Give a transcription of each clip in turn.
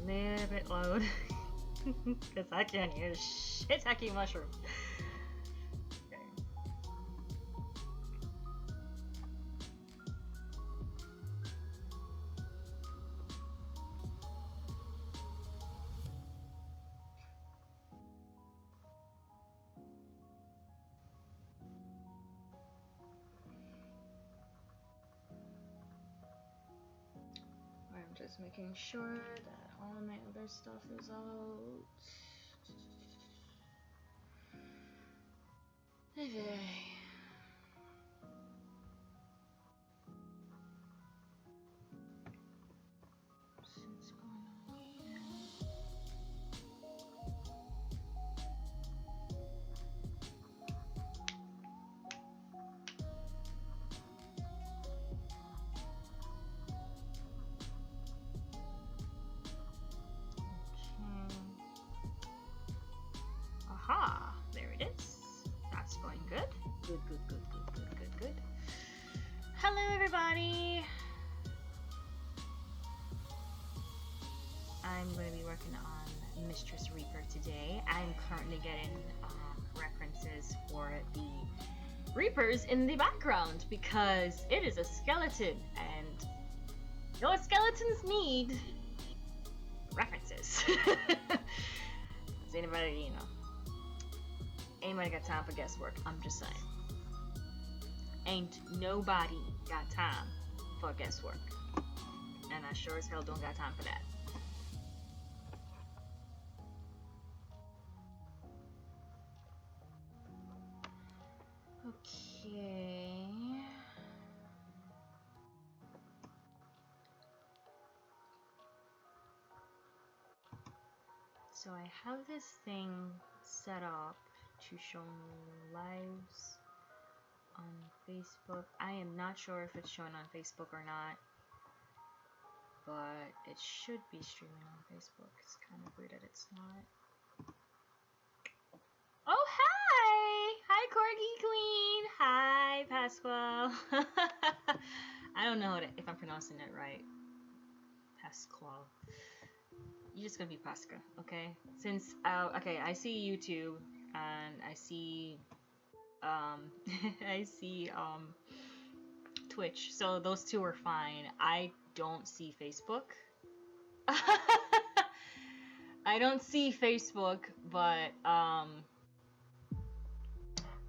little bit loud because I can't hear shiitake mushroom. Okay. I'm just making sure that all my other stuff is out. Okay. What's going on here? Aha, there it is. That's going good. Good. Hello, everybody. I'm going to be working on Mistress Reaper today. I'm currently getting references for the Reapers in the background because it is a skeleton, and those skeletons need references. Does anybody, anybody got time for guesswork? I'm just saying. Ain't nobody got time for guesswork. And I sure as hell don't got time for that. Okay. So I have this thing set up to show lives on Facebook. I am not sure if it's showing on Facebook or not, but it should be streaming on Facebook. It's kind of weird that it's not. Oh, hi! Hi, Corgi Queen! Hi, Pasquale! I don't know if I'm pronouncing it right. Pasquale. You're just gonna be Pasca, okay? Since, okay, I see YouTube, and I see, I see, Twitch, so those two are fine. I don't see Facebook. I don't see Facebook, but,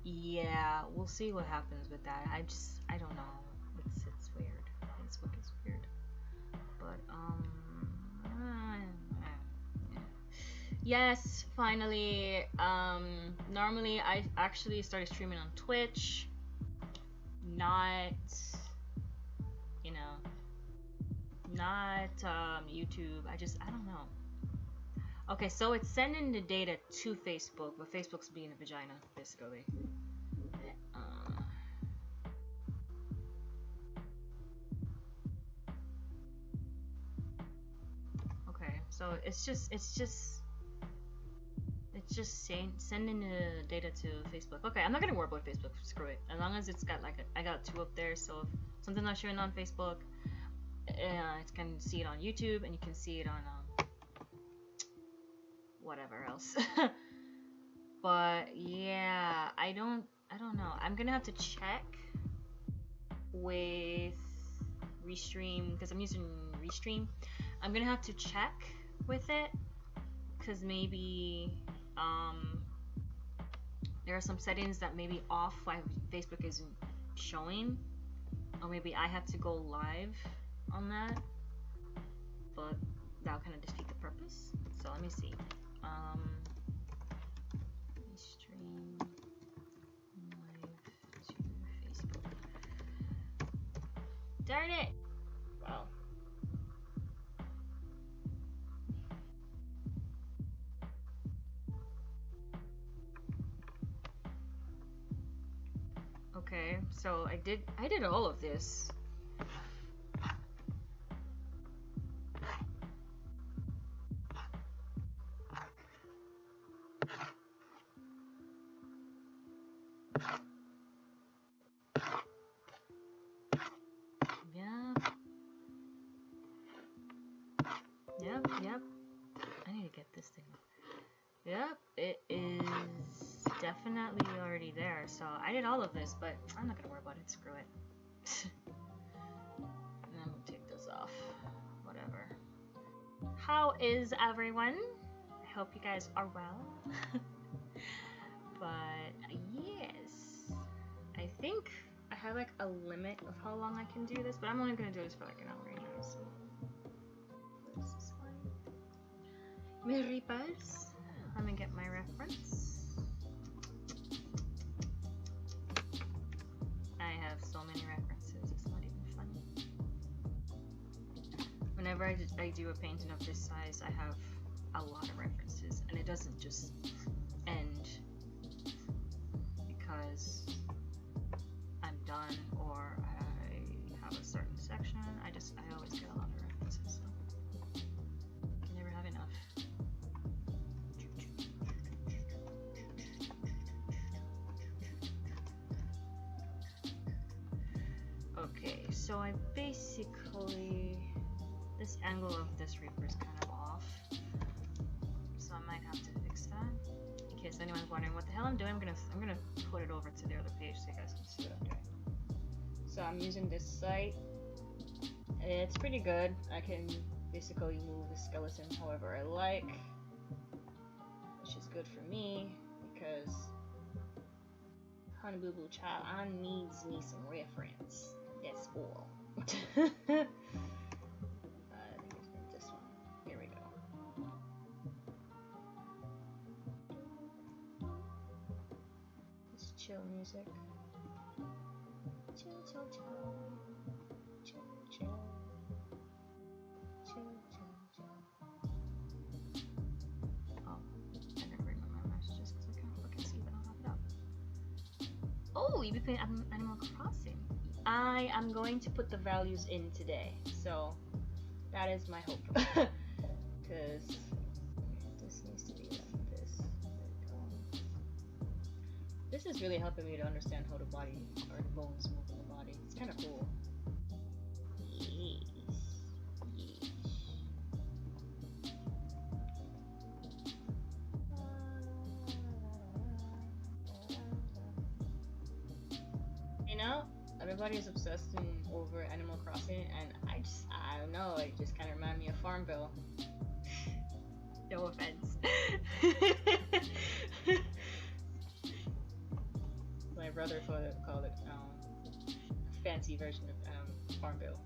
yeah, we'll see what happens with that. I don't know. It's weird. Facebook is weird. But, yes, finally. Normally I actually started streaming on Twitch, not, not YouTube. I don't know. Okay, so it's sending the data to Facebook, but Facebook's being a vagina, basically. Okay, so it's just sending the data to Facebook. Okay, I'm not gonna worry about Facebook. Screw it. As long as it's got I got two up there, so if something's not showing on Facebook, it can see it on YouTube, and you can see it on whatever else. But yeah, I don't know. I'm gonna have to check with Restream because I'm using Restream. I'm gonna have to check with it because maybe there are some settings that may be off while Facebook isn't showing, or maybe I have to go live on that, but that'll kind of defeat the purpose. So let me see. Stream live to Facebook. Darn it! Wow. Okay, so I did all of this. Yep. this thing. Yep, it is definitely already there. So I did all of this, but I'm not gonna worry about it. Screw it. And I'm gonna take this off. Whatever. How is everyone? I hope you guys are well. But yes, I think I have like a limit of how long I can do this, but I'm only gonna do this for like an hour anyway. So this is fine. Me ripas. Let me get my reference. I have so many references, it's not even funny. Whenever I do a painting of this size, I have a lot of references, and it doesn't just end because I'm done or I have a certain section. I always get a lot of references, so I can never have enough. Okay, so I basically, this angle of this Reaper is kind of off, so I might have to fix that. In case anyone's wondering what the hell I'm doing, I'm gonna put it over to the other page so you guys can see what I'm doing. So I'm using this site. It's pretty good. I can basically move the skeleton however I like, which is good for me because Honey Boo Boo Child, I needs me some reference. That's all. I think it's been this one. Here we go. It's chill music. Chill, chill, chill. Chill, chill. Chill, chill, chill. Oh, I didn't bring up my messages because I can't fucking see if I don't have it up. Oh, you be playing Animal Crossing. I am going to put the values in today, so that is my hope. Because this needs to be like this. This is really helping me to understand how the body or the bones move in the body. It's kind of cool. Yes. Yes. You know, everybody is obsessing over Animal Crossing, and I don't know, it just kind of reminded me of Farmville. No offense. My brother called it a fancy version of Farmville.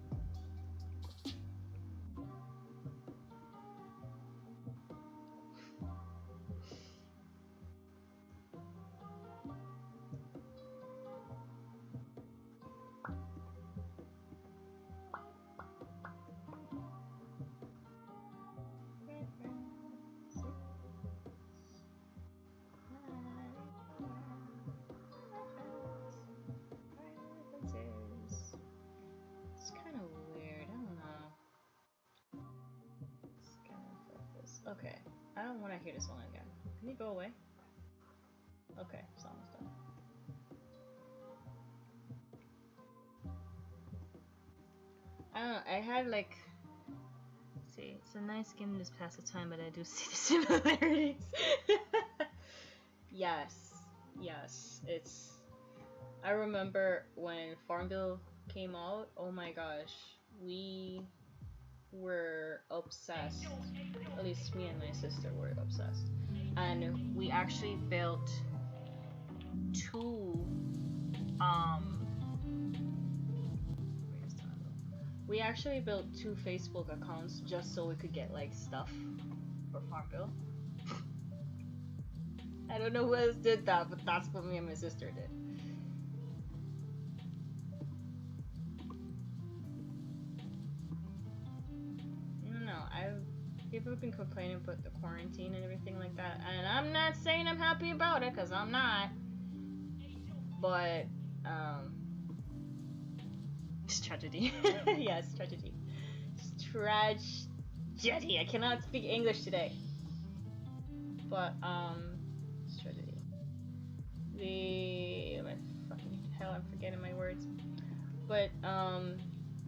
Okay, I don't want to hear this one again. Can you go away? Okay, song's done. I don't know, I had like... See, it's a nice game to just pass the time, but I do see the similarities. Yes, it's... I remember when Farmville came out, oh my gosh, we were obsessed. At least me and my sister were obsessed. And we actually built two Facebook accounts just so we could get like stuff for Farmville. I don't know who else did that, but that's what me and my sister did. People have been complaining about the quarantine and everything like that, and I'm not saying I'm happy about it, because I'm not. But, it's tragedy. Yes, tragedy. It's tragedy. I cannot speak English today. But, it's tragedy. Fucking hell, I'm forgetting my words. But,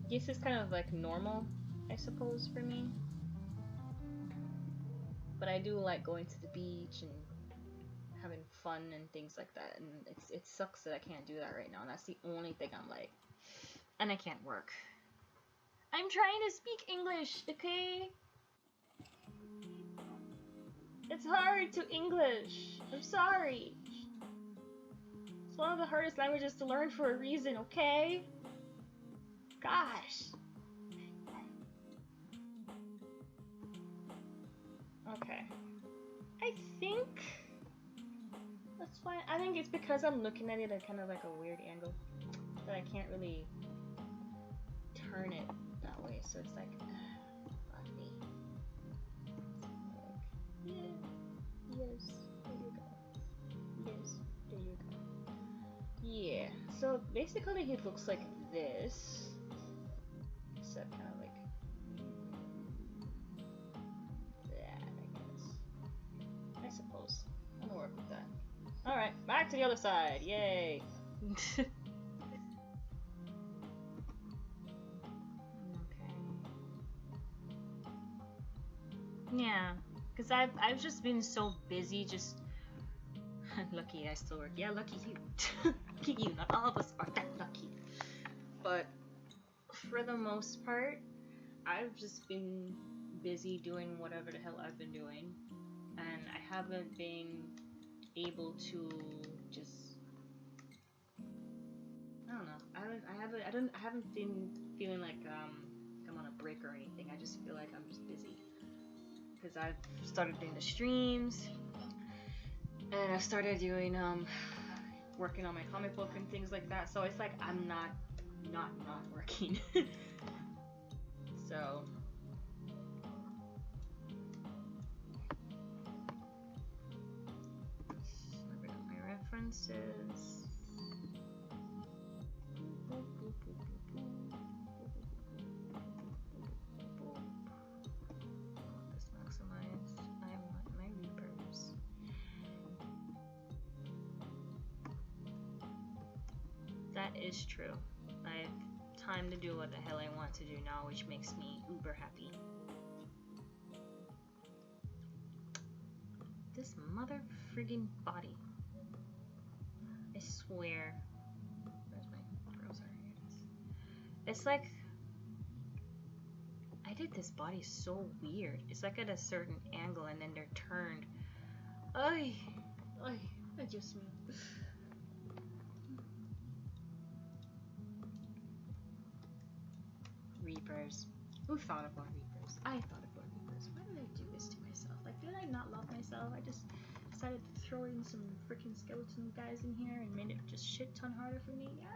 this is kind of like normal, I suppose, for me. But I do like going to the beach and having fun and things like that. And it sucks that I can't do that right now. And that's the only thing I'm like, and I can't work. I'm trying to speak English, okay? It's hard to English. I'm sorry. It's one of the hardest languages to learn for a reason, okay? Gosh. Okay. I think that's fine. I think it's because I'm looking at it at kind of like a weird angle that I can't really turn it that way. So it's like, fuck me. Yeah. Yes. There you go. Yes. There you go. Yeah. So basically, it looks like this. Except kind of like that, I guess. I suppose. I'm gonna work with that. Alright, back to the other side. Yay! Okay. Yeah, because I've just been so busy just lucky I still work. Yeah, lucky you. Lucky you. Not all of us are that lucky. But for the most part, I've just been busy doing whatever the hell I've been doing, and I haven't been able to just, I don't know. I haven't been feeling like I'm on a break or anything. I just feel like I'm just busy because I've started doing the streams, and I started doing working on my comic book and things like that. So it's like I'm not working. So my references. This maximize. I want my Reapers. That is true. I have time to do what the hell I want to do now, which makes me uber happy. This mother friggin' body. I swear. Where's my browser? Here it is. It's like I did this body so weird. It's like at a certain angle and then they're turned. Ay, just me. Reapers. Who thought about Reapers? I thought about Reapers. Why did I do this to myself? Like, did I not love myself? I just decided to throw in some freaking skeleton guys in here and made it just shit ton harder for me. Yeah,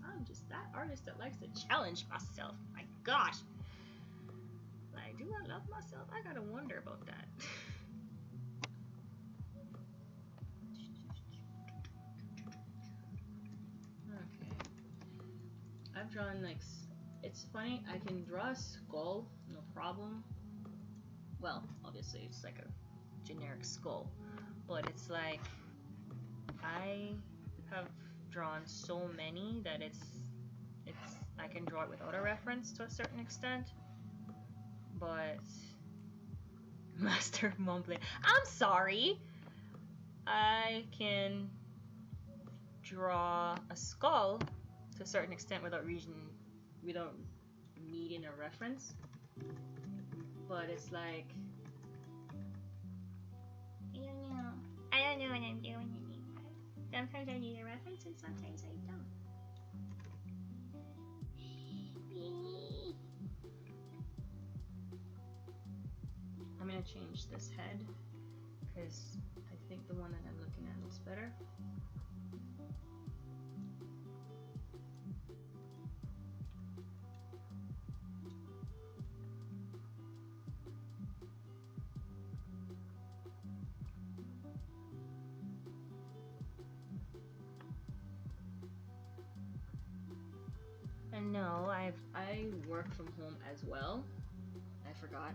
I'm just that artist that likes to challenge myself. My gosh. Like, do I love myself? I gotta wonder about that. Okay. I've drawn like, it's funny, I can draw a skull, no problem. Well, obviously it's like a generic skull, but it's like I have drawn so many that it's I can draw it without a reference to a certain extent. But Master mumbling. I'm sorry. I can draw a skull to a certain extent without needing a reference. But it's like I don't know what I'm doing anymore. Sometimes I need a reference and sometimes I don't. I'm gonna change this head because I think the one that I'm looking at looks better. And no, I work from home as well. I forgot.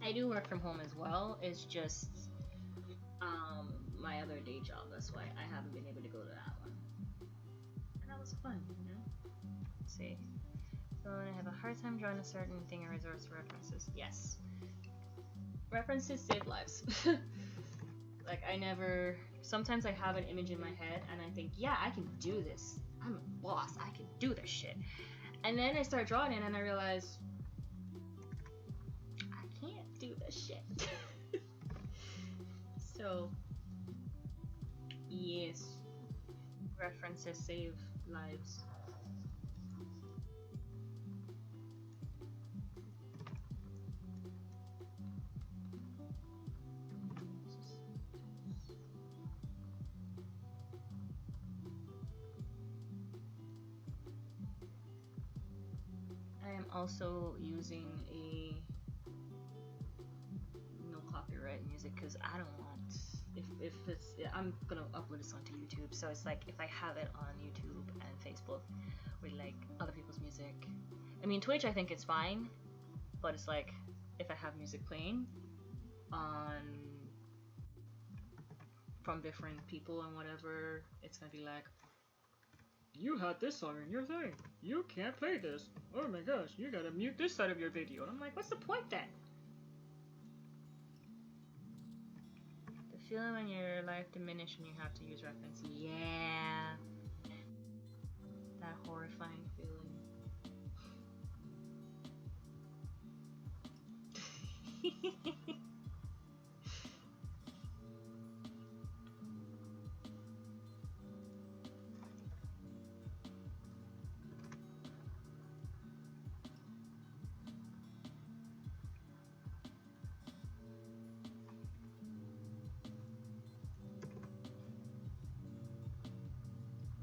I do work from home as well. It's just my other day job. That's why I haven't been able to go to that one. And that was fun, you know? Let's see. So I have a hard time drawing a certain thing or resource references. Yes. references save lives. Like I never. Sometimes I have an image in my head and I think, yeah, I can do this. I'm a boss. I can do this shit. And then I start drawing it and I realize I can't do this shit. So yes, references save lives. I am also using a no copyright music because I don't want, if it's, I'm gonna upload this onto YouTube, so it's like if I have it on YouTube and Facebook with like other people's music, I mean Twitch I think it's fine, but it's like if I have music playing on from different people and whatever, it's gonna be like, you had this song in your thing, you can't play this, oh my gosh, you gotta mute this side of your video, and I'm like, what's the point then? The feeling when your life diminishes when you have to use reference, yeah, that horrifying feeling.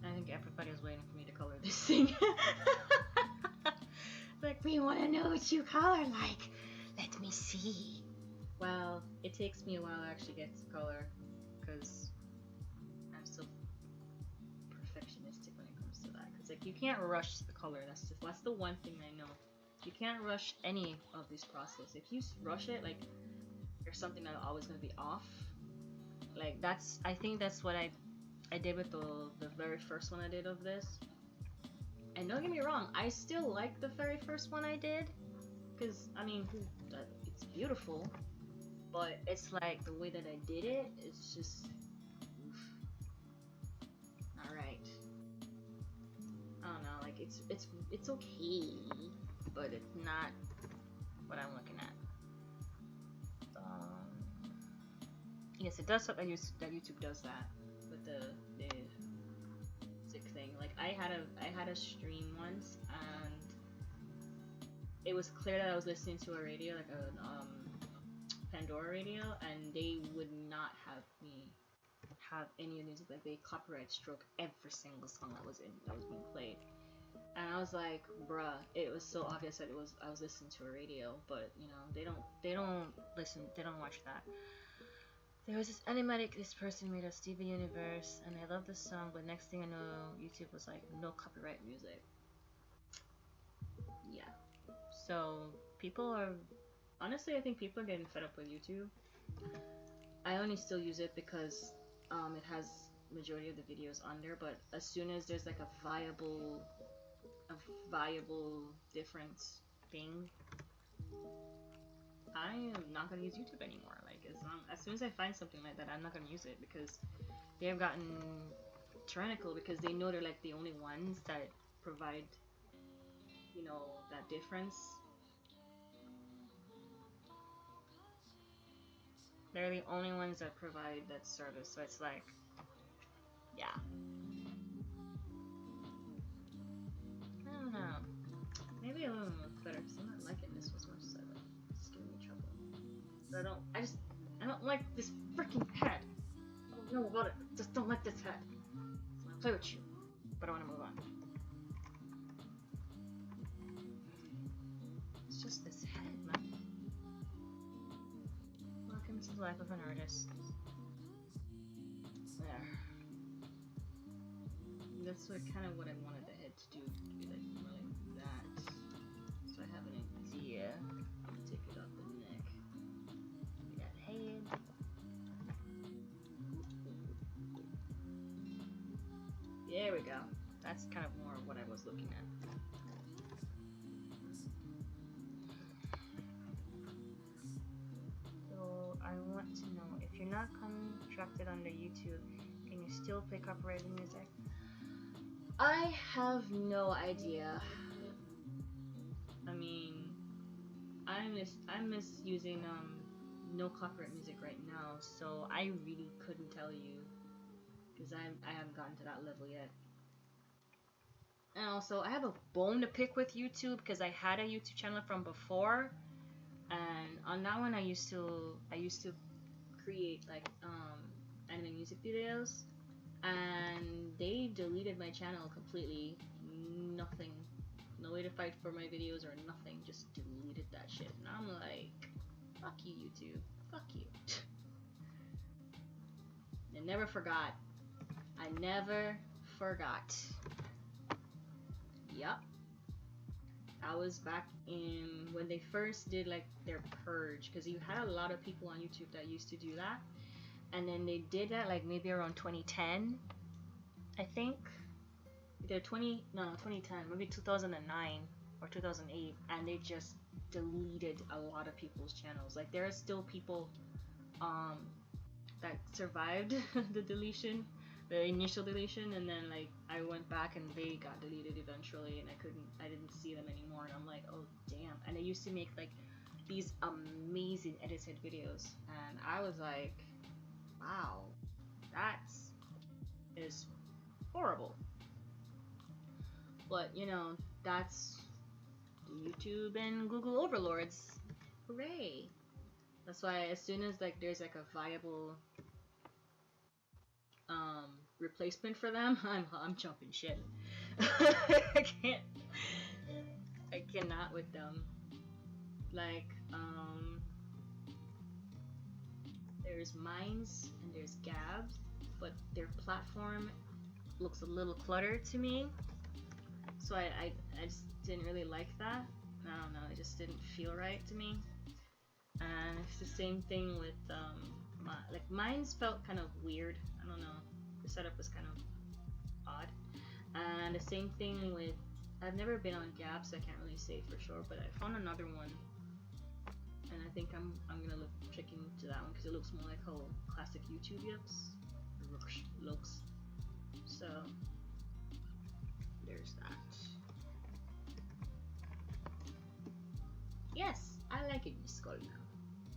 I think everybody was waiting for me to color this thing. Like, we want to know what you color like. Let me see. Well, it takes me a while to actually get to color because I'm so perfectionistic when it comes to that. Because like you can't rush the color. That's the one thing I know. You can't rush any of this process. If you rush it, like there's something that's always gonna be off. Like I think that's what I did with the very first one I did of this. And don't get me wrong, I still like the very first one I did, because I mean, it's beautiful, but it's like the way that I did it, it's just, all right. I don't know, like it's okay, but it's not what I'm looking at. Yes, it does something that YouTube does that with the music thing. Like I had a stream once, and it was clear that I was listening to a radio, like a Pandora radio, and they would not have me have any of the music. Like they copyright struck every single song that was being played, and I was like, bruh, it was so obvious that I was listening to a radio, but you know they don't watch that. There was this animatic this person made of Steven Universe, and I love this song, but next thing I know, YouTube was like, no copyright music. Yeah. So, honestly, I think people are getting fed up with YouTube. I only still use it because it has majority of the videos on there, but as soon as there's like a viable different thing, I am not gonna use YouTube anymore. Like as soon as I find something like that, I'm not gonna use it because they have gotten tyrannical because they know they're like the only ones that provide, you know, that difference. They're the only ones that provide that service, so it's like, yeah. I don't know. Maybe a little more better because I'm not liking this was much better. It's giving me trouble. But I don't like this freaking head. I don't know about it. I just don't like this head. So I play with you, but I want to move on. It's just this head, man. Welcome to the life of an artist. There. That's kind of what I wanted the head to do. To be like that. So I have an idea. Take it up the neck. We got head. There we go. That's kind of more what I was looking at. So extracted under YouTube. Can you still play copyrighted music? I have no idea. I mean, I'm misusing no copyright music right now, so I really couldn't tell you because I haven't gotten to that level yet. And also, I have a bone to pick with YouTube because I had a YouTube channel from before, and on that one I used to create like anime music videos, and they deleted my channel completely. Nothing, no way to fight for my videos or nothing, just deleted that shit. And I'm like, fuck you, YouTube, fuck you. I never forgot. I never forgot. Yep. I was back in when they first did like their purge, because you had a lot of people on YouTube that used to do that, and then they did that like maybe around 2010, I think. Either 2010, maybe 2009 or 2008, and they just deleted a lot of people's channels. Like there are still people that survived the deletion, the initial deletion, and then like I went back and they got deleted eventually, and I didn't see them anymore, and I'm like, oh damn. And they used to make like these amazing edited videos, and I was like, wow, that is horrible. But you know, that's YouTube and Google overlords. Hooray! That's why as soon as like there's like a viable replacement for them, I'm jumping shit. I cannot with them. Like there's Minds and there's Gabs, but their platform looks a little cluttered to me. So I just didn't really like that. I don't know, it just didn't feel right to me. And it's the same thing with like Minds felt kind of weird. I don't know, the setup was kind of odd. And the same thing with, I've never been on Gab, so I can't really say for sure, but I found another one, and I think I'm gonna check into that one because it looks more like how classic YouTube looks. So there's that. Yes, I like it in skull now.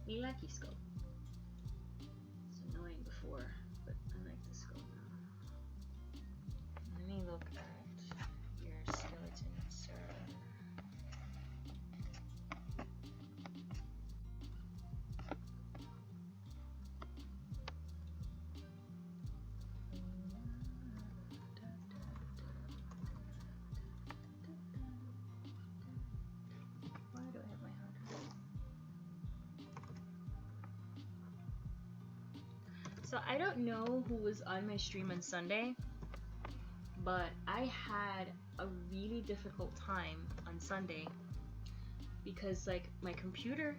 Me like your skull. It's annoying before, but I like the skull now. Let me look at your skeleton, sir. Why do I have my heart? So I don't know who was on my stream on Sunday, but I had a really difficult time on Sunday because like my computer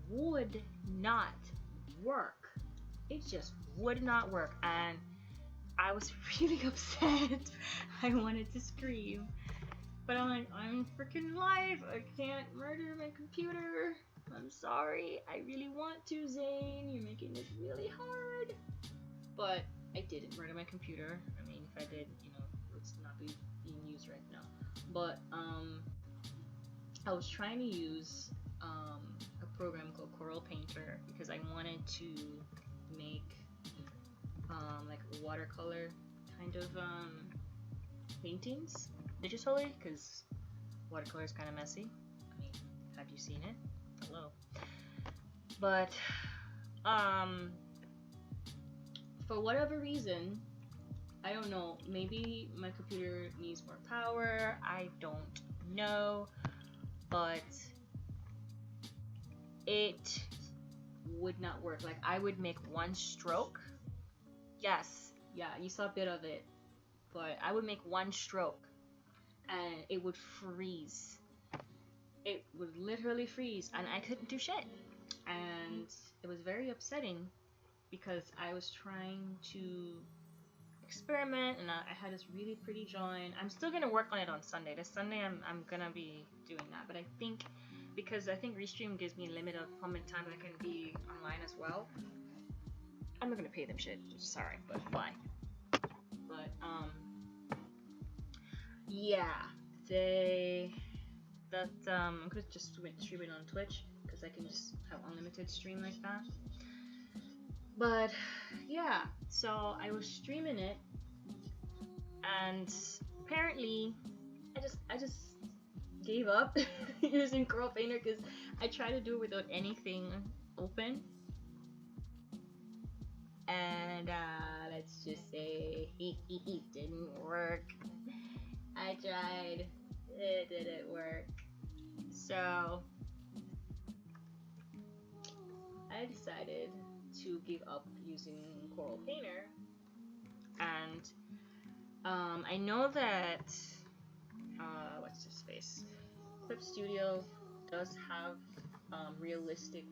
would not work. It just would not work, and I was really upset. I wanted to scream, but I'm like, I'm freaking live. I can't murder my computer. I'm sorry. I really want to, Zane. You're making this really hard. But I didn't murder my computer. I mean, if I did, you know, it would not be being used right now. But I was trying to use a program called Coral Painter because I wanted to make like watercolor kind of paintings digitally, because watercolor is kind of messy. I mean, have you seen it? Hello. But for whatever reason, I don't know, maybe my computer needs more power, I don't know, but it would not work. Like I would make one stroke. Yes, yeah, you saw a bit of it, but I would make one stroke and it would freeze. It would literally freeze, and I couldn't do shit. And it was very upsetting because I was trying to experiment, and I had this really pretty drawing. I'm still gonna work on it on Sunday. This Sunday I'm gonna be doing that, but I think because I think Restream gives me a limit of how many times I can be online as well. I'm not gonna pay them shit. Sorry, but why? But yeah, I'm gonna just stream it on Twitch because I can just have unlimited stream like that. But yeah, so I was streaming it, and apparently, I just gave up using Corel Painter because I tried to do it without anything open, and let's just say it didn't work. I tried, it didn't work. So I decided to give up using Corel Painter, and I know that what's this space? Clip Studio does have realistic,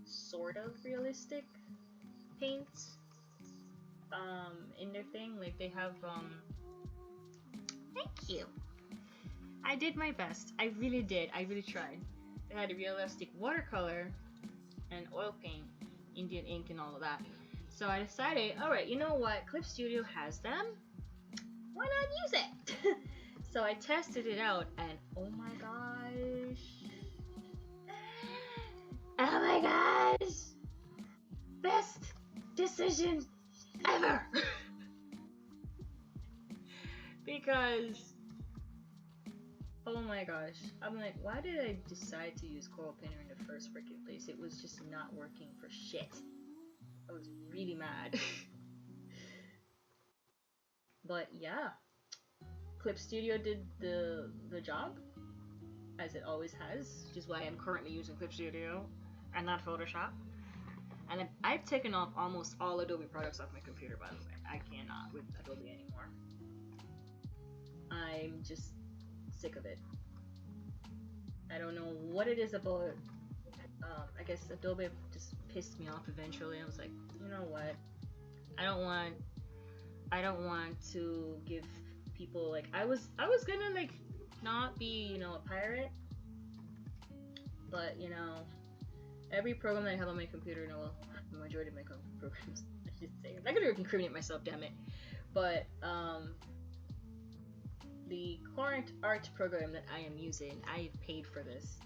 sort of realistic paints in their thing. Like they have thank you. I did my best. I really did. I really tried. They had a realistic watercolor and oil paint, Indian ink, and all of that. So I decided, alright, you know what? Clip Studio has them. Why not use it? So I tested it out, and oh my gosh. Oh my gosh. Best decision ever. Because oh my gosh, I'm like, why did I decide to use Corel Painter in the first freaking place? It was just not working for shit. I was really mad. But yeah, Clip Studio did the job, as it always has, which is why I'm currently using Clip Studio and not Photoshop. And I've taken off almost all Adobe products off my computer, by the way. I cannot with Adobe anymore. I'm just sick of it. I don't know what it is about. I guess Adobe just pissed me off eventually. I was like, you know what? I don't want to give people like I was gonna like not be, you know, a pirate, but you know, every program that I have on my computer, no, well, the majority of my programs, I should say, I'm not gonna incriminate myself, damn it, but the current art program that I am using, I paid for this,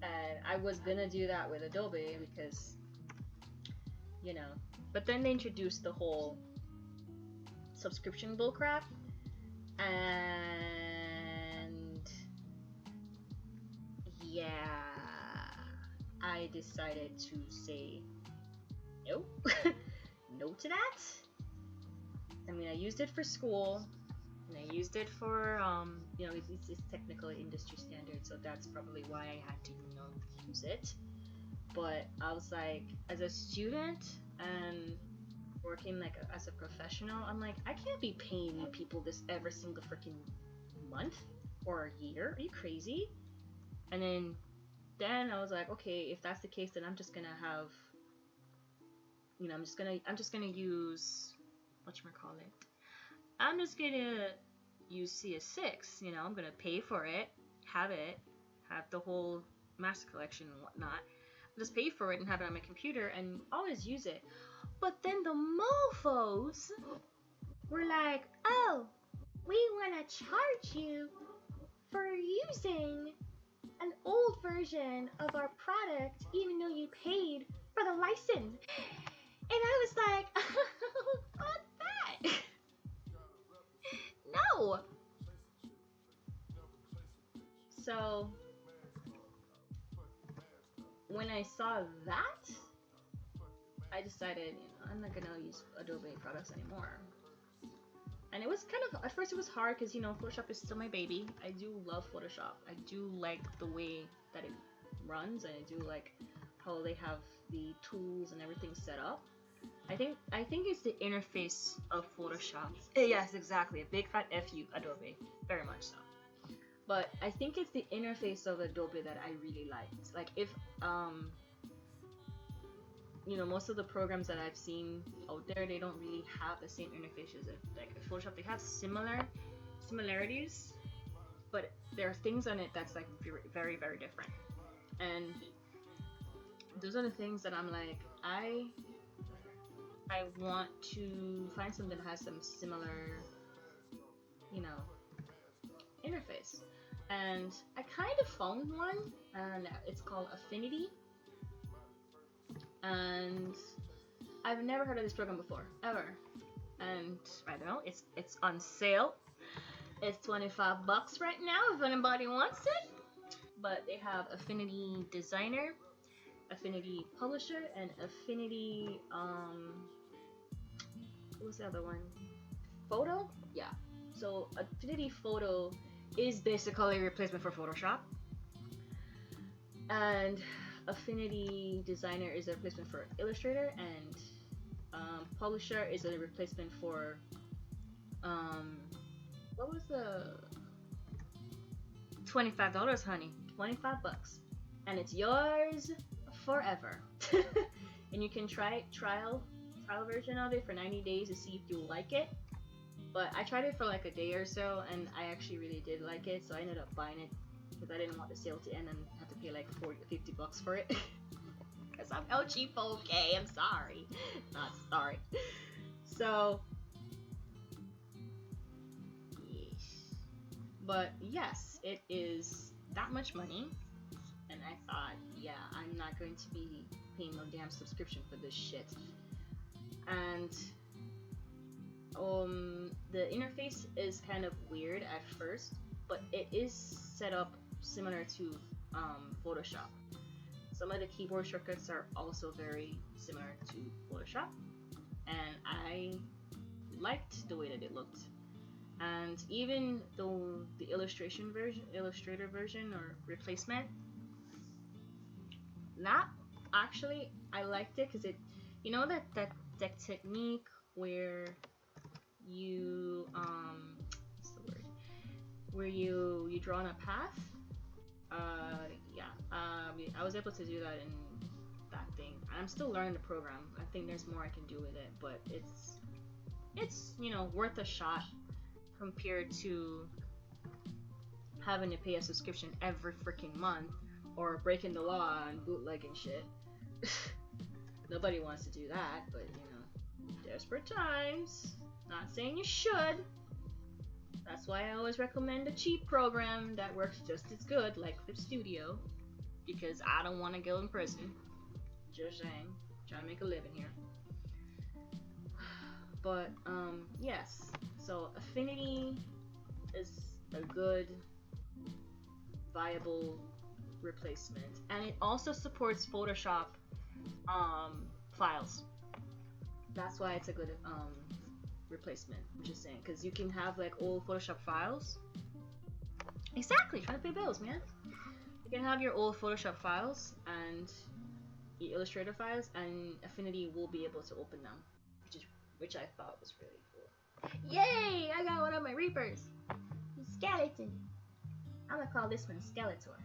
and I was gonna do that with Adobe because, you know, but then they introduced the whole subscription bullcrap, and yeah, I decided to say no, no to that. I mean, I used it for school, and I used it for, you know, it's technically industry standard, so that's probably why I had to, you know, use it. But I was like, as a student and working like as a professional, I'm like, I can't be paying people this every single freaking month or a year. Are you crazy? And then I was like, okay, if that's the case, then I'm just gonna have, you know, I'm just gonna use whatchamacallit. I'm just gonna use CS6, you know, I'm gonna pay for it, have the whole master collection and whatnot. I'll just pay for it and have it on my computer and always use it. But then the mofos were like, oh, we wanna charge you for using an old version of our product even though you paid for the license. And I was like, fuck that. No. So when I saw that, I decided, you know, I'm not gonna use Adobe products anymore. And it was kind of, at first it was hard because, you know, Photoshop is still my baby. I do love Photoshop. I do like the way that it runs, and I do like how they have the tools and everything set up. I think it's the interface of Photoshop. Yes, exactly. A big fat F you, Adobe. Very much so. But I think it's the interface of Adobe that I really liked. Like if you know, most of the programs that I've seen out there, they don't really have the same interface as it. Like Photoshop, they have similarities, but there are things on it that's like very, very different. And those are the things that I'm like, I I want to find something that has some similar, you know, interface. And I kind of found one, and it's called Affinity. And I've never heard of this program before, ever. And I don't know, it's on sale. It's $25 right now if anybody wants it. But they have Affinity Designer, Affinity Publisher, and Affinity what's the other one? Photo? Yeah. So Affinity Photo is basically a replacement for Photoshop. And Affinity Designer is a replacement for Illustrator, and Publisher is a replacement for what was the $25, honey? $25, and it's yours forever. And you can trial version of it for 90 days to see if you like it. But I tried it for like a day or so, and I actually really did like it, so I ended up buying it because I didn't want the sale to end and have to pay like $40 or $50 for it. Because I'm El Cheapo, okay? I'm sorry. Not sorry. So, yes. But yes, it is that much money, and I thought, yeah, I'm not going to be paying no damn subscription for this shit. And the interface is kind of weird at first, but it is set up similar to Photoshop. Some of the keyboard shortcuts are also very similar to Photoshop, and I liked the way that it looked. And even though the Illustrator version or replacement, that actually I liked it because it, you know, that technique where you what's the word? Where you draw on a path. Yeah. I was able to do that in that thing. I'm still learning the program. I think there's more I can do with it, but it's you know, worth a shot compared to having to pay a subscription every freaking month or breaking the law and bootlegging shit. Nobody wants to do that, but you know, desperate times. Not saying you should. That's why I always recommend a cheap program that works just as good, like Clip Studio, because I don't want to go in prison. Just saying, trying to make a living here. But yes, so Affinity is a good, viable replacement, and it also supports Photoshop files. That's why it's a good replacement. I'm just saying, because you can have like old Photoshop files. Exactly, trying to pay bills, man. You can have your old Photoshop files and your Illustrator files, and Affinity will be able to open them, which I thought was really cool. Yay! I got one of my Reapers. Skeleton. I'm gonna call this one Skeletor.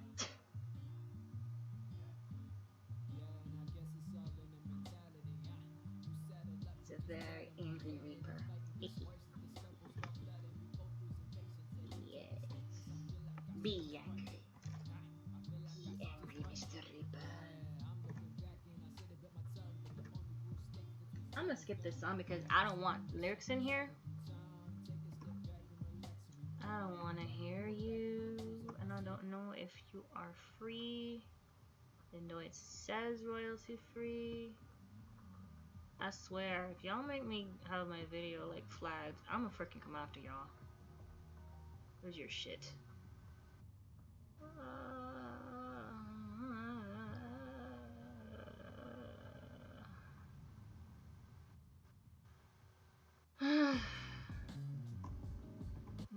It's a very angry Reaper. Yes. Be angry. Be angry, Mr. Reaper. I'm gonna skip this song because I don't want lyrics in here. I don't want to hear you, and I don't know if you are free, even though it says royalty free. I swear, if y'all make me have my video like flagged, I'm gonna freaking come after y'all. Where's your shit?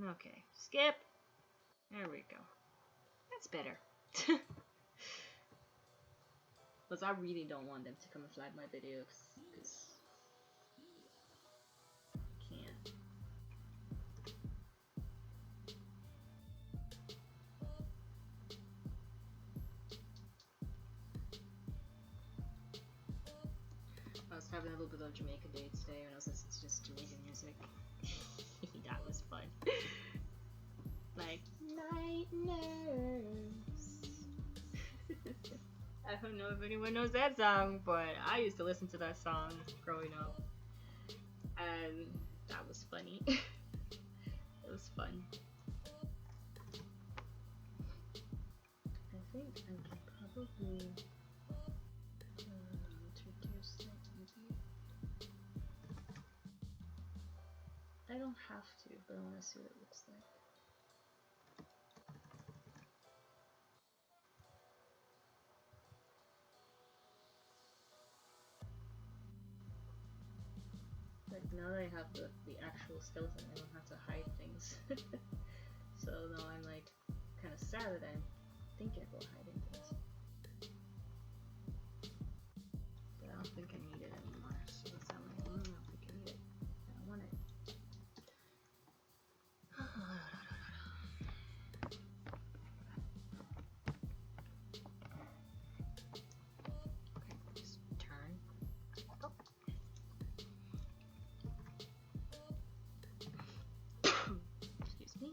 Okay, skip. There we go. That's better. Because I really don't want them to come and flag my videos, because I can't. I was having a little bit of Jamaica Day today when I was listening to just Jamaican music. That was fun. Like, night nurse. I don't know if anyone knows that song, but I used to listen to that song growing up. and that was funny. It was fun. I think I can probably introduce it maybe. I don't have to, but I want to see what it looks like. Like now that I have the actual skeleton, I don't have to hide things. So now I'm like kind of sad that I'm thinking about hiding things. But I don't think I need it anymore. So it's not like, I don't think I need it. I don't want it. Okay, just turn. Oh. Excuse me.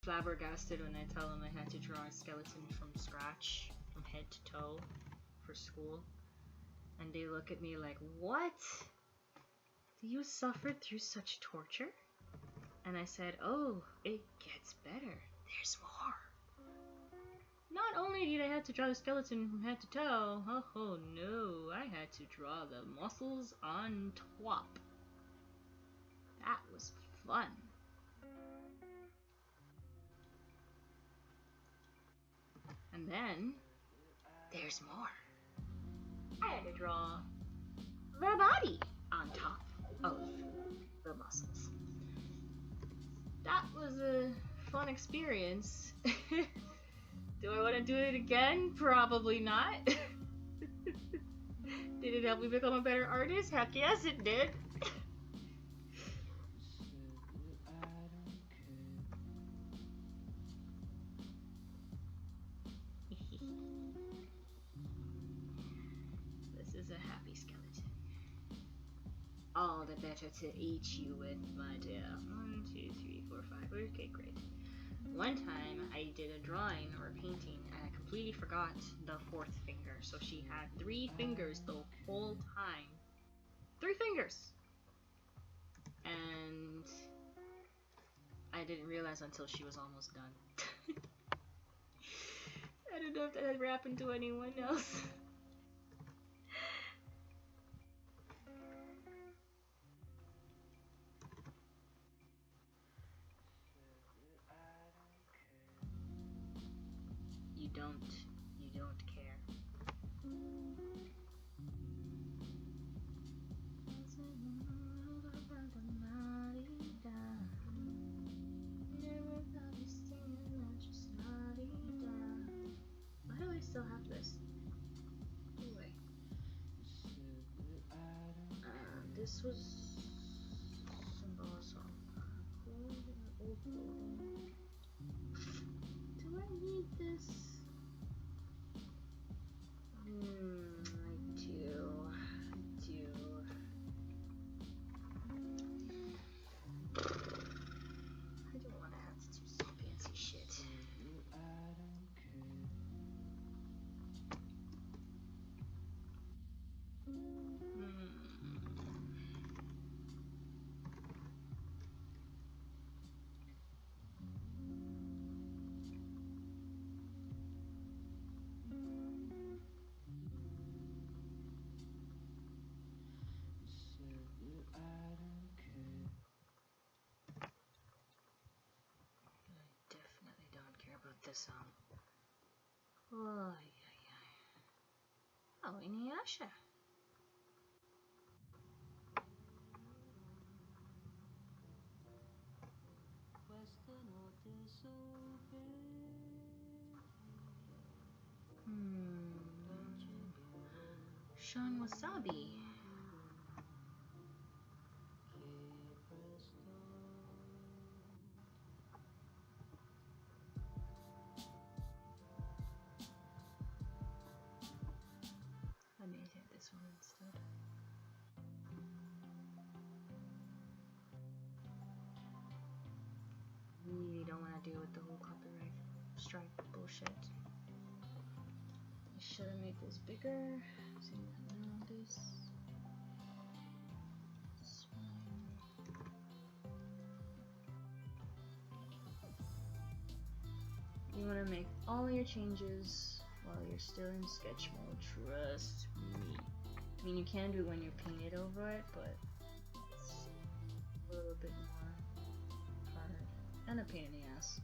flabbergasted when I tell them I had to draw a skeleton from scratch, from head to toe, for school. And they look at me like, what? You suffered through such torture? And I said, oh, it gets better. There's more. Not only did I have to draw the skeleton from head to toe, oh no, I had to draw the muscles on top. That was fun. And then, there's more. I had to draw the body on top of the muscles. That was a fun experience. Do I want to do it again? Probably not. Did it help me become a better artist? Heck yes, it did. This is a happy skeleton. All the better to eat you with, my dear. 1, 2, 3, 4, 5. Okay, great. One time I did a drawing or a painting and I completely forgot the 4th finger. So she had 3 fingers the whole time. 3 fingers! And I didn't realize until she was almost done. I don't know if that ever happened to anyone else. You don't care. Why do I still have this? Anyway. This was some awesome. Do I need this? I do. I don't want to have to do some fancy shit. Definitely don't care about this song. Oh, Inuyasha. Sean Wasabi. I may hit this one instead. Really don't want to deal with the whole copyright strike bullshit. I should have made this bigger. See now this. It's fine. You want to make all your changes while you're still in sketch mode. Trust me. I mean, you can do it when you're painted over it, but it's a little bit more hard and a pain in the ass.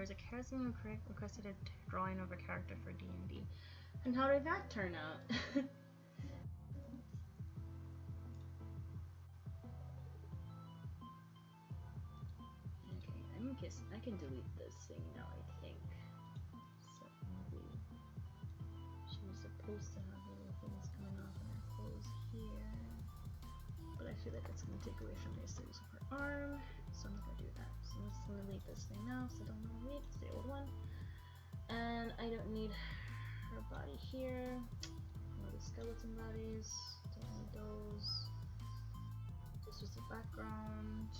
was a Karazman who requested a drawing of a character for D&D. And how did that turn out? Okay, I can delete this thing now, I think. So maybe she was supposed to have little things coming off of her clothes here. But I feel like it's gonna take away from the aesthetics of her arm, so I'm not gonna do that. So I'm just gonna delete this thing now, so I don't delete, it's the old one. And I don't need her body here. All the skeleton bodies, don't need those. This was the background.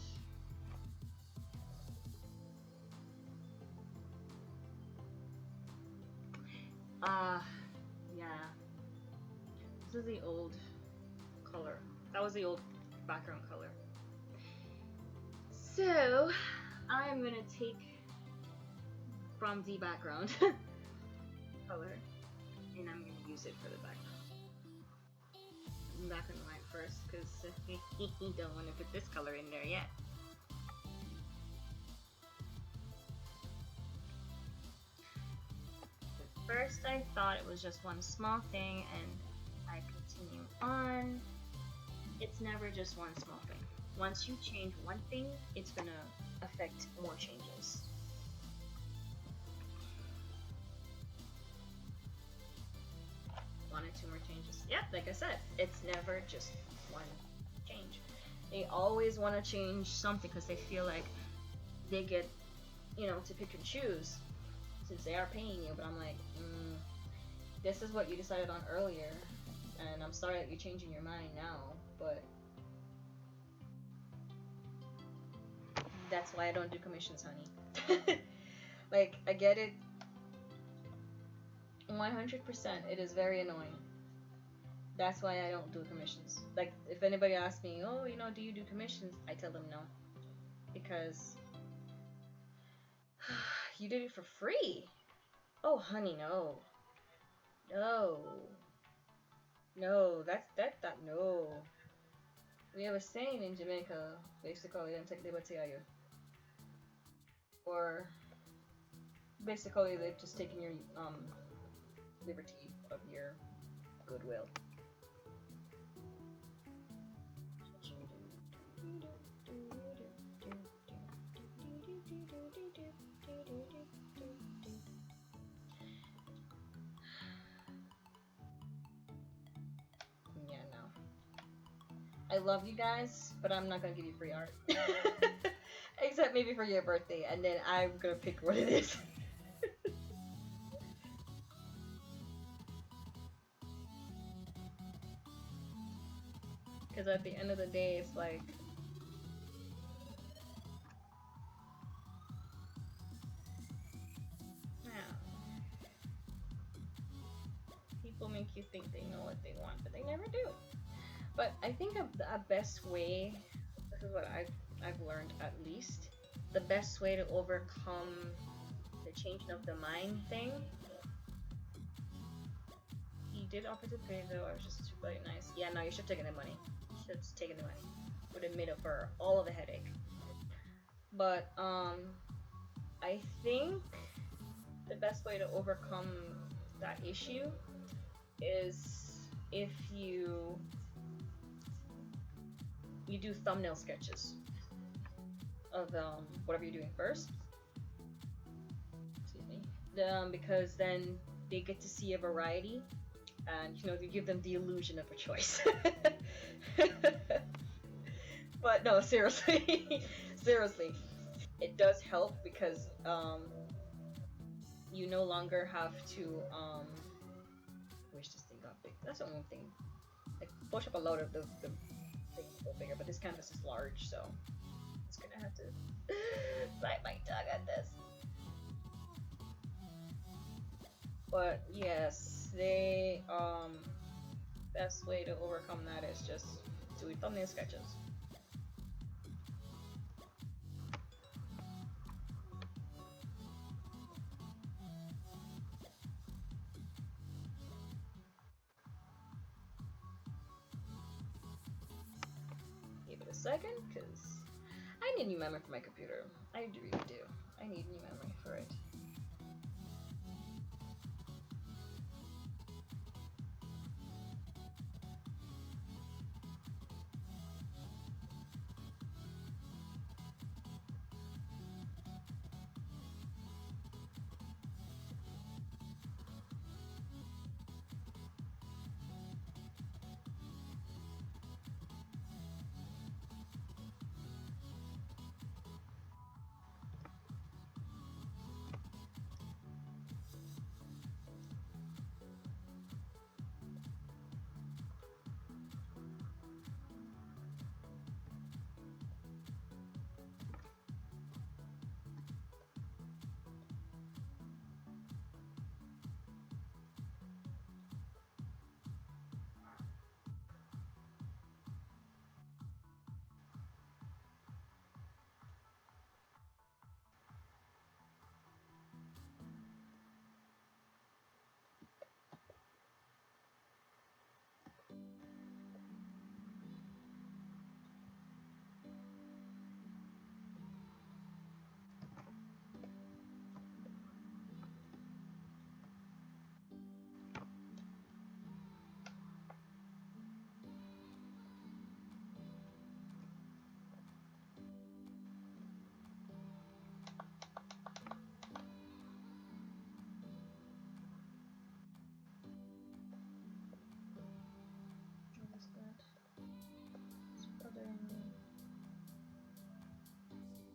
Yeah. This is the old color. That was the old background color. So, I'm gonna take from the background color, and I'm gonna use it for the background. Back on the white first, because you don't want to put this color in there yet. First I thought it was just one small thing, and I continue on. It's never just one small thing. Once you change one thing, it's gonna affect more changes. One or two more changes. Yep, like I said, it's never just one change. They always want to change something because they feel like they get, to pick and choose since they are paying you. But I'm like, this is what you decided on earlier, and I'm sorry that you're changing your mind now, but that's why I don't do commissions, honey. Like, I get it 100%. It is very annoying. That's why I don't do commissions. Like, if anybody asks me, oh, do you do commissions? I tell them no. Because you did it for free. Oh, honey, no. No. No, no. We have a saying in Jamaica, basically, don't take liberty of you. Or, basically, they've just taken your, liberty of your goodwill. Yeah, no. I love you guys, but I'm not gonna give you free art. Except maybe for your birthday, and then I'm gonna pick what it is. Because at the end of the day, it's like, people make you think they know what they want, but they never do. But I think a best way, this is what I've learned at least, the best way to overcome the changing of the mind thing. He did offer to pay though, I was just too very nice. Yeah, no, you should have taken the money. You should have taken the money. Would have made up for all of the headache. But I think the best way to overcome that issue is if you do thumbnail sketches of whatever you're doing first. Excuse me. Because then they get to see a variety, and you give them the illusion of a choice. But no, seriously, seriously, it does help because you no longer have to wish this thing got big. That's the only thing. Like, Photoshop allowed the things to go bigger, but this canvas is large, so it's gonna have to bite my tongue at this. But yes, they best way to overcome that is just doing thumbnail sketches. Give it a second, because I I need new memory for my computer. I really do. I need new memory for it.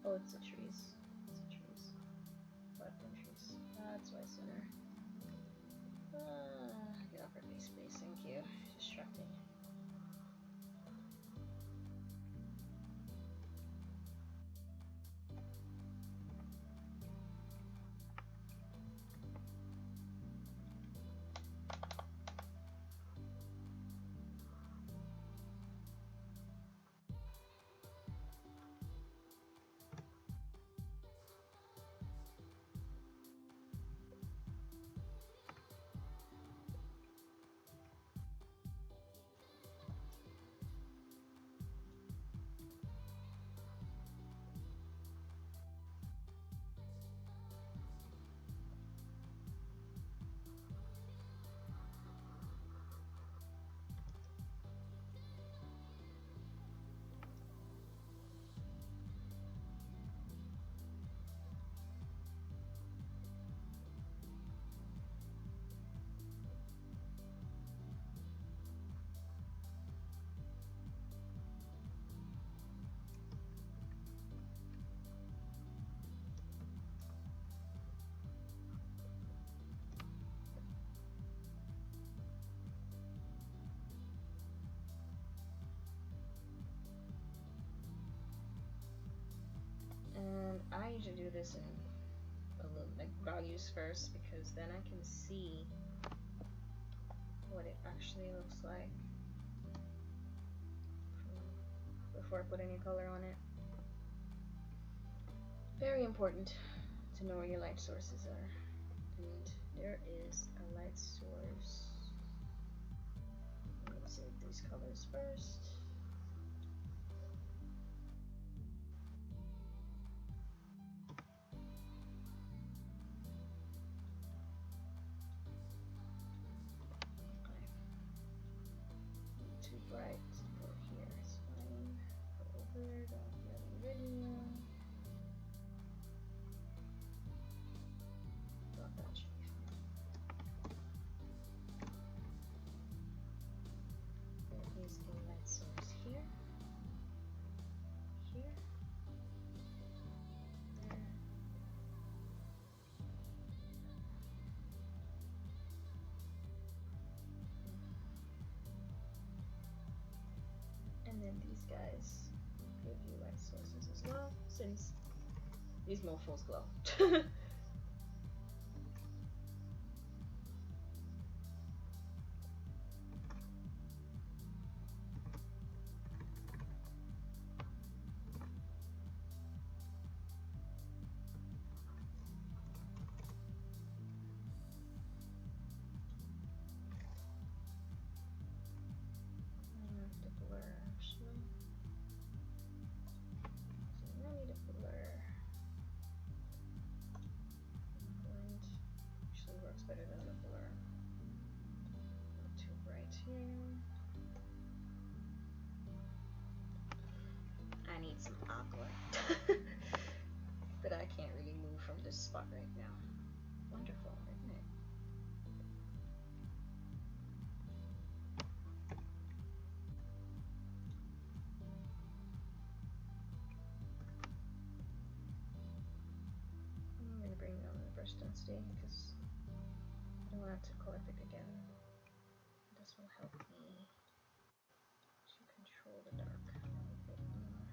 Oh, it's the trees. It's the trees. Button trees. That's why center. Get uppercase, please. Thank you. Distracting. And I usually do this in a little like values first because then I can see what it actually looks like before I put any color on it. Very important to know where your light sources are. And there is a light source. I'm gonna save these colors first. Too bright. Go here. It's fine. Go over. Don't get the video. Thought that should be fine. There is a light source here. Here. There. And then these guys give you light sources as well, since these mofos glow. need some aqua. But I can't really move from this spot right now. Wonderful, isn't it? I'm gonna bring down the brush density because I don't want to collect it again. This will help me to control the dark a little bit more.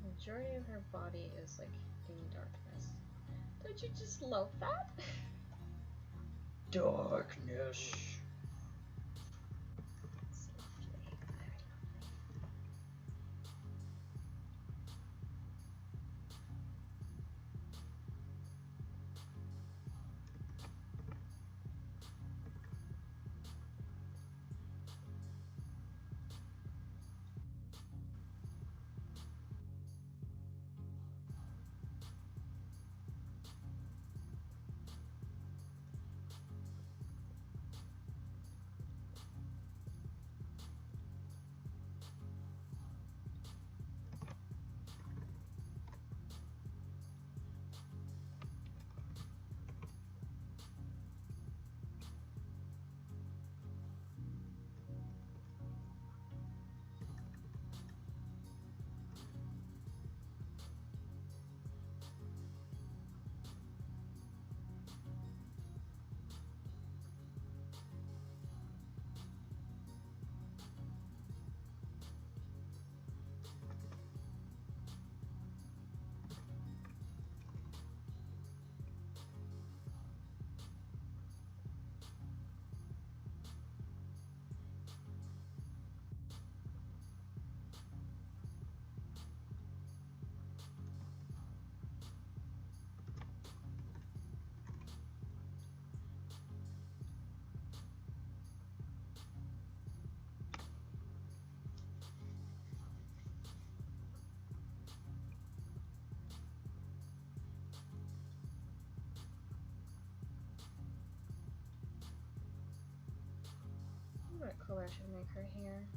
The majority of her body is like in darkness. Don't you just love that? Darkness. It's lovely, very lovely. What color should I make her hair?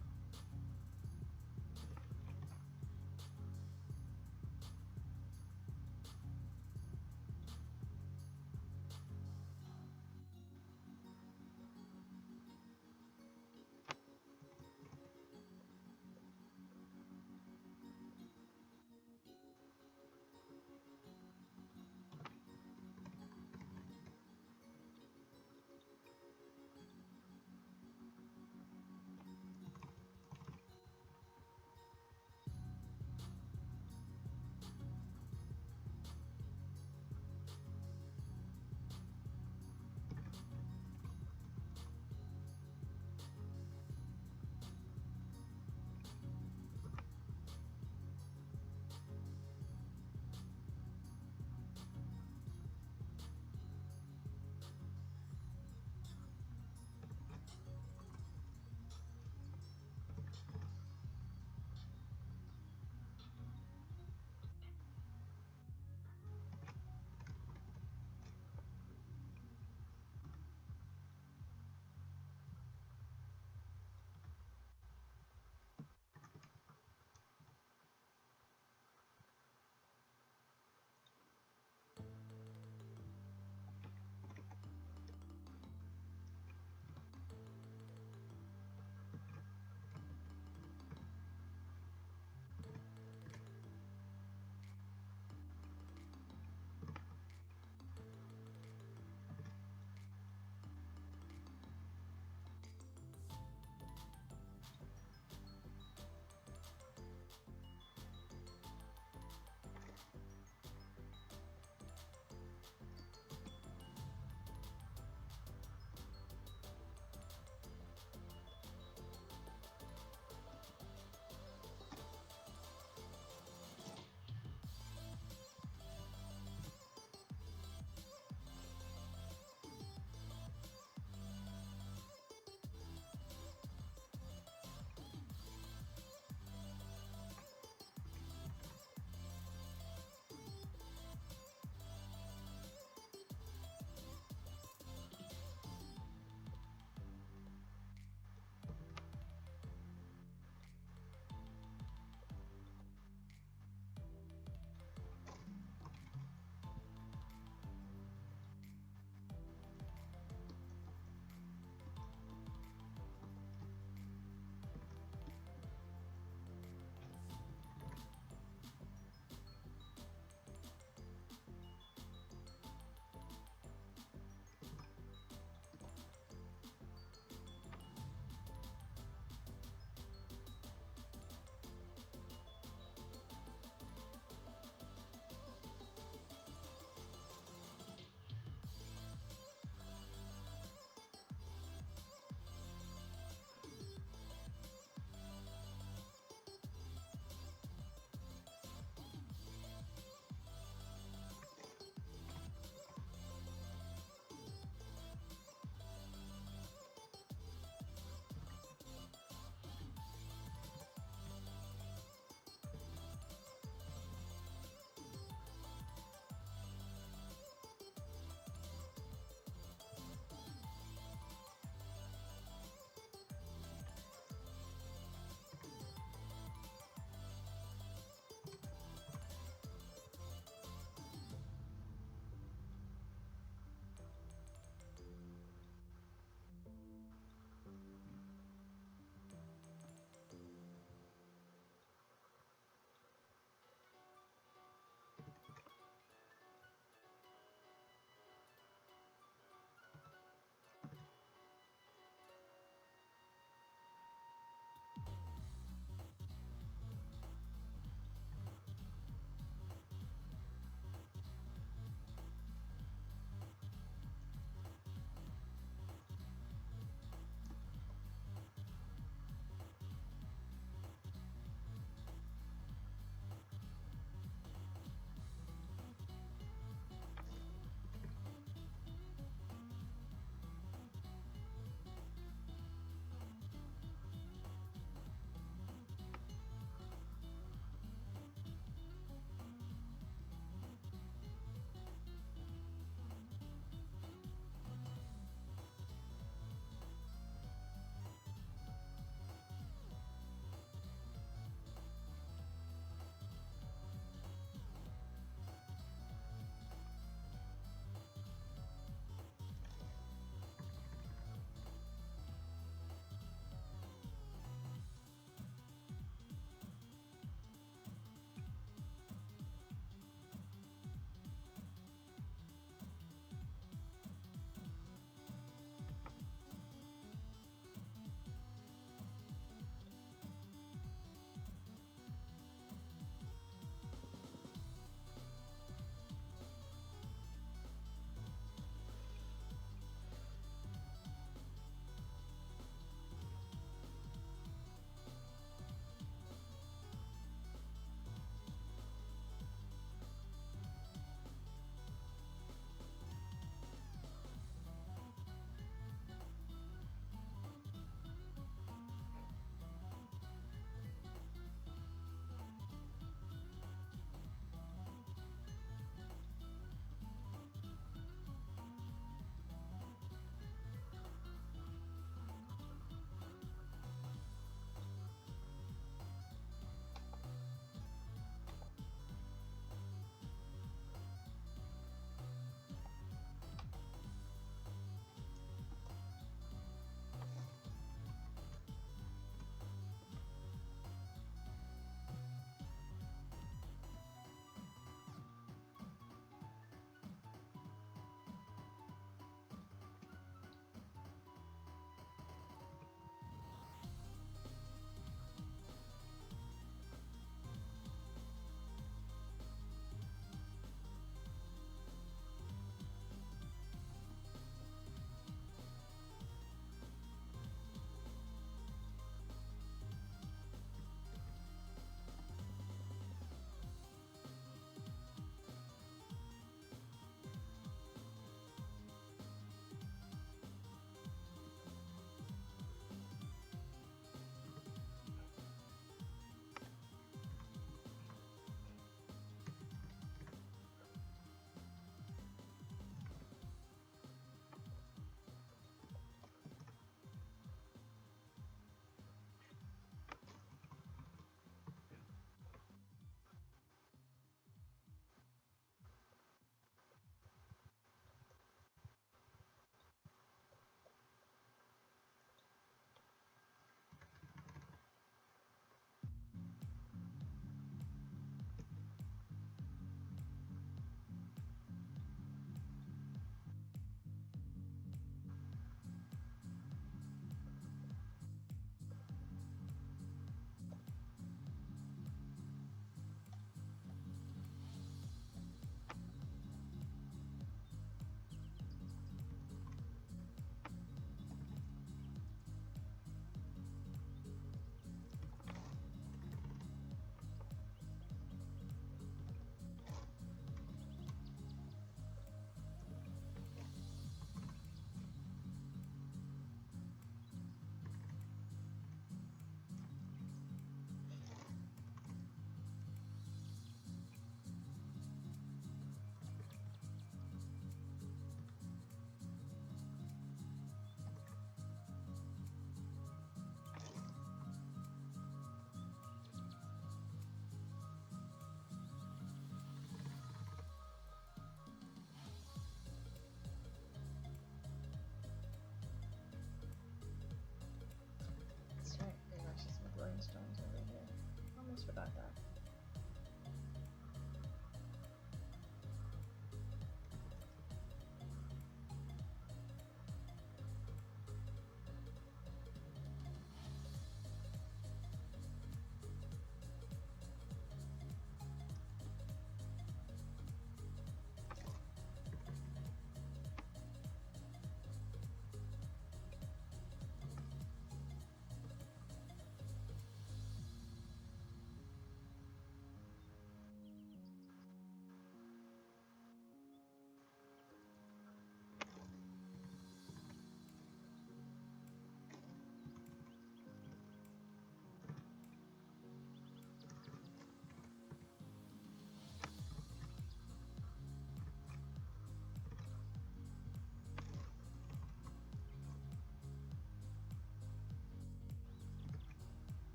forgot that.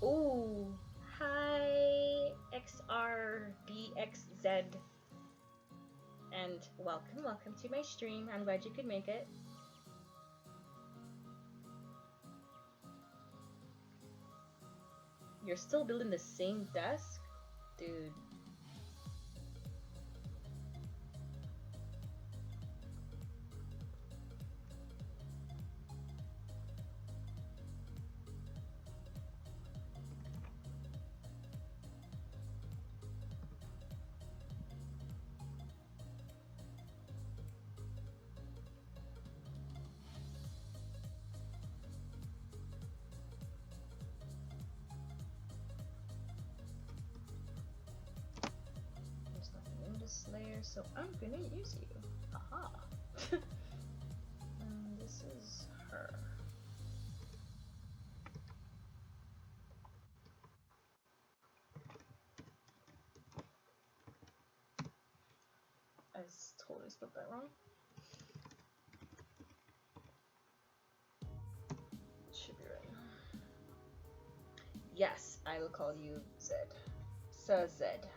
Ooh, hi XRBXZ, and welcome to my stream. I'm glad you could make it. You're still building the same desk? Dude. There's nothing in this layer, so I'm gonna use you. Aha. This is her. I totally spelled that wrong. Should be right. Yes, I will call you Zed. Sir Zed.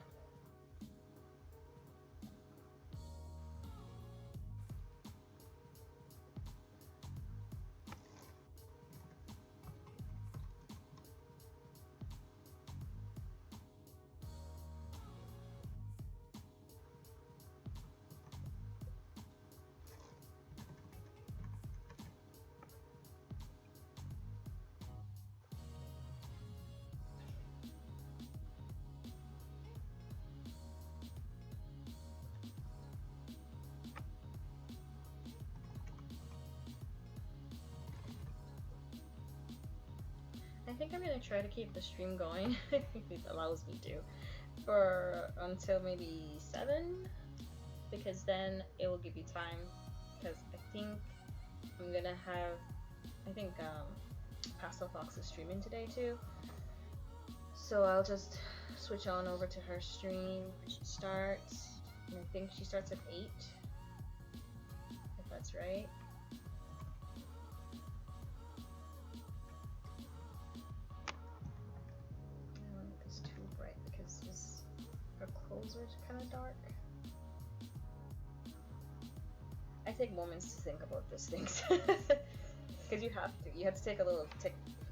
I think I'm gonna try to keep the stream going, if it allows me to, for until maybe 7, because then it will give you time, because I think I'm gonna have, Pastel Fox is streaming today too, so I'll just switch on over to her stream when she starts, and I think she starts at 8, if that's right. Her clothes are kind of dark. I take moments to think about these things because you have to. You have to take a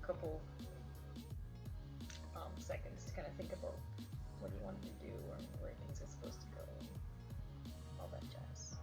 couple seconds to kind of think about what you want to do or where things are supposed to go, and all that jazz.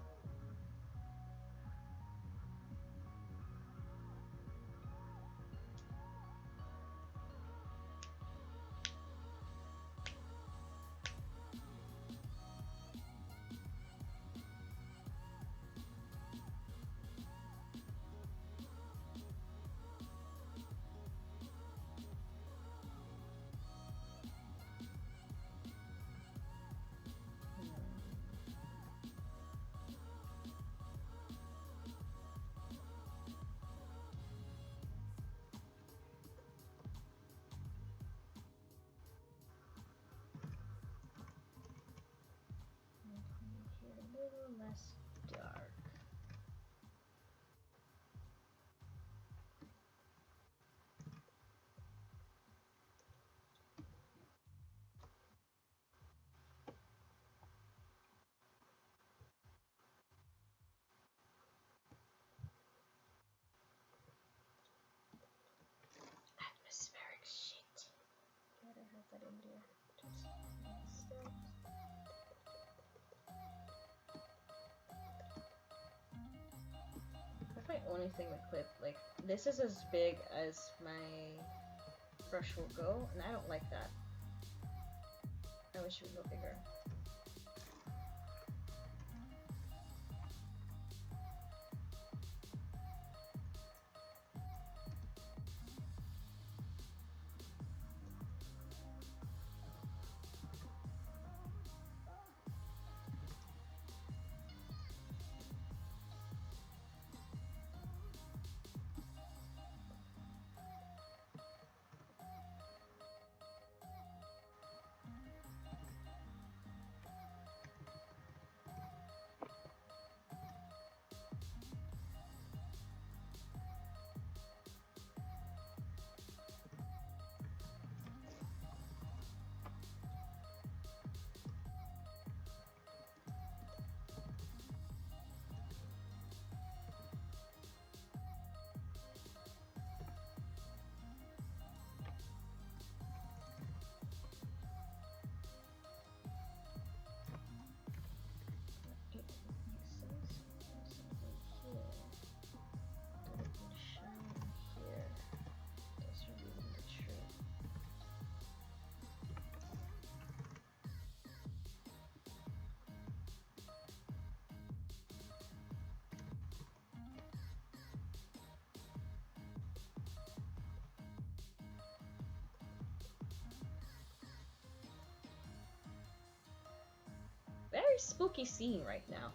only thing with clip. Like, this is as big as my brush will go, and I don't like that. I wish it would go bigger. Very spooky scene right now.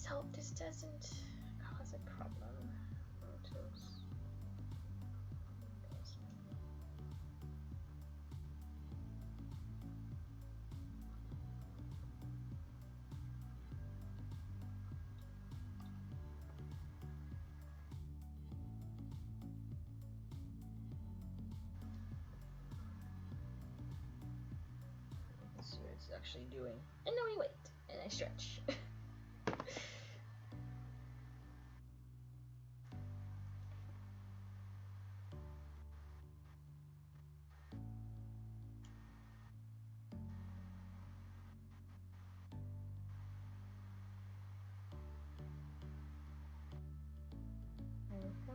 Let's hope this doesn't cause a problem. Photos. Let's see what it's actually doing. And then we wait, and I stretch. There we go.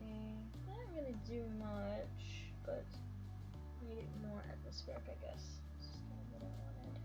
Okay, not really do much, but made it more atmospheric, I guess. This is kind of what I wanted.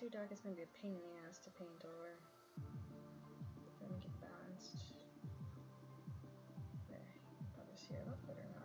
too dark, it's gonna be a pain in the ass to paint over. Let me get balanced. There, probably see it a lot better now.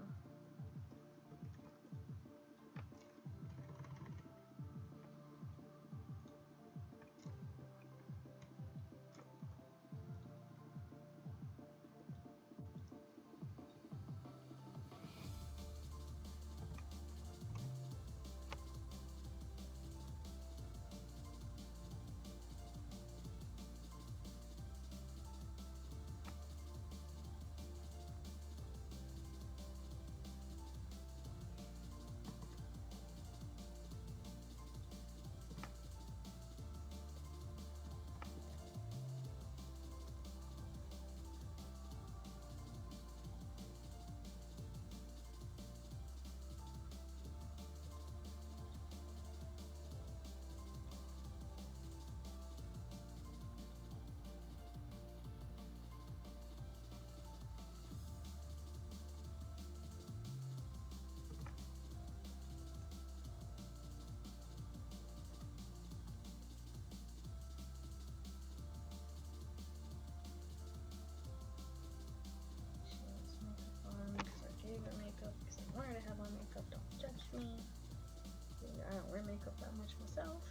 I wanted to have on makeup, don't judge me. I don't wear makeup that much myself.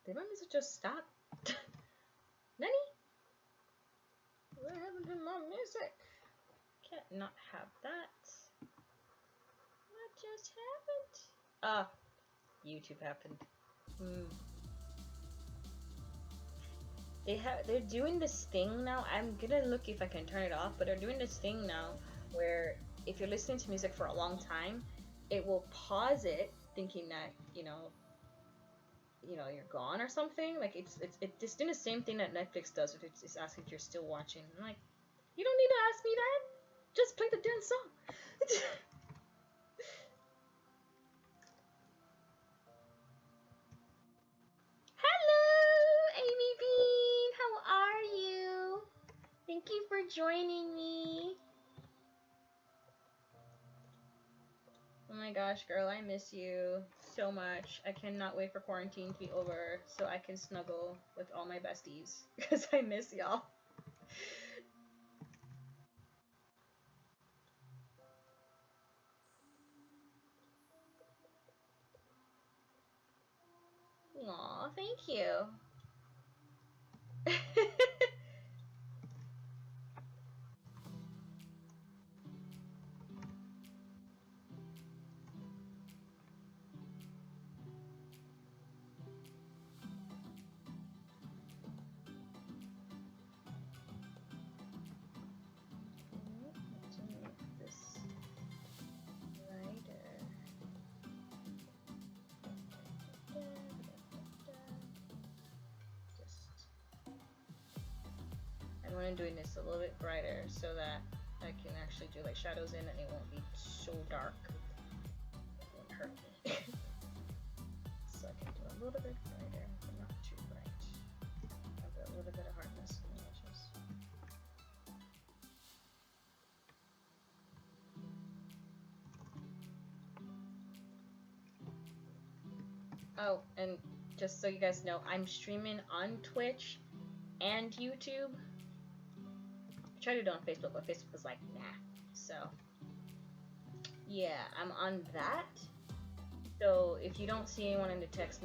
Did my music just stop? Nanny? What happened to my music? Can't not have that. What just happened? Ah, YouTube happened. They're doing this thing now. I'm gonna look if I can turn it off, but they're doing this thing now where if you're listening to music for a long time, it will pause it, thinking that you know you're gone or something. Like it's doing the same thing that Netflix does. If it's asking if you're still watching. I'm like, you don't need to ask me that. Just play the damn song. Hello, Amy Bean. How are you? Thank you for joining me. Oh my gosh, girl, I miss you so much. I cannot wait for quarantine to be over so I can snuggle with all my besties because I miss y'all. Aw, thank you. I'm doing this a little bit brighter so that I can actually do like shadows in and it won't be so dark. It won't hurt me. So I can do a little bit brighter, but not too bright. Have a little bit of hardness in the edges. Oh, and just so you guys know, I'm streaming on Twitch and YouTube. I tried to do it on Facebook, but Facebook was like, nah. So, yeah, I'm on that. So if you don't see anyone in the text,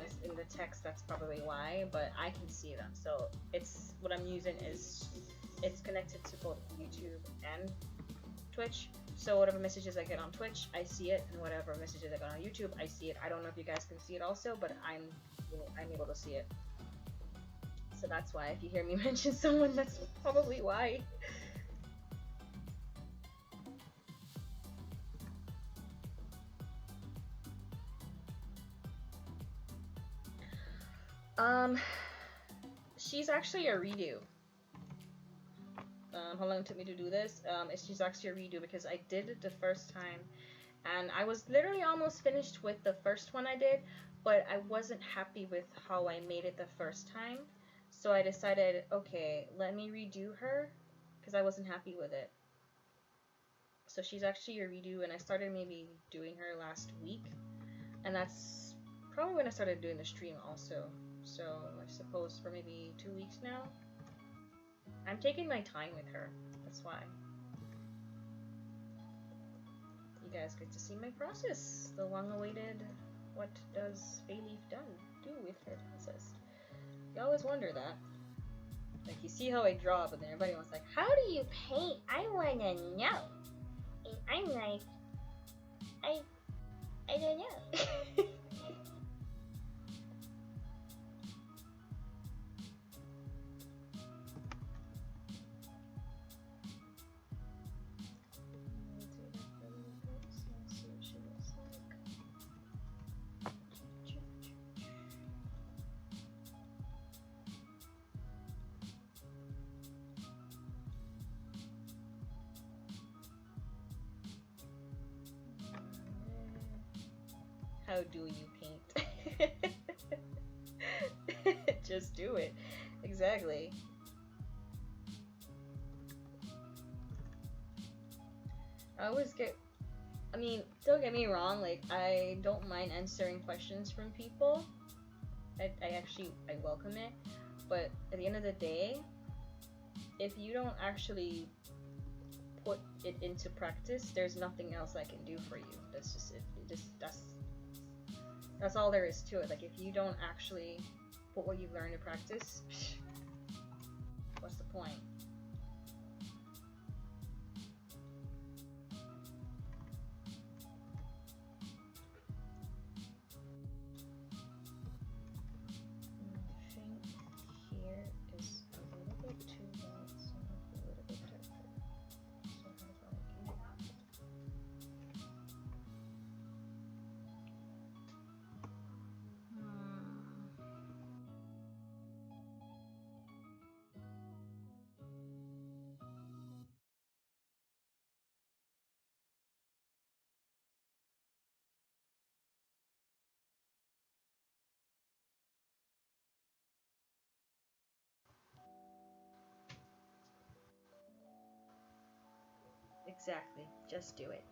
that's probably why. But I can see them. So it's what I'm using is it's connected to both YouTube and Twitch. So whatever messages I get on Twitch, I see it, and whatever messages I get on YouTube, I see it. I don't know if you guys can see it also, but I'm able to see it. So that's why if you hear me mention someone, that's probably why. She's actually a redo. How long it took me to do this? She's actually a redo because I did it the first time, and I was literally almost finished with the first one I did, but I wasn't happy with how I made it the first time. So I decided, okay, let me redo her because I wasn't happy with it. So she's actually a redo, and I started maybe doing her last week, and that's probably when I started doing the stream also. So I suppose for maybe 2 weeks now. I'm taking my time with her. That's why. You guys get to see my process. The long-awaited, what does Bayleaf do with her process? You always wonder that. Like, you see how I draw, but then everybody was like, how do you paint? I wanna know. And I'm like, I don't know. How do you paint? Just do it. Exactly. I always get, I mean, don't get me wrong, like, I don't mind answering questions from people. I welcome it. But at the end of the day, if you don't actually put it into practice, there's nothing else I can do for you. That's just it. That's all there is to it. Like, if you don't actually put what you've learned to practice, what's the point? I think here is a little bit too light, so a little bit darker. So how about exactly, just do it.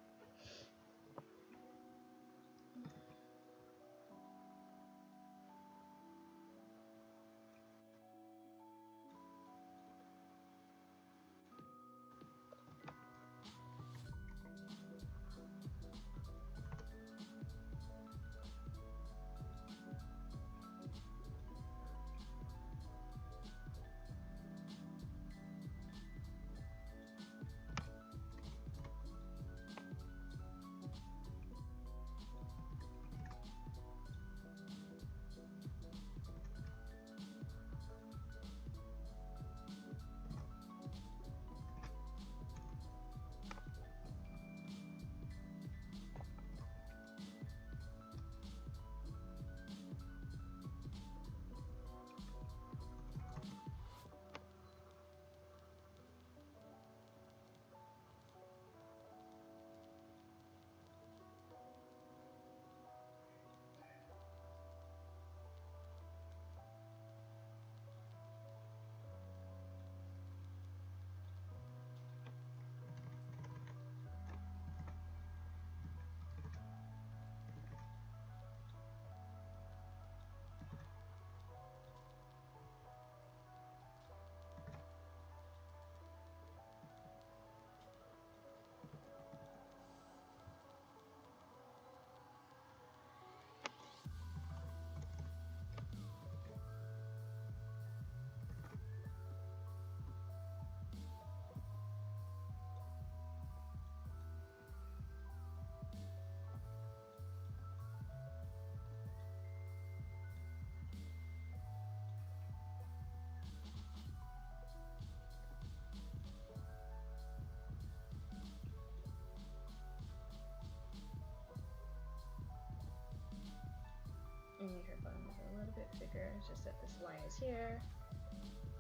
And make her bottom a little bit bigger, it's just that this line is here.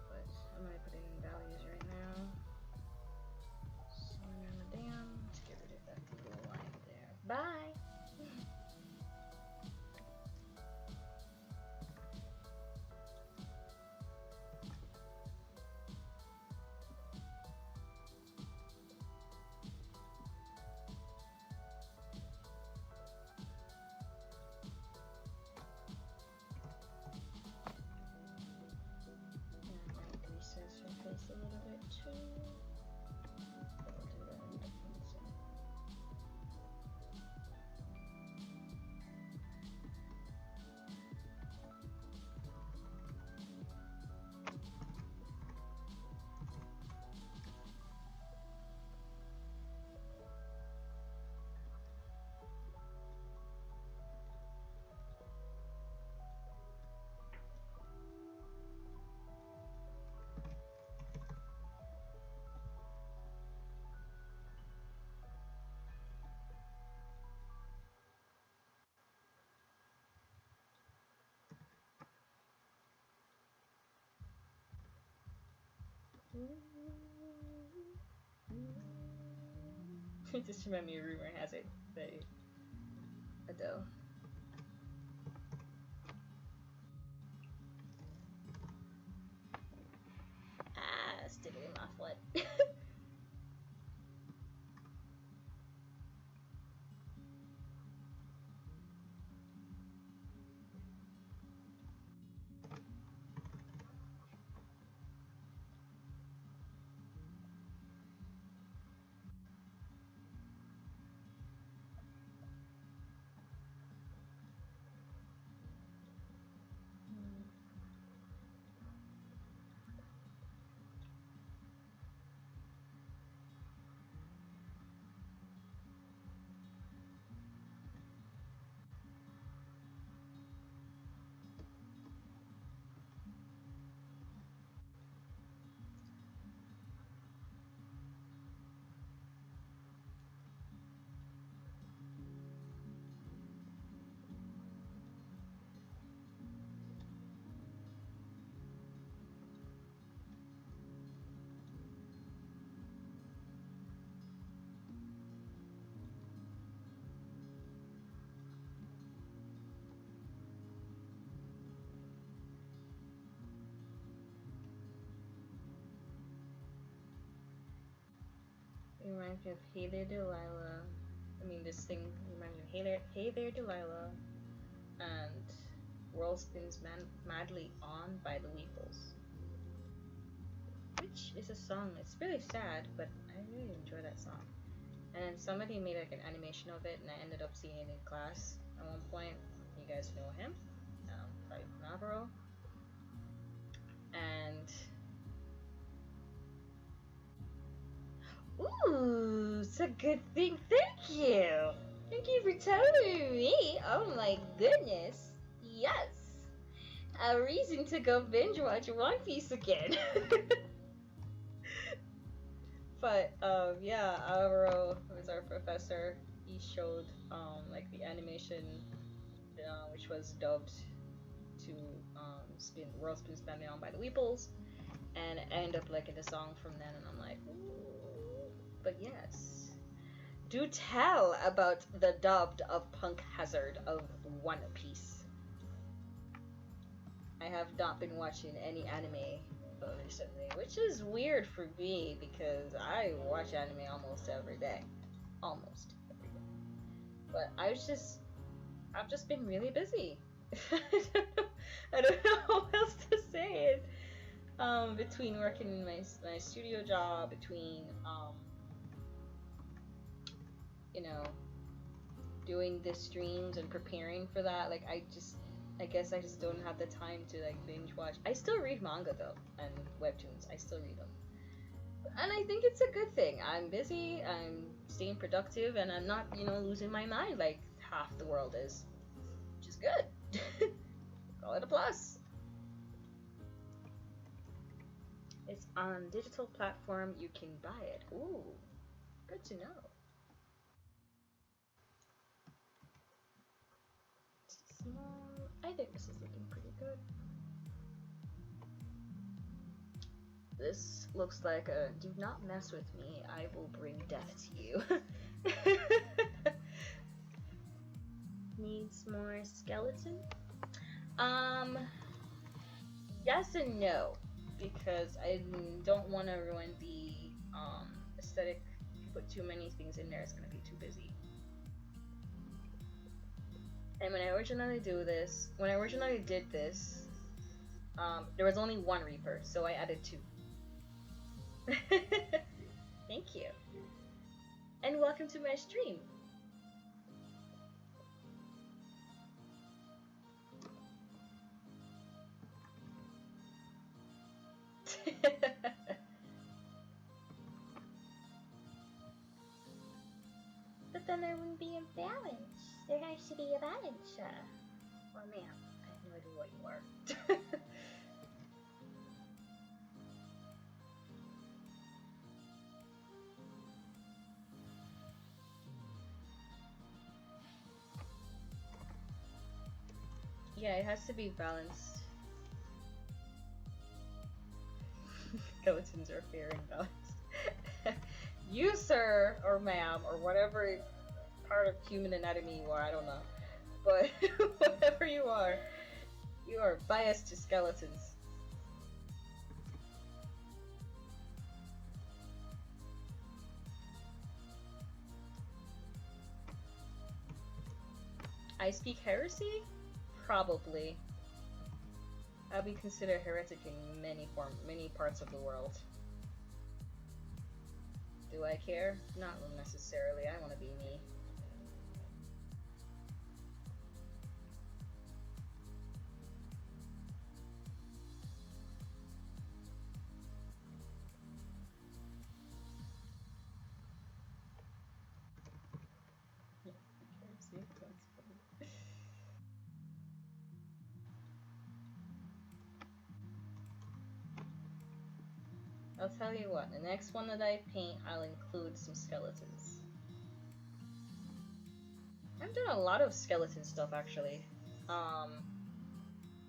But I'm gonna put in values right now. Somewhere on the dam to get rid of that little line there. Bye! Just remember me, rumor has it that Adele. Sticking in my foot. It reminds me of Hey There Delilah. I mean, this thing reminds me of Hey There Delilah and World Spins Madly On by the Weeples. Which is a song, it's really sad, but I really enjoy that song. And then somebody made like an animation of it, and I ended up seeing it in class at one point. You guys know him, by Navarro. And ooh, it's a good thing. Thank you. Thank you for telling me. Oh my goodness. Yes. A reason to go binge watch One Piece again. But yeah, Alvaro was our professor. He showed like the animation, which was dubbed to World Spins Madly On by the Weeples, and I ended up liking the song from then, and I'm like, ooh. But yes, do tell about the dubbed of Punk Hazard of One Piece. I have not been watching any anime recently, which is weird for me because I watch anime almost every day. But I've just been really busy. I don't know how else to say it. Between working in my studio job, between you know, doing the streams and preparing for that, like I guess I just don't have the time to like binge watch. I still read manga though, and webtoons. I still read them. And I think it's a good thing. I'm busy, I'm staying productive, and I'm not, losing my mind like half the world is. Which is good. Call it a plus. It's on digital platform, you can buy it. Ooh, good to know. I think this is looking pretty good. This looks like a do not mess with me, I will bring death to you. Needs more skeleton? Yes and no, because I don't want to ruin the aesthetic. If you put too many things in there, it's going to be too busy. And when I originally did this, there was only one Reaper, so I added 2. Thank you. And welcome to my stream. But then there wouldn't be a balance. There has to be a balance. Well, ma'am, I have no idea what you are. Yeah, it has to be balanced. skeletons are fearing dogs. You, sir, or ma'am, or whatever part of human anatomy you are, I don't know. But whatever you are biased to skeletons. I speak heresy? Probably. I'll be considered heretic in many parts of the world. Do I care? Not necessarily. I want to be me. I'll tell you what, the next one that I paint, I'll include some skeletons. I've done a lot of skeleton stuff actually. On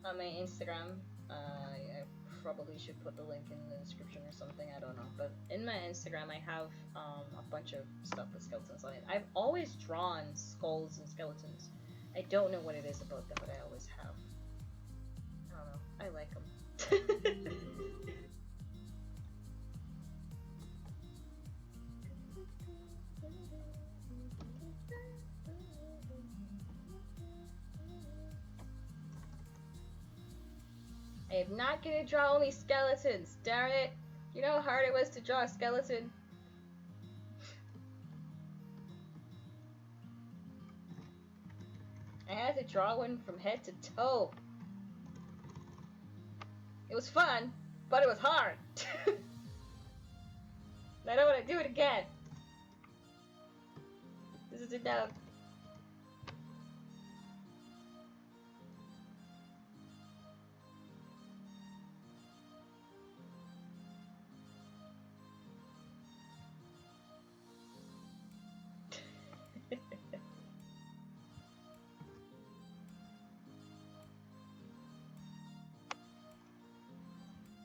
my Instagram, I probably should put the link in the description or something, I don't know. But in my Instagram, I have a bunch of stuff with skeletons on it. I've always drawn skulls and skeletons. I don't know what it is about them, but I always have. I don't know. I like them. I am not gonna draw only skeletons, darn it! You know how hard it was to draw a skeleton? I had to draw one from head to toe. It was fun, but it was hard. I don't want to do it again. This is enough.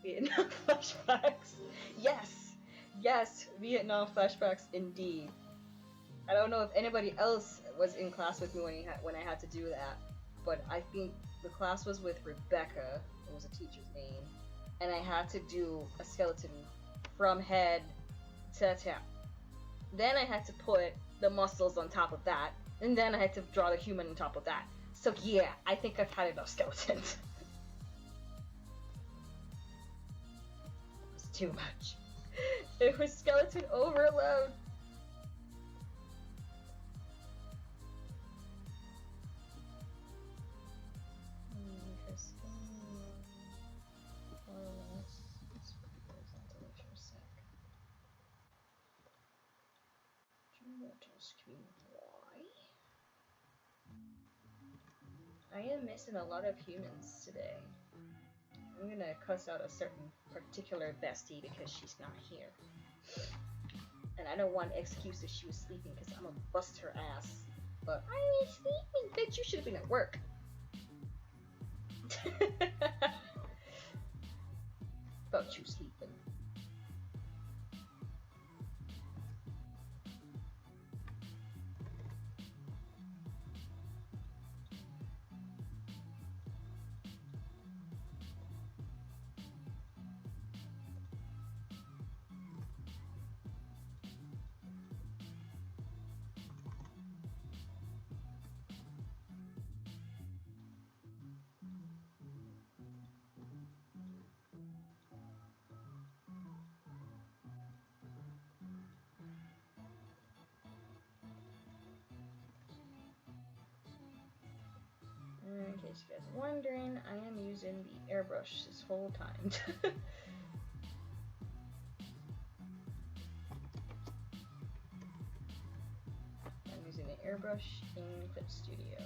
Vietnam flashbacks. Yes, yes, Vietnam flashbacks indeed. I don't know if anybody else was in class with me when I had to do that, but I think the class was with Rebecca. It was a teacher's name, and I had to do a skeleton from head to toe. Then I had to put the muscles on top of that, and then I had to draw the human on top of that. So yeah, I think I've had enough skeletons. It was too much. It was skeleton overload. I am missing a lot of humans today. I'm gonna cuss out a certain particular bestie because she's not here. And I don't want excuse if she was sleeping because I'm gonna bust her ass. But I was sleeping, bitch, you should have been at work. About you sleeping. In case you guys are wondering, I am using the airbrush this whole time. I'm using the airbrush in Clip Studio.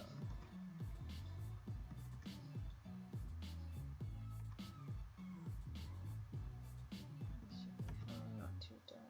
Not too dark.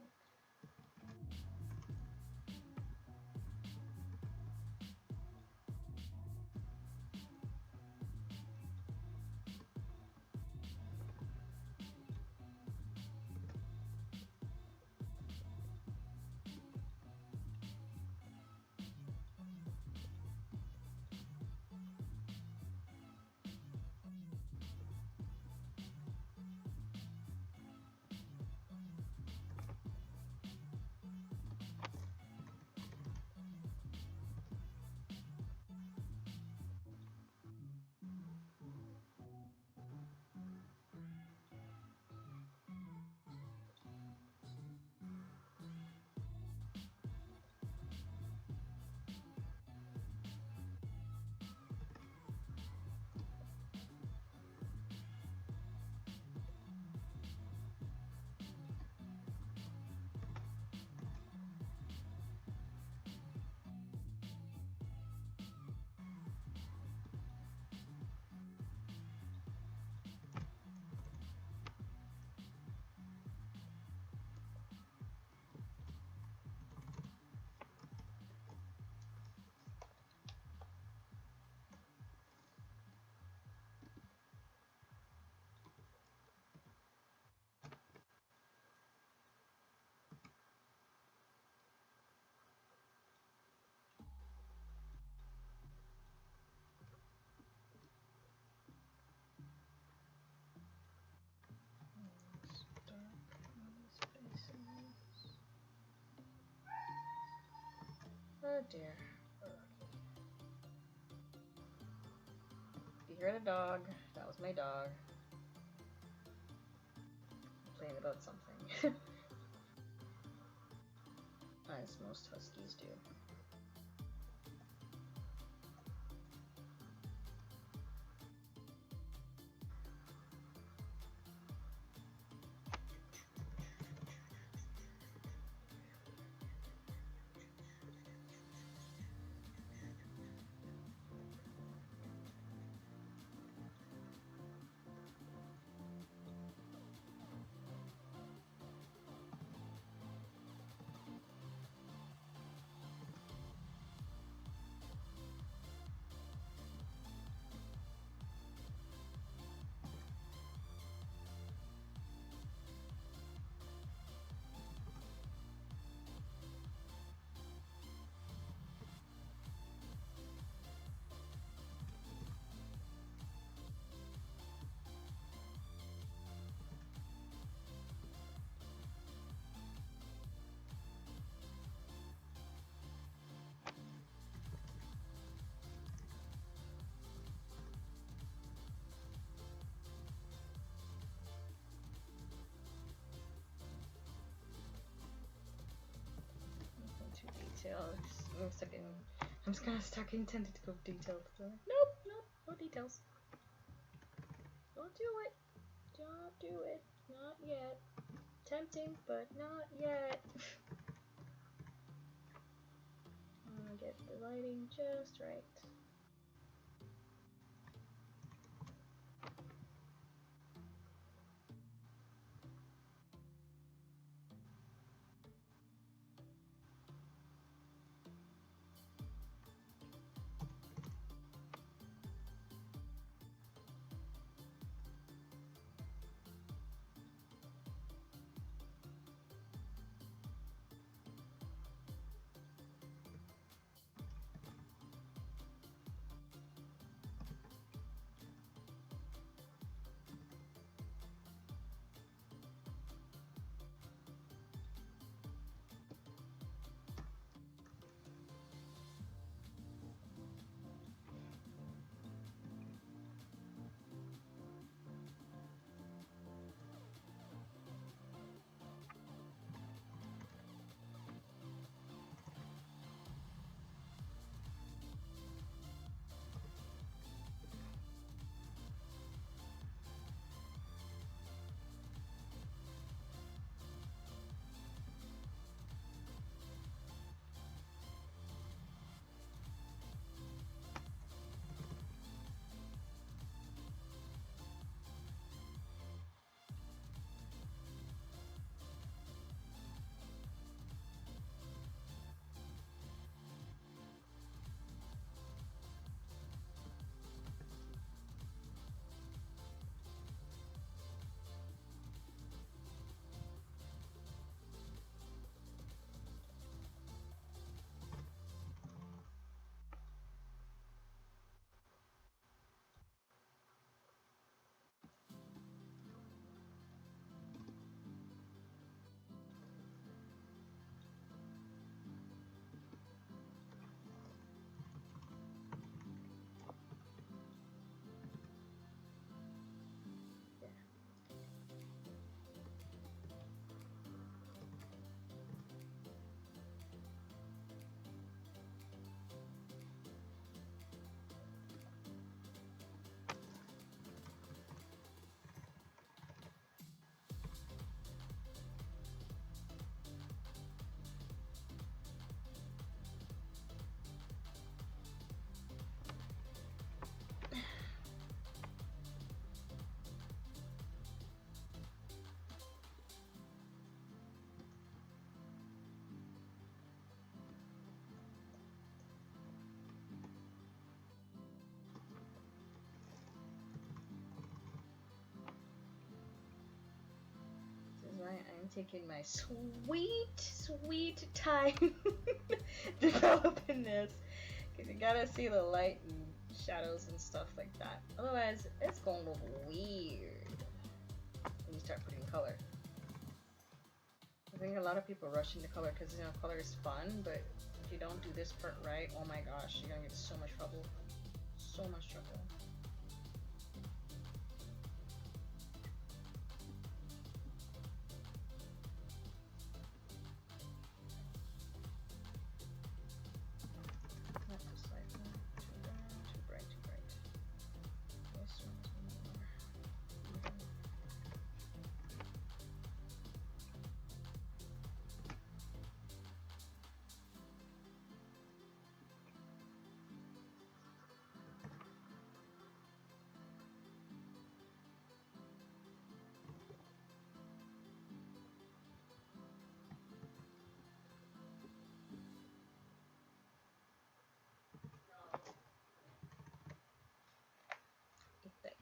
dear. If you heard a dog, that was my dog. Complaining about something. As most huskies do. Details. I'm just kind of stuck in tentative details. So like, nope, no details. Don't do it. Don't do it. Not yet. Tempting, but not yet. I'm gonna get the lighting just right. I'm taking my sweet time developing this, because you gotta see the light and shadows and stuff like that. Otherwise, it's gonna look weird when you start putting color. I think a lot of people rush into color because, you know, color is fun, but if you don't do this part right, oh my gosh, you're gonna get so much trouble. So much trouble. Not just like that. Too bright, too bright. This one's more even. Like that.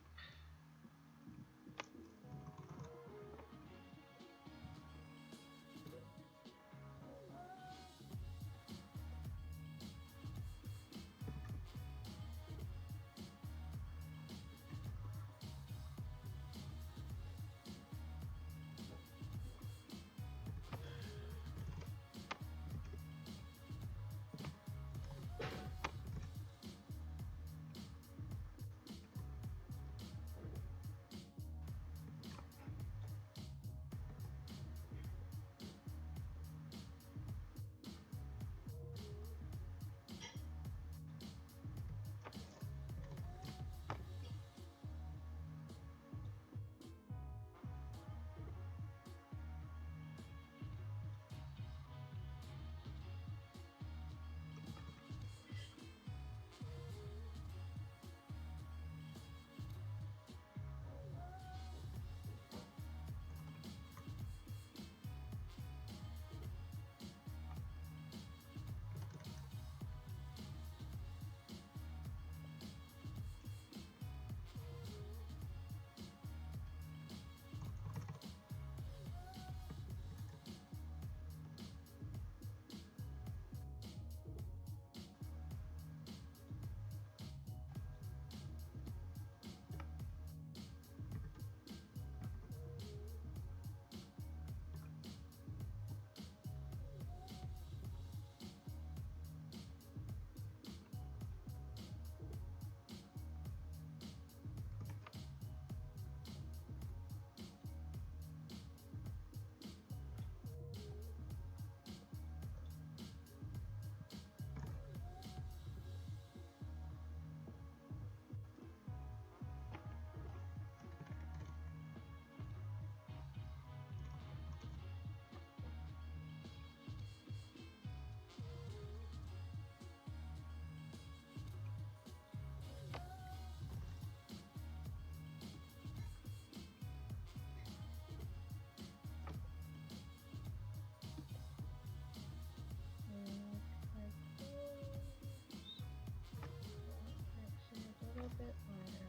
A little bit lighter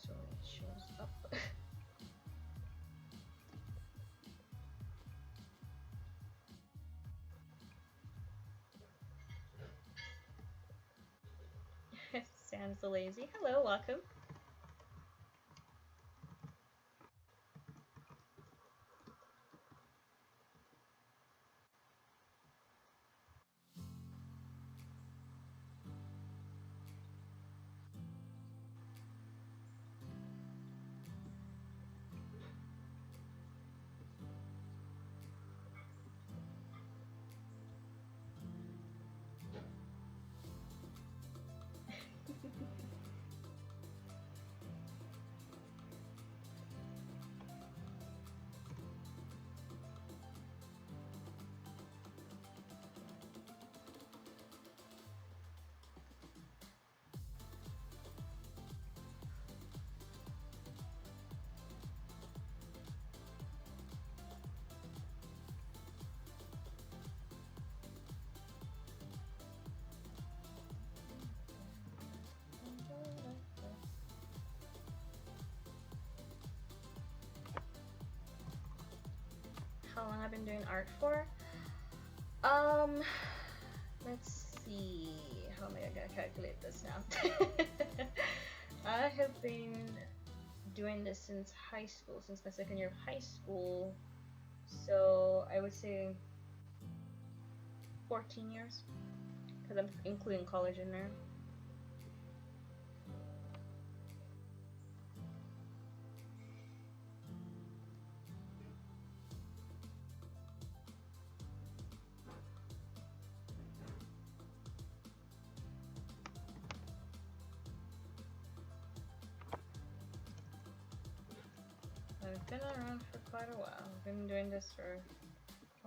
so it shows up. Sam's the lazy. Hello, welcome. How long I've been doing art for? Let's see. How am I gonna calculate this now? I have been doing this since high school, since my second year of high school. So I would say 14 years, because I'm including college in there. I've been around for quite a while. I've been doing this for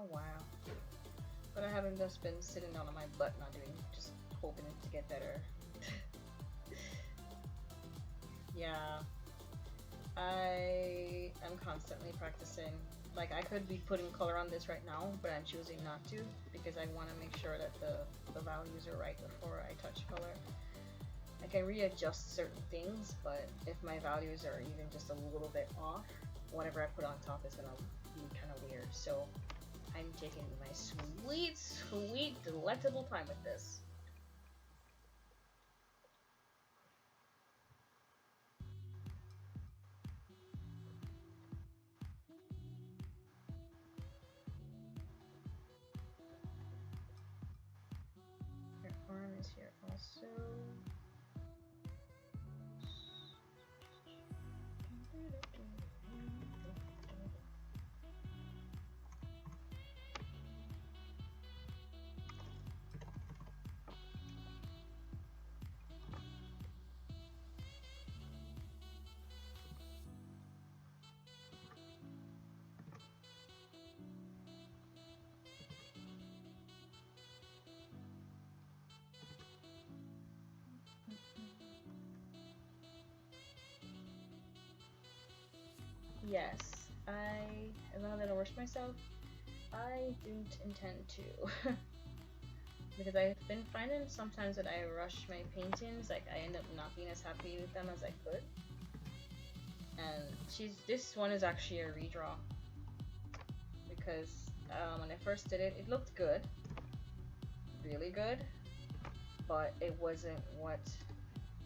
a while. But I haven't just been sitting down on my butt not doing, just hoping it to get better. Yeah, I am constantly practicing. Like, I could be putting color on this right now, but I'm choosing not to because I want to make sure that the values are right before I touch color. I can readjust certain things, but if my values are even just a little bit off, whatever I put on top is gonna be kind of weird. So I'm taking my sweet, sweet, delectable time with this. Your arm is here also. Yes, now that I rushed myself, I didn't intend to. Because I've been finding sometimes that I rush my paintings, like I end up not being as happy with them as I could. And this one is actually a redraw. Because when I first did it, it looked good. Really good. But it wasn't what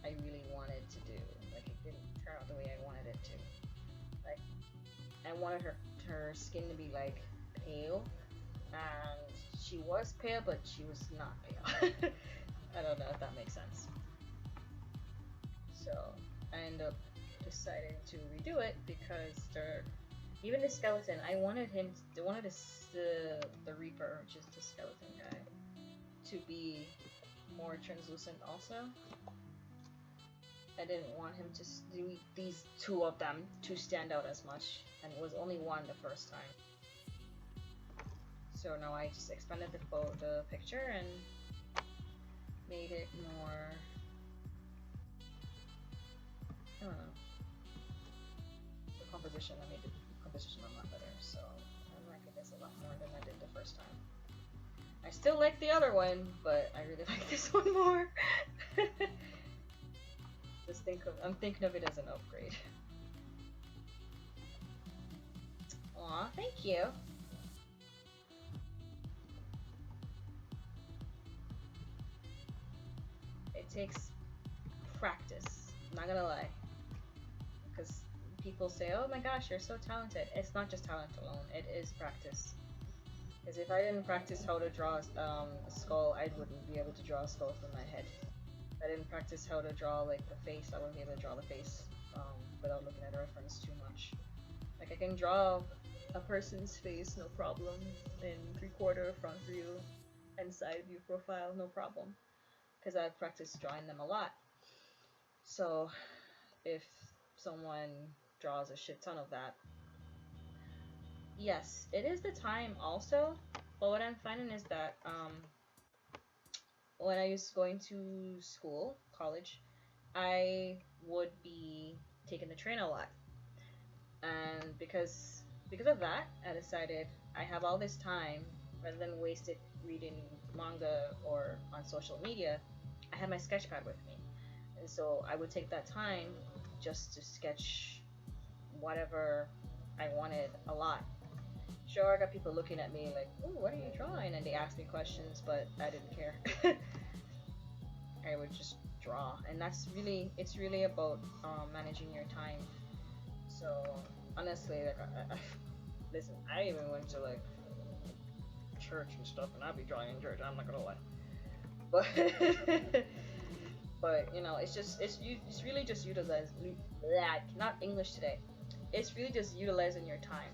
I really wanted to do. Like, it didn't turn out the way I wanted it to. Like, I wanted her skin to be like pale, and she was pale, but she was not pale. I don't know if that makes sense. So I ended up deciding to redo it because even the skeleton, I wanted the Reaper, which is the skeleton guy, to be more translucent also. I didn't want him to do these two of them to stand out as much, and it was only one the first time. So now I just expanded the picture and made it more, I don't know, the composition. I made the composition a lot better, so I like this a lot more than I did the first time. I still like the other one, but I really like this one more. I'm thinking of it as an upgrade. Aw, thank you. It takes practice, I'm not gonna lie. Because people say, oh my gosh, you're so talented. It's not just talent alone, it is practice. Because if I didn't practice how to draw a skull, I wouldn't be able to draw a skull from my head. I didn't practice how to draw like the face, I wouldn't be able to draw the face without looking at a reference too much. Like, I can draw a person's face, no problem, in 3/4, front view, and side view profile, no problem, because I've practiced drawing them a lot. So if someone draws a shit ton of that, yes, it is the time also, but what I'm finding is that when I was going to school, college, I would be taking the train a lot. And because of that, I decided I have all this time, rather than waste it reading manga or on social media, I had my sketch pad with me. And so I would take that time just to sketch whatever I wanted a lot. Sure, I got people looking at me like, ooh, what are you drawing? And they asked me questions, but I didn't care. I would just draw. And it's really about managing your time. So honestly, like, listen, I even went to like church and stuff, and I'd be drawing in church. I'm not gonna lie, but but you know, it's really just utilizing that. Not English today. It's really just utilizing your time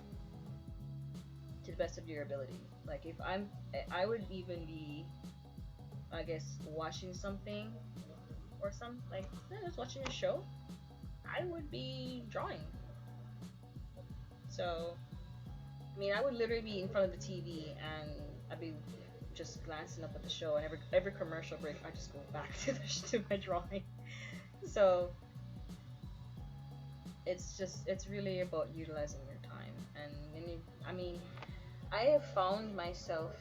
to the best of your ability. Like if I would even be, I guess, watching something or some like just watching a show. I would be drawing. So, I mean, I would literally be in front of the TV and I'd be just glancing up at the show, and every commercial break, I just go back to my drawing. So, it's really about utilizing your time, and I mean, I have found myself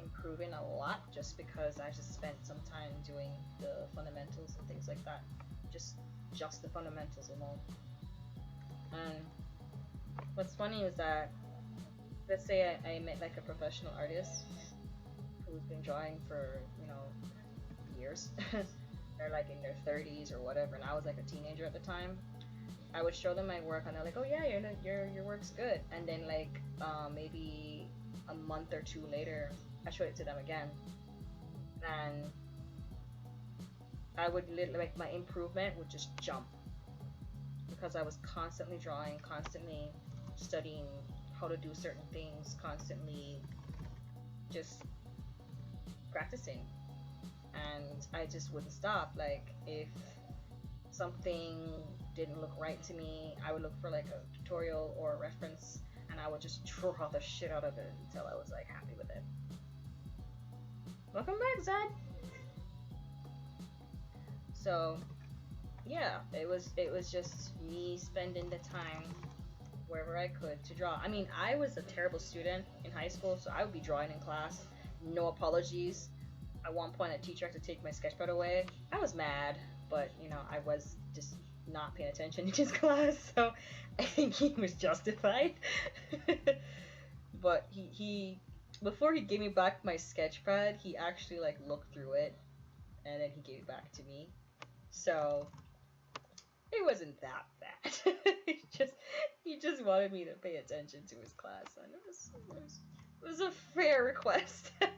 improving a lot just because I just spent some time doing the fundamentals and things like that. Just the fundamentals alone. And what's funny is that, let's say I met like a professional artist who's been drawing for, you know, years. They're like in their 30s or whatever, and I was like a teenager at the time. I would show them my work, and they're like, "Oh yeah, your work's good." And then like maybe a month or two later, I showed it to them again, and I would like my improvement would just jump because I was constantly drawing, constantly studying how to do certain things, constantly just practicing, and I just wouldn't stop. Like if something didn't look right to me, I would look for like a tutorial or a reference, and I would just draw the shit out of it until I was like happy with it. Welcome back, Zed. So yeah, it was just me spending the time wherever I could to draw. I mean, I was a terrible student in high school, so I would be drawing in class, no apologies. At one point, a teacher had to take my sketchpad away. I was mad, but you know, I was just not paying attention in his class, so I think he was justified. But he before he gave me back my sketchpad, he actually like looked through it, and then he gave it back to me. So it wasn't that bad. he just wanted me to pay attention to his class, and it was a fair request. Okay.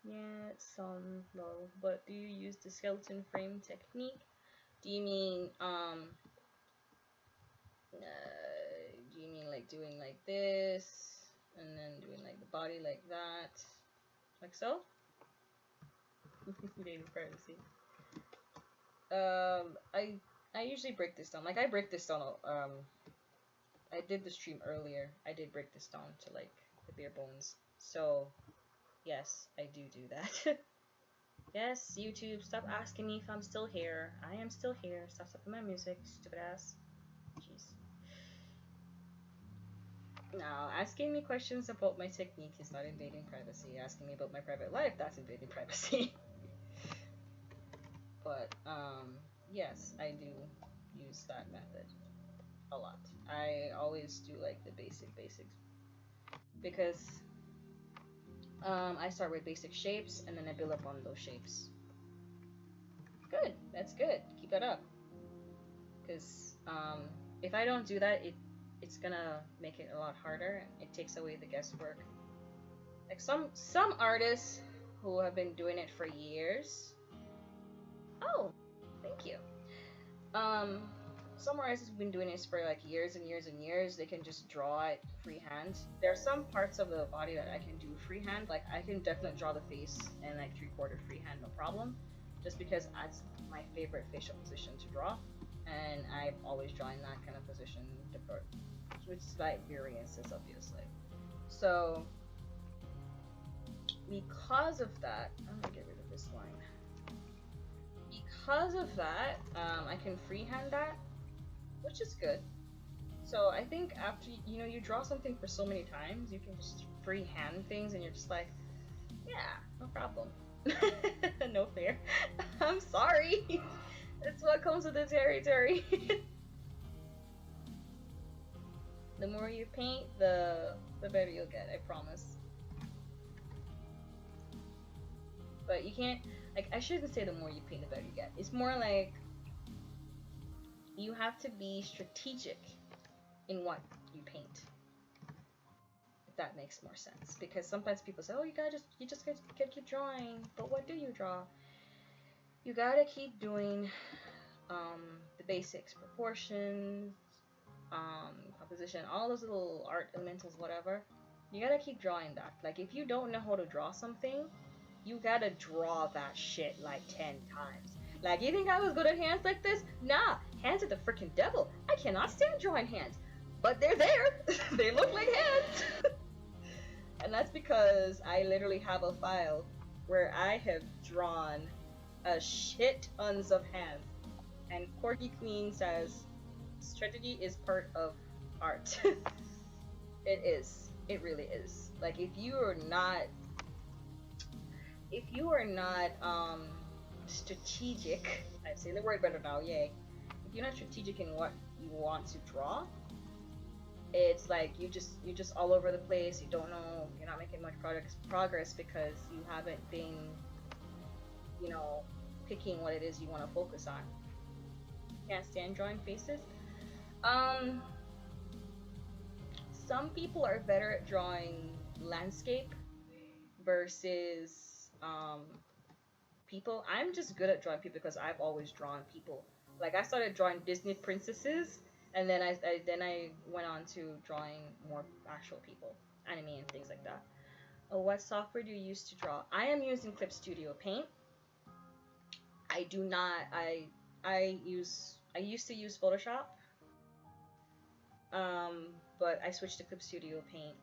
Yeah, some low. But do you use the skeleton frame technique? Do you mean do you mean like doing like this and then doing like the body like that, like so? Data privacy. I usually break this down. Like I break this down. I did the stream earlier. I did break this down to like the bare bones. So yes, I do that. Yes, YouTube, stop asking me if I'm still here. I am still here. Stop stopping my music, stupid ass. Jeez. Now, asking me questions about my technique is not invading privacy. Asking me about my private life, that's invading privacy. But, yes, I do use that method a lot. I always do, like, the basics. Because, I start with basic shapes, and then I build up on those shapes. Good, that's good. Keep that up. Because, if I don't do that, it's gonna make it a lot harder. It takes away the guesswork. Like some artists who have been doing it for years. Oh, thank you. Some artists who've been doing this for like years and years and years. They can just draw it freehand. There are some parts of the body that I can do freehand. Like I can definitely draw the face and like 3/4 freehand, no problem. Just because that's my favorite facial position to draw, and I've always drawn that kind of position, with slight variances, obviously. So because of that, I'm gonna get rid of this line. Because of that, I can freehand that, which is good. So I think after you draw something for so many times, you can just freehand things, and you're just like, yeah, no problem. No fair. I'm sorry. That's what comes with the territory. The more you paint, the better you'll get, I promise. But you can't, like, I shouldn't say the more you paint, the better you get. It's more like you have to be strategic in what you paint. If that makes more sense. Because sometimes people say, oh, you just gotta keep drawing. But what do you draw? You gotta keep doing the basics, proportions, composition, all those little art elementals, whatever. You gotta keep drawing that. Like, if you don't know how to draw something, you gotta draw that shit like 10 times. Like, you think I was good at hands like this? Nah, hands are the freaking devil. I cannot stand drawing hands. But they're there. They look like hands. And that's because I literally have a file where I have drawn a shit tons of hands. And Corgi Queen says, strategy is part of art. It is. It really is. Like, if you are not strategic, I'm saying the word better now, yay. If you're not strategic in what you want to draw, it's like you're just all over the place. You don't know, you're not making much progress because you haven't been, picking what it is you want to focus on. Can't stand drawing faces. Some people are better at drawing landscape versus people. I'm just good at drawing people because I've always drawn people. Like, I started drawing Disney princesses, and then I went on to drawing more actual people, anime and things like that. Oh, what software do you use to draw? I am using Clip Studio Paint. I do not. I used to use Photoshop, but I switched to Clip Studio Paint.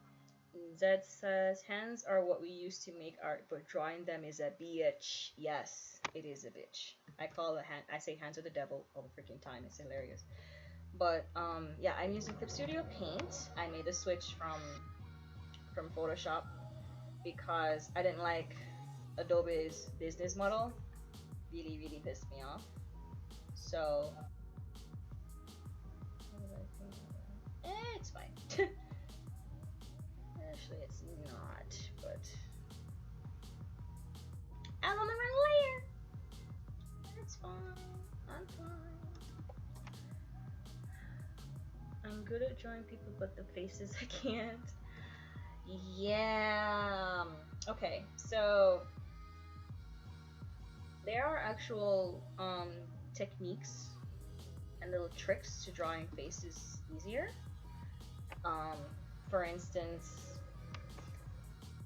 Zed says, hands are what we use to make art, but drawing them is a bitch. Yes, it is a bitch. I say hands are the devil all the freaking time. It's hilarious. But yeah, I'm using Clip Studio Paint. I made the switch from Photoshop because I didn't like Adobe's business model. Really pissed me off. So it's fine. Actually, it's not, but I'm on the wrong layer. It's fine. I'm fine. I'm good at drawing people, but the faces I can't. Yeah. Okay, so there are actual techniques and little tricks to drawing faces easier. For instance,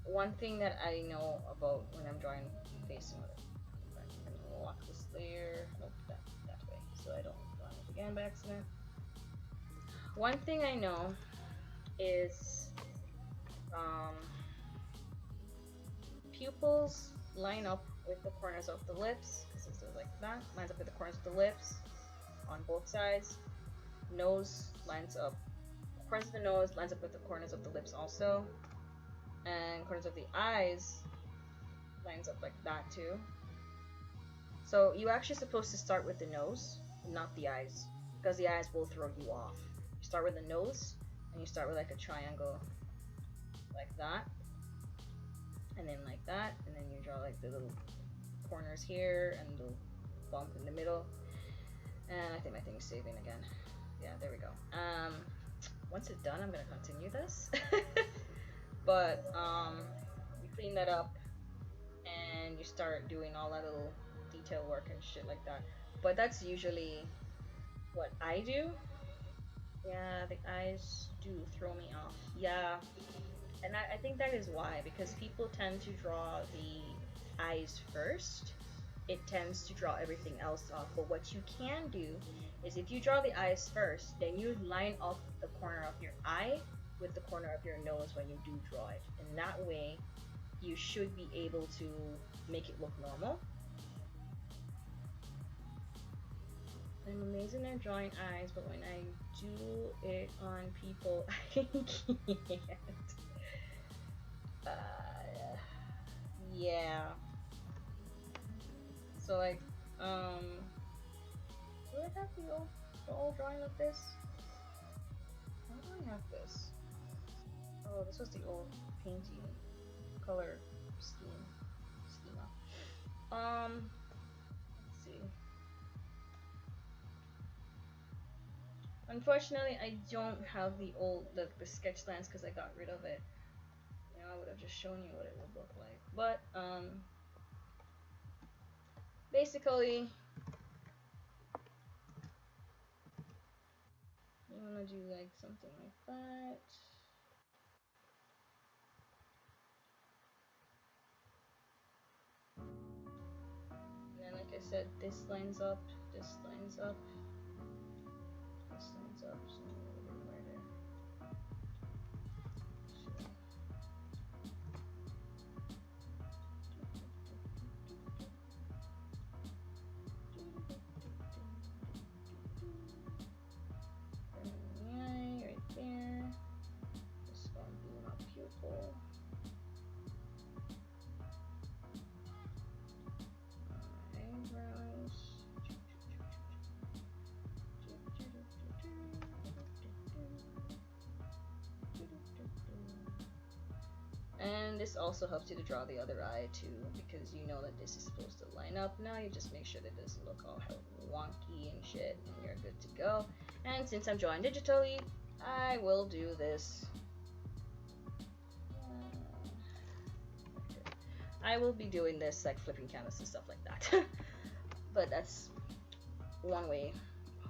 one thing that I know about when I'm drawing face, I'm gonna lock this layer, nope, that way, so I don't draw it again by accident. One thing I know is pupils line up with the corners of the lips, so like that, lines up with the corners of the lips on both sides. Nose lines up, corners of the nose lines up with the corners of the lips also, and corners of the eyes lines up like that too. So you're actually supposed to start with the nose, not the eyes, because the eyes will throw you off. You start with the nose, and you start with like a triangle like that, and then like that, and then you draw like the little corners here and the bump in the middle. And I think my thing is saving again. Yeah, there we go. Once it's done, I'm gonna continue this. But you clean that up and you start doing all that little detail work and shit like that. But that's usually what I do. Yeah, the eyes do throw me off. Yeah, and I think that is why, because people tend to draw the eyes first. It tends to draw everything else off. But what you can do is, if you draw the eyes first, then you line up the corner of your eye with the corner of your nose when you do draw it, and that way you should be able to make it look normal. I'm amazing at drawing eyes, but when I do it on people, I can't. Yeah. So like, do I have the old drawing of this? Why do I have this? Oh, this was the old painting color schema. Let's see. Unfortunately, I don't have the sketch lens because I got rid of it. You know, I would have just shown you what it would look like. But basically, you wanna do like something like that. And then, like I said, this lines up, this lines up, this lines up. So a little bit wider. Right there. This one be my pupil. Eyebrows. And this also helps you to draw the other eye too, because you know that this is supposed to line up. Now you just make sure that it doesn't look all wonky and shit, and you're good to go. And since I'm drawing digitally, I will do this. I will be doing this like flipping canvas and stuff like that. But that's one way.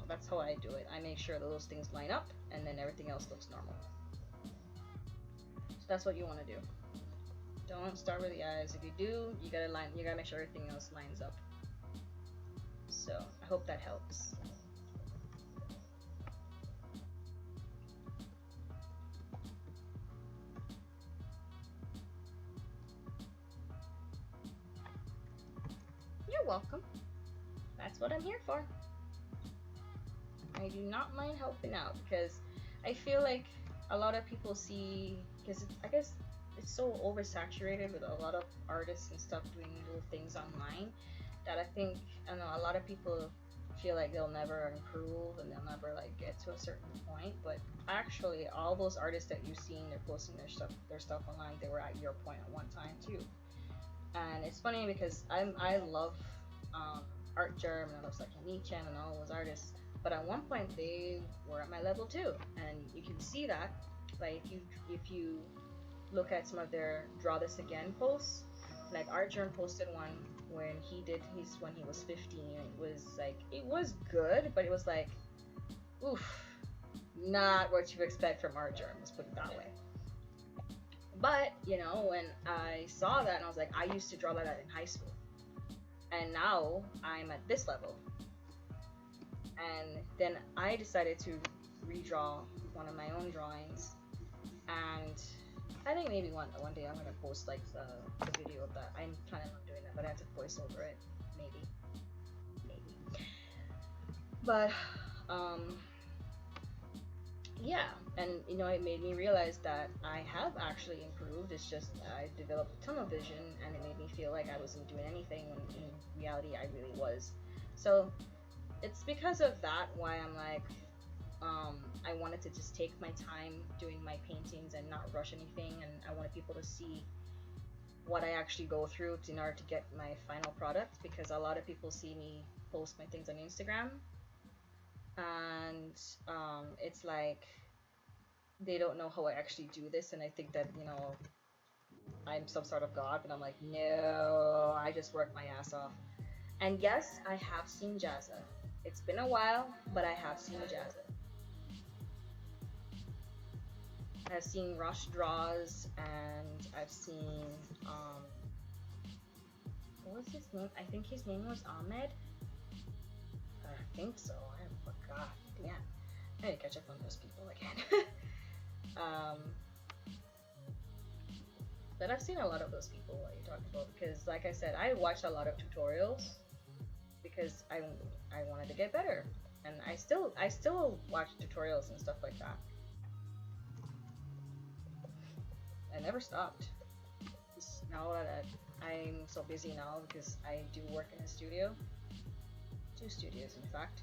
That's how I do it. I make sure that those things line up, and then everything else looks normal. So that's what you want to do. Don't start with the eyes. If you do, you gotta make sure everything else lines up. So I hope that helps. You're welcome. That's what I'm here for. I do not mind helping out because I feel like a lot of people see, because I guess it's so oversaturated with a lot of artists and stuff doing little things online that I think, I know, a lot of people feel like they'll never improve and they'll never like get to a certain point. But actually, all those artists that you've seen, they're posting their stuff online, they were at your point at one time too. And it's funny because I love Artgerm and I love Saki Nichan and all those artists, but at one point they were at my level too, and you can see that. Like if you look at some of their Draw This Again posts, like Artgerm posted one when he did his when he was 15. It was good, but it was like, oof, not what you expect from Artgerm. Let's put it that way. But you know, when I saw that, and I was like, I used to draw that in high school, and now I'm at this level. And then I decided to redraw one of my own drawings, and I think maybe one day I'm gonna post like the video of that. I'm planning on doing that, but I have to voice over it, maybe. But yeah, and you know, it made me realize that I have actually improved. It's just I developed tunnel vision, and it made me feel like I wasn't doing anything when in reality I really was. So it's because of that why I'm like, I wanted to just take my time doing my paintings and not rush anything, and I wanted people to see what I actually go through in order to get my final product, because a lot of people see me post my things on Instagram, and it's like they don't know how I actually do this, and I think that, you know, I'm some sort of god, but I'm like, no, I just work my ass off. And yes, I have seen Jazza. It's been a while, but I have seen Jazza. I've seen Rush Draws, and I've seen, what was his name? I think his name was Ahmed. I think so. I forgot. Damn. I need to catch up on those people again. But I've seen a lot of those people that you talked about, because like I said, I watched a lot of tutorials because I wanted to get better, and I still watch tutorials and stuff like that. I never stopped. Just now that I'm so busy now because I do work in a studio, 2 studios in fact,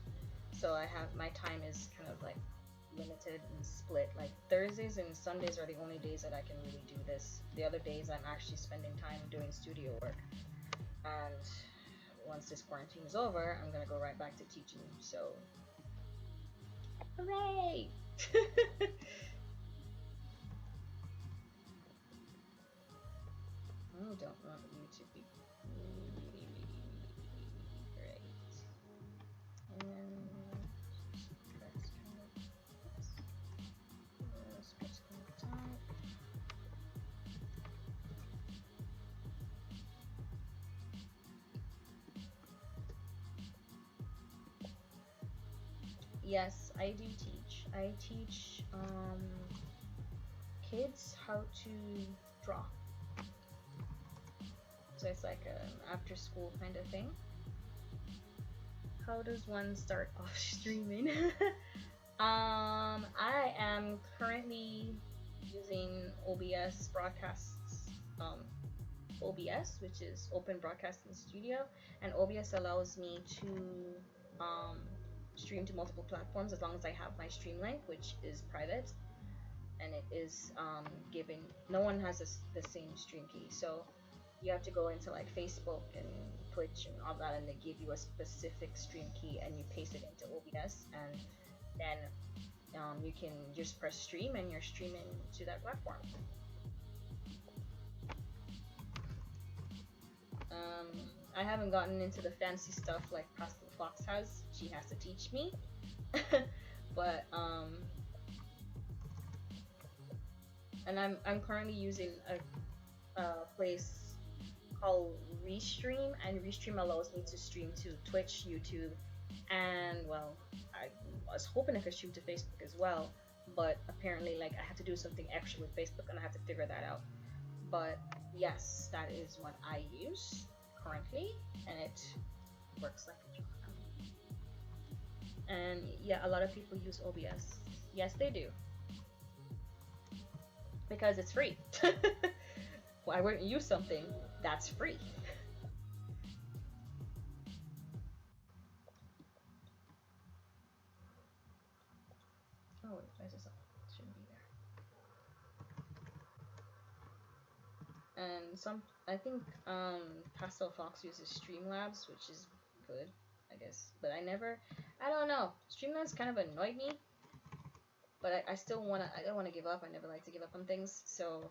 so I have, my time is kind of like limited and split. Like Thursdays and Sundays are the only days that I can really do this. The other days I'm actually spending time doing studio work, and once this quarantine is over, I'm gonna go right back to teaching. So, hooray! I don't want you to be really great. And let's kind of type. Yes, I do teach. I teach kids how to draw. So it's like an after school kind of thing. How does one start off streaming? I am currently using OBS broadcasts, OBS, which is Open Broadcasting Studio, and OBS allows me to stream to multiple platforms as long as I have my stream link, which is private, and it is given. No one has the same stream key, so you have to go into like Facebook and Twitch and all that, and they give you a specific stream key, and you paste it into OBS, and then you can just press stream, and you're streaming to that platform. I haven't gotten into the fancy stuff like Pastel Fox has. She has to teach me, but and I'm currently using a place called Restream, and Restream allows me to stream to Twitch, YouTube, and well, I was hoping I could stream to Facebook as well, but apparently like I had to do something extra with Facebook, and I have to figure that out. But yes, that is what I use currently, and it works like a charm. And yeah, a lot of people use OBS. Yes, they do, because it's free. Why wouldn't you use something that's free? Oh, wait, where's this? Shouldn't be there. And I think Pastel Fox uses Streamlabs, which is good, I guess. But I don't know. Streamlabs kind of annoyed me, but I still I don't wanna give up. I never like to give up on things, so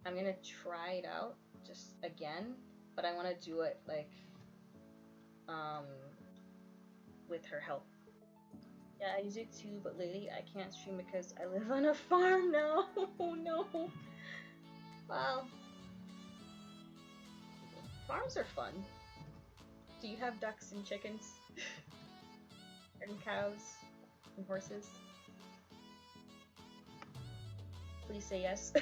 I'm gonna try it out just again, but I wanna do it like with her help. Yeah, I use it too, but lately I can't stream because I live on a farm now. Oh no. Well, farms are fun. Do you have ducks and chickens? And cows and horses? Please say yes.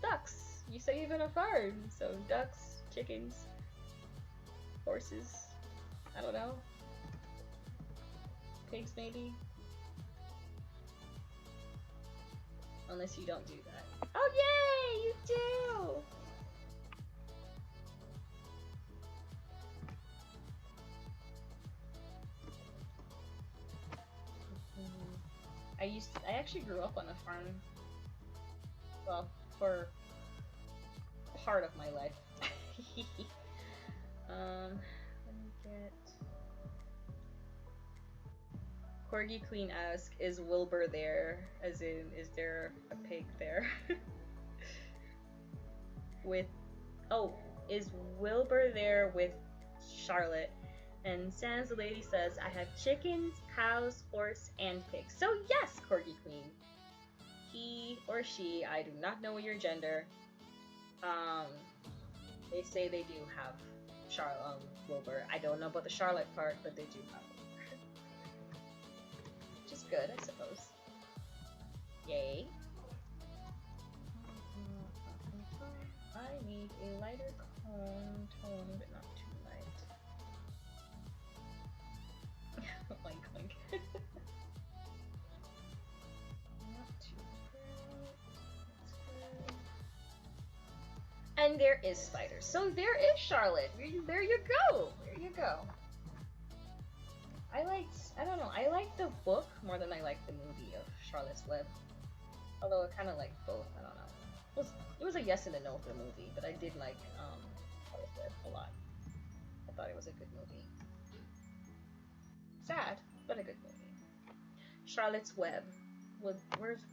Ducks. You say you've been a farm, so ducks, chickens, horses. I don't know. Pigs, maybe. Unless you don't do that. Oh yay! You do. I actually grew up on a farm. Well, for part of my life. Let me get. Corgi Queen asks, is Wilbur there? As in, is there a pig there? Is Wilbur there with Charlotte? And Sans the Lady says, I have chickens, cows, horse, and pigs. So yes, Corgi Queen. He or she, I do not know your gender. They say they do have Wilbur. I don't know about the Charlotte part, but they do have Wilbur. Which is good, I suppose. Yay. I need a lighter tone, but not too light. Clink, clink. Not too bright. That's good. And there is spiders. So there is Charlotte. There you go. There you go. I don't know, I liked the book more than I liked the movie of Charlotte's Web. Although I kind of like both, I don't know. It was a yes and a no for the movie, but I did like Charlotte's Web a lot. I thought it was a good movie. Sad, but a good movie. Charlotte's Web. Where's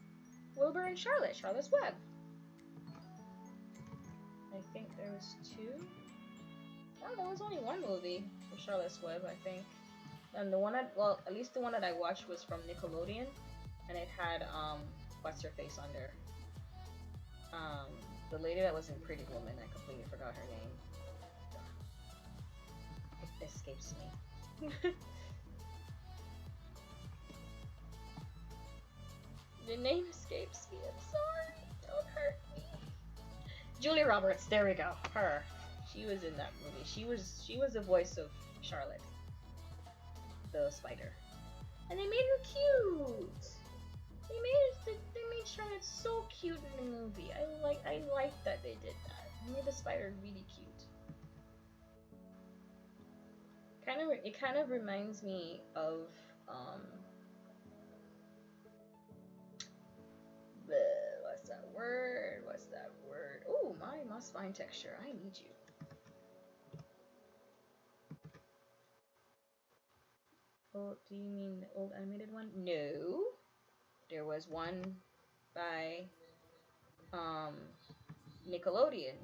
Wilbur and Charlotte? Charlotte's Web. I think there was two. Oh, there was only one movie for Charlotte's Web, I think. And the one at least the one that I watched was from Nickelodeon, and it had what's her face on there? The lady that was in Pretty Woman. I completely forgot her name. It escapes me. The name escapes me. I'm sorry. Don't hurt me. Julia Roberts. There we go. Her. She was in that movie. She was the voice of Charlotte, the spider, and they made her cute. They made Charlotte so cute in the movie. I like that they did that. They made the spider really cute. It kind of reminds me of what's that word? Oh, my spine texture. I need you. Oh, do you mean the old animated one? No. There was one by Nickelodeon,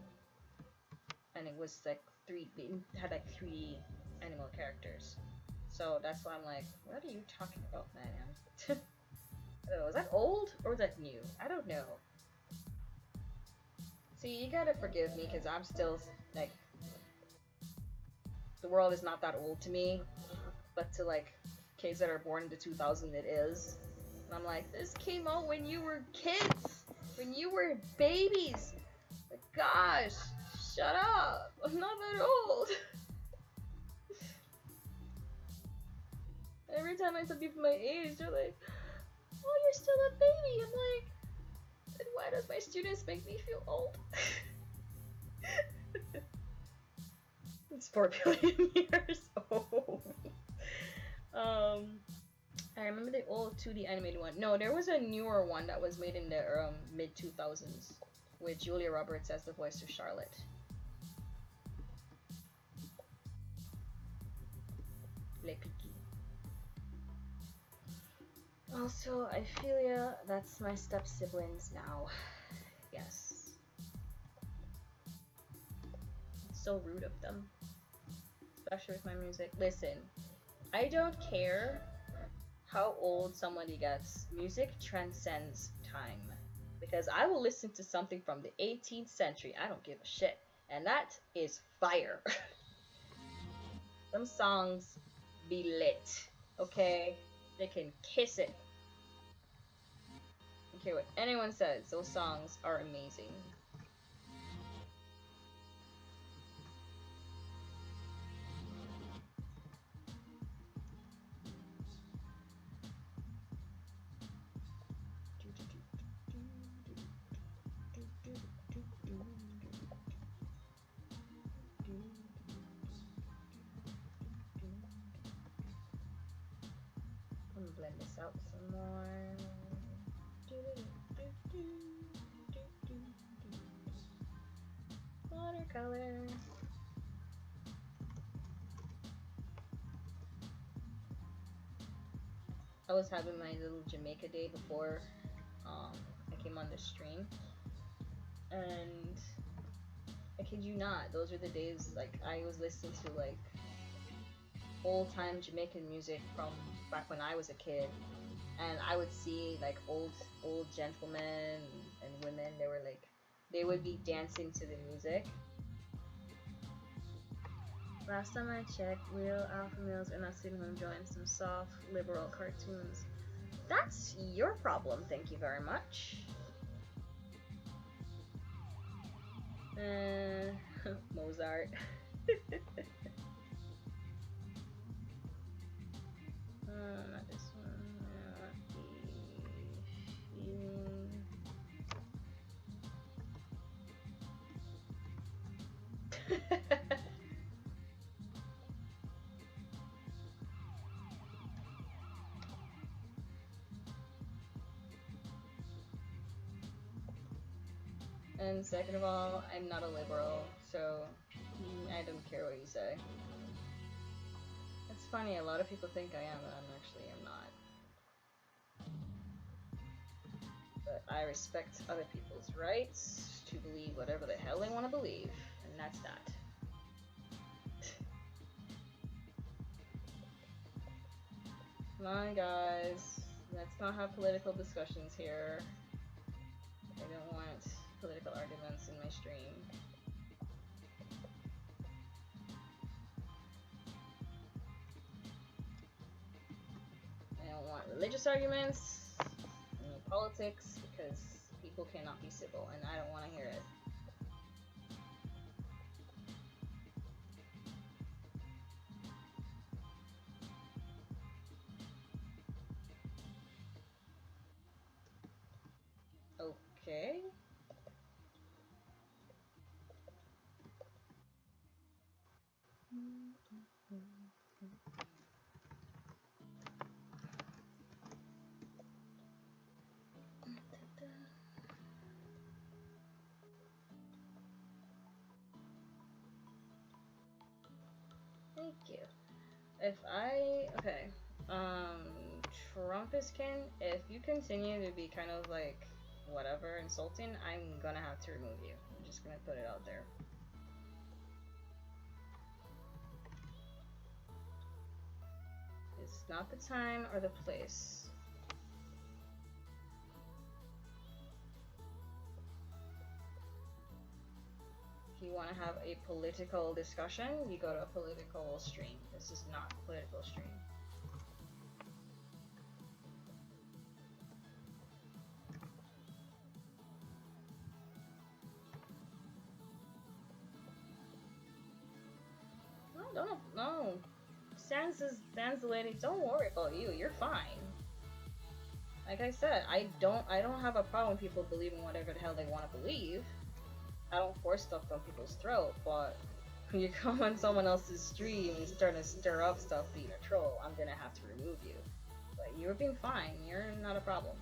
and it was like had like three animal characters. So that's why I'm like, what are you talking about, man? I don't know, was that old or was that new? I don't know. See, you gotta forgive me because I'm still like, the world is not that old to me, but to like kids that are born in the 2000s, it is. And I'm like, this came out when you were kids, when you were babies. Like, gosh, shut up. I'm not that old. Every time I tell people my age, they're like, oh, you're still a baby. I'm like, then why does my students make me feel old? It's 4 billion years old. I remember the old 2D animated one. No, there was a newer one that was made in the mid 2000s with Julia Roberts as the voice of Charlotte. Le Piqui. Also, I feel ya. That's my step siblings now. Yes. It's so rude of them. Especially with my music. Listen, I don't care how old somebody gets. Music transcends time. Because I will listen to something from the 18th century. I don't give a shit. And that is fire. Them songs be lit. Okay? They can kiss it. I don't care what anyone says. Those songs are amazing. I'm gonna blend this out some more. Watercolor. I was having my little Jamaica day before I came on the stream, and I kid you not, those were the days like I was listening to like old time Jamaican music from back when I was a kid, and I would see like old gentlemen and women. They would be dancing to the music. Last time I checked, real alpha males are not sitting home enjoying some soft liberal cartoons. That's your problem, thank you very much. Mozart. Not this one. And second of all, I'm not a liberal, so I don't care what you say. It's funny, a lot of people think I am, but I'm not. But I respect other people's rights to believe whatever the hell they want to believe, and that's that. Come on, guys. Let's not have political discussions here. I don't want political arguments in my stream. I don't want religious arguments, any politics, because people cannot be civil, and I don't want to hear it. Okay. Thank you. Okay, Trumpiskin, if you continue to be kind of like whatever insulting, I'm gonna have to remove you. I'm just gonna put it out there. It's not the time or the place. If you want to have a political discussion, you go to a political stream. This is not a political stream. No. Sans the lady. Don't worry about you. You're fine. Like I said, I don't have a problem with people believing whatever the hell they want to believe. I don't force stuff down people's throat, but when you come on someone else's stream and start to stir up stuff being a troll, I'm gonna have to remove you. But you're being fine. You're not a problem.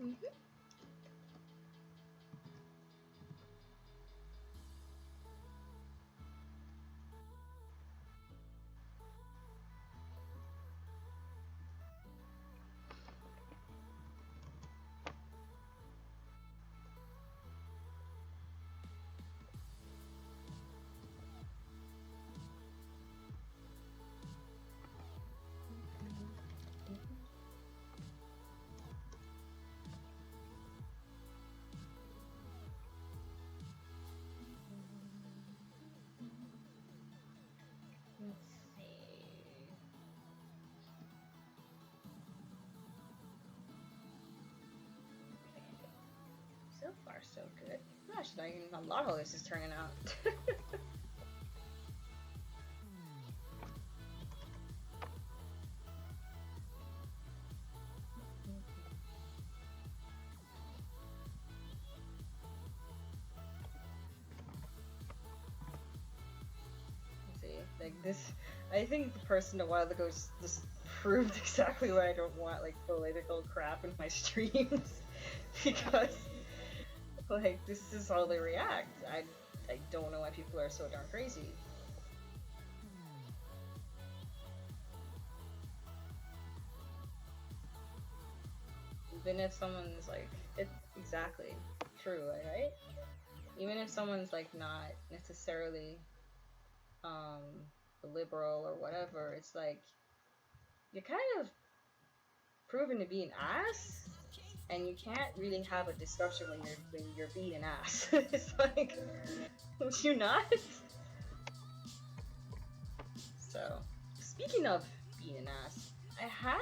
Mm-hmm. Let's see. Okay. So far, so good. Gosh, a lot of this is turning out. See, like this, I think the person a while ago just proved exactly why I don't want like political crap in my streams because like this is how they react. I don't know why people are so darn crazy. Even if someone's like, it's exactly true, right? Even if someone's like not necessarily liberal or whatever, it's like you're kind of proven to be an ass, and you can't really have a discussion when you're being an ass. It's like, would you not? So, speaking of being an ass, I had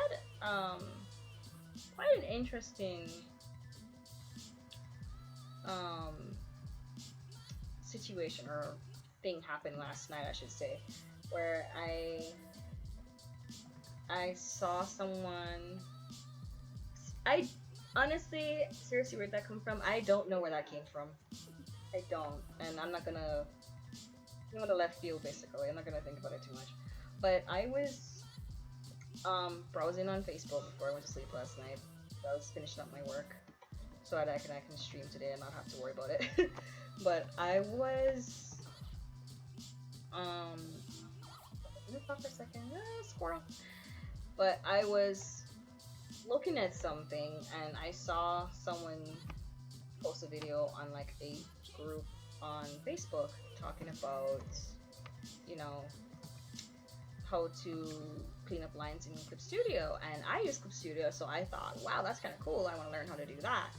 quite an interesting situation or thing happened last night, I should say, where I saw someone. I honestly, seriously, where'd that come from? I don't know where that came from. I don't, and I'm not gonna. I'm gonna left field basically. I'm not gonna think about it too much. But I was browsing on Facebook before I went to sleep last night. I was finishing up my work so that I can stream today and not have to worry about it. But I was let me talk for a second. Squirrel. But I was looking at something and I saw someone post a video on like a group on Facebook talking about, you know, how to clean up lines in Clip Studio, and I use Clip Studio, so I thought, wow, that's kind of cool. I want to learn how to do that.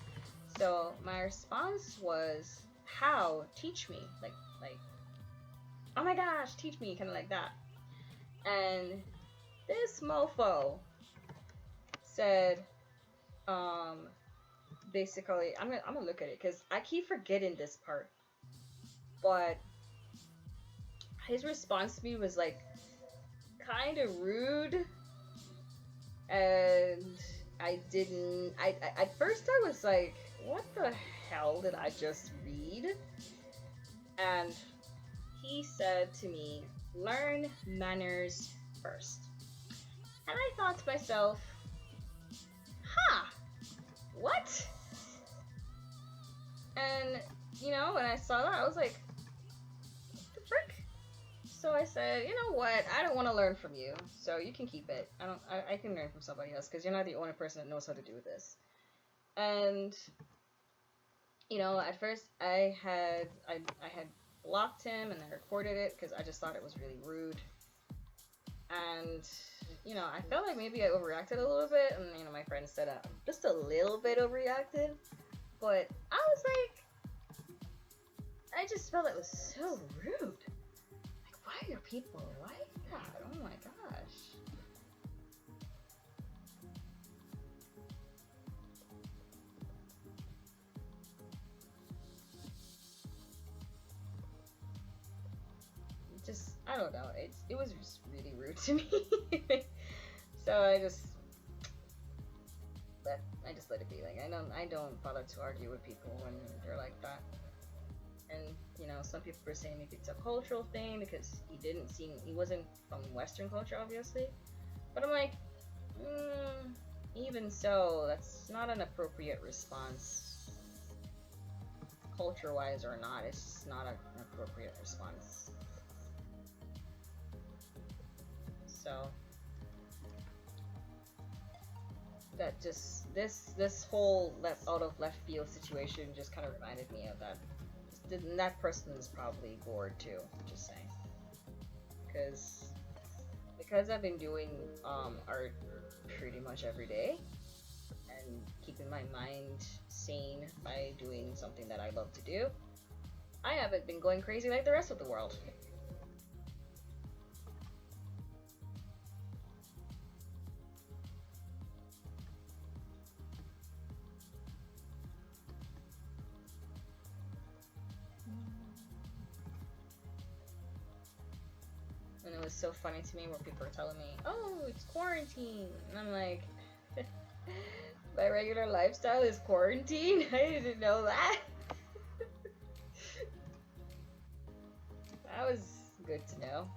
So my response was, "How? Teach me!" Like, oh my gosh, teach me, kind of like that. And this mofo said, basically, I'm gonna look at it because I keep forgetting this part, but his response to me was like kind of rude, and I didn't. I at first I was like, what the hell did I just read? And he said to me, learn manners first. And I thought to myself, huh, what? And, you know, when I saw that, I was like, what the frick? So I said, you know what, I don't want to learn from you, so you can keep it. I can learn from somebody else, because you're not the only person that knows how to do this. And, you know, at first I had blocked him and I recorded it because I just thought it was really rude. And, you know, I felt like maybe I overreacted a little bit, and, you know, my friend said just a little bit overreacted, but I was like, I just felt it was so rude. Like, why are people like that? Oh my gosh. Just, I don't know, it was just really rude to me. So I just let it be. Like, I don't bother to argue with people when they're like that. And, you know, some people were saying maybe it's a cultural thing because he wasn't from Western culture, obviously. But I'm like, even so, that's not an appropriate response. Culture-wise or not, it's just not an appropriate response. So that just this whole out of left field situation just kind of reminded me of that. That person is probably bored too. Just saying, because I've been doing art pretty much every day and keeping my mind sane by doing something that I love to do. I haven't been going crazy like the rest of the world. And it was so funny to me where people were telling me, oh, it's quarantine. And I'm like, my regular lifestyle is quarantine? I didn't know that. That was good to know.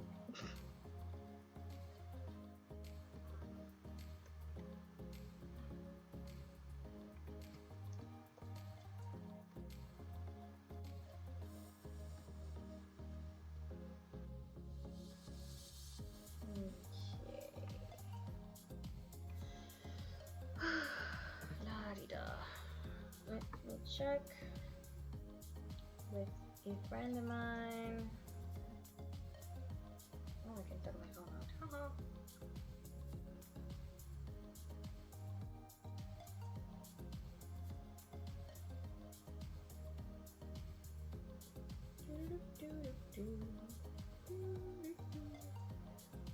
Let me check with a friend of mine. Oh, I can turn my phone on. Haha.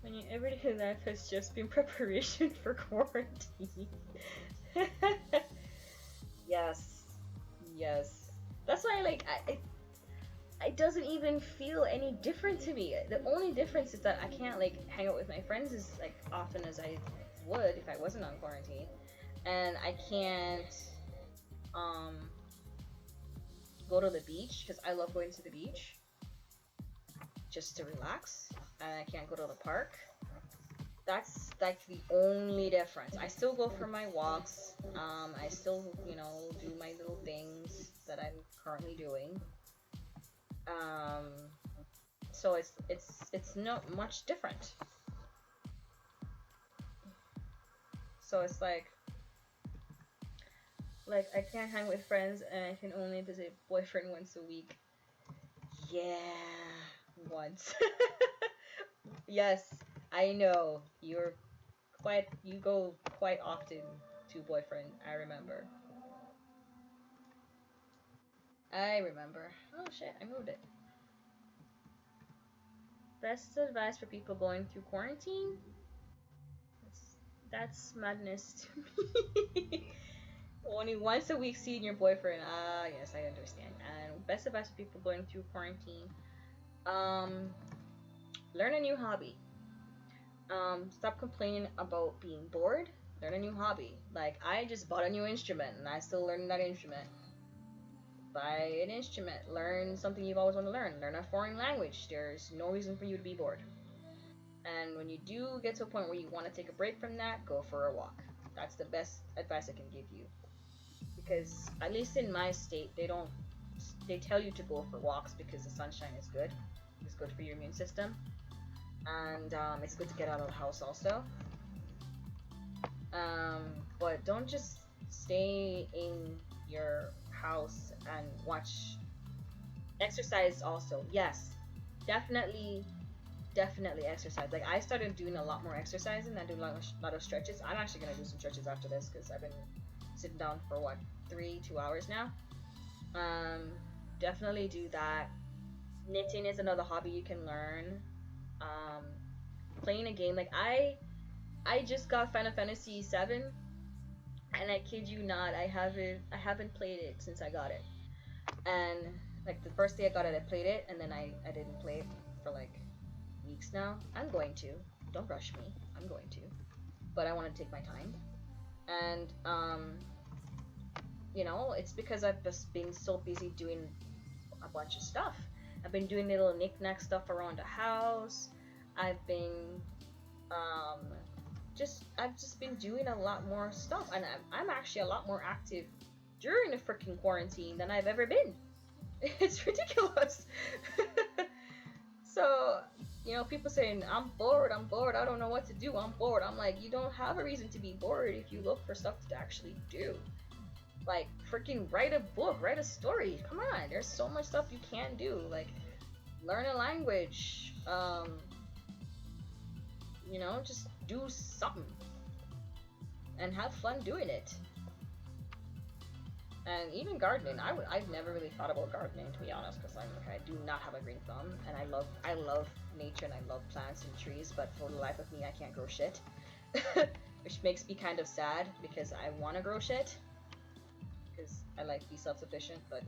When your everyday life has just been preparation for quarantine. Yes. That's why, like, I doesn't even feel any different to me. The only difference is that I can't like hang out with my friends as like often as I would if I wasn't on quarantine, and I can't um go to the beach because I love going to the beach just to relax, and I can't go to the park. That's like the only difference. I still go for my walks. I still, you know, do my little things that I'm currently doing. Um, so it's not much different. So it's like I can't hang with friends and I can only visit boyfriend once a week. Yeah, once. Yes, I know. You go quite often to boyfriend, I remember. I remember. Oh shit, I moved it. Best advice for people going through quarantine? That's madness to me. Only once a week seeing your boyfriend. Ah, yes, I understand. And best advice for people going through quarantine. Um, learn a new hobby. Stop complaining about being bored. Learn a new hobby. Like I just bought a new instrument and I still learning that instrument. Buy an instrument. Learn something you've always wanted to learn. Learn a foreign language. There's no reason for you to be bored. And when you do get to a point where you want to take a break from that, go for a walk. That's the best advice I can give you. Because at least in my state, they tell you to go for walks because the sunshine is good. It's good for your immune system, and it's good to get out of the house also. Um, but don't just stay in your house and watch. Exercise also, yes, definitely, definitely exercise. Like I started doing a lot more exercising. I do a lot of stretches. I'm actually gonna do some stretches after this because I've been sitting down for what 2 hours now. Um, definitely do that. Knitting is another hobby you can learn. Um, playing a game like I just got Final Fantasy 7, and I kid you not, I haven't played it since I got it. And like the first day I got it, I played it, and then I didn't play it for like weeks now. I'm going to. Don't rush me. I'm going to. But I want to take my time. And it's because I've just been so busy doing a bunch of stuff. I've been doing little knick-knack stuff around the house. I've been um I've just been doing a lot more stuff, and I'm actually a lot more active during the freaking quarantine than I've ever been. It's ridiculous. So, people saying, I'm bored, I don't know what to do, I'm bored. I'm like, you don't have a reason to be bored if you look for stuff to actually do. Like, freaking write a book, write a story. Come on, there's so much stuff you can do. Like, learn a language. Just do something. And have fun doing it. And even gardening, I've never really thought about gardening, to be honest, because I do not have a green thumb, and I love nature and I love plants and trees, but for the life of me, I can't grow shit, which makes me kind of sad because I want to grow shit, because I like to be self-sufficient, but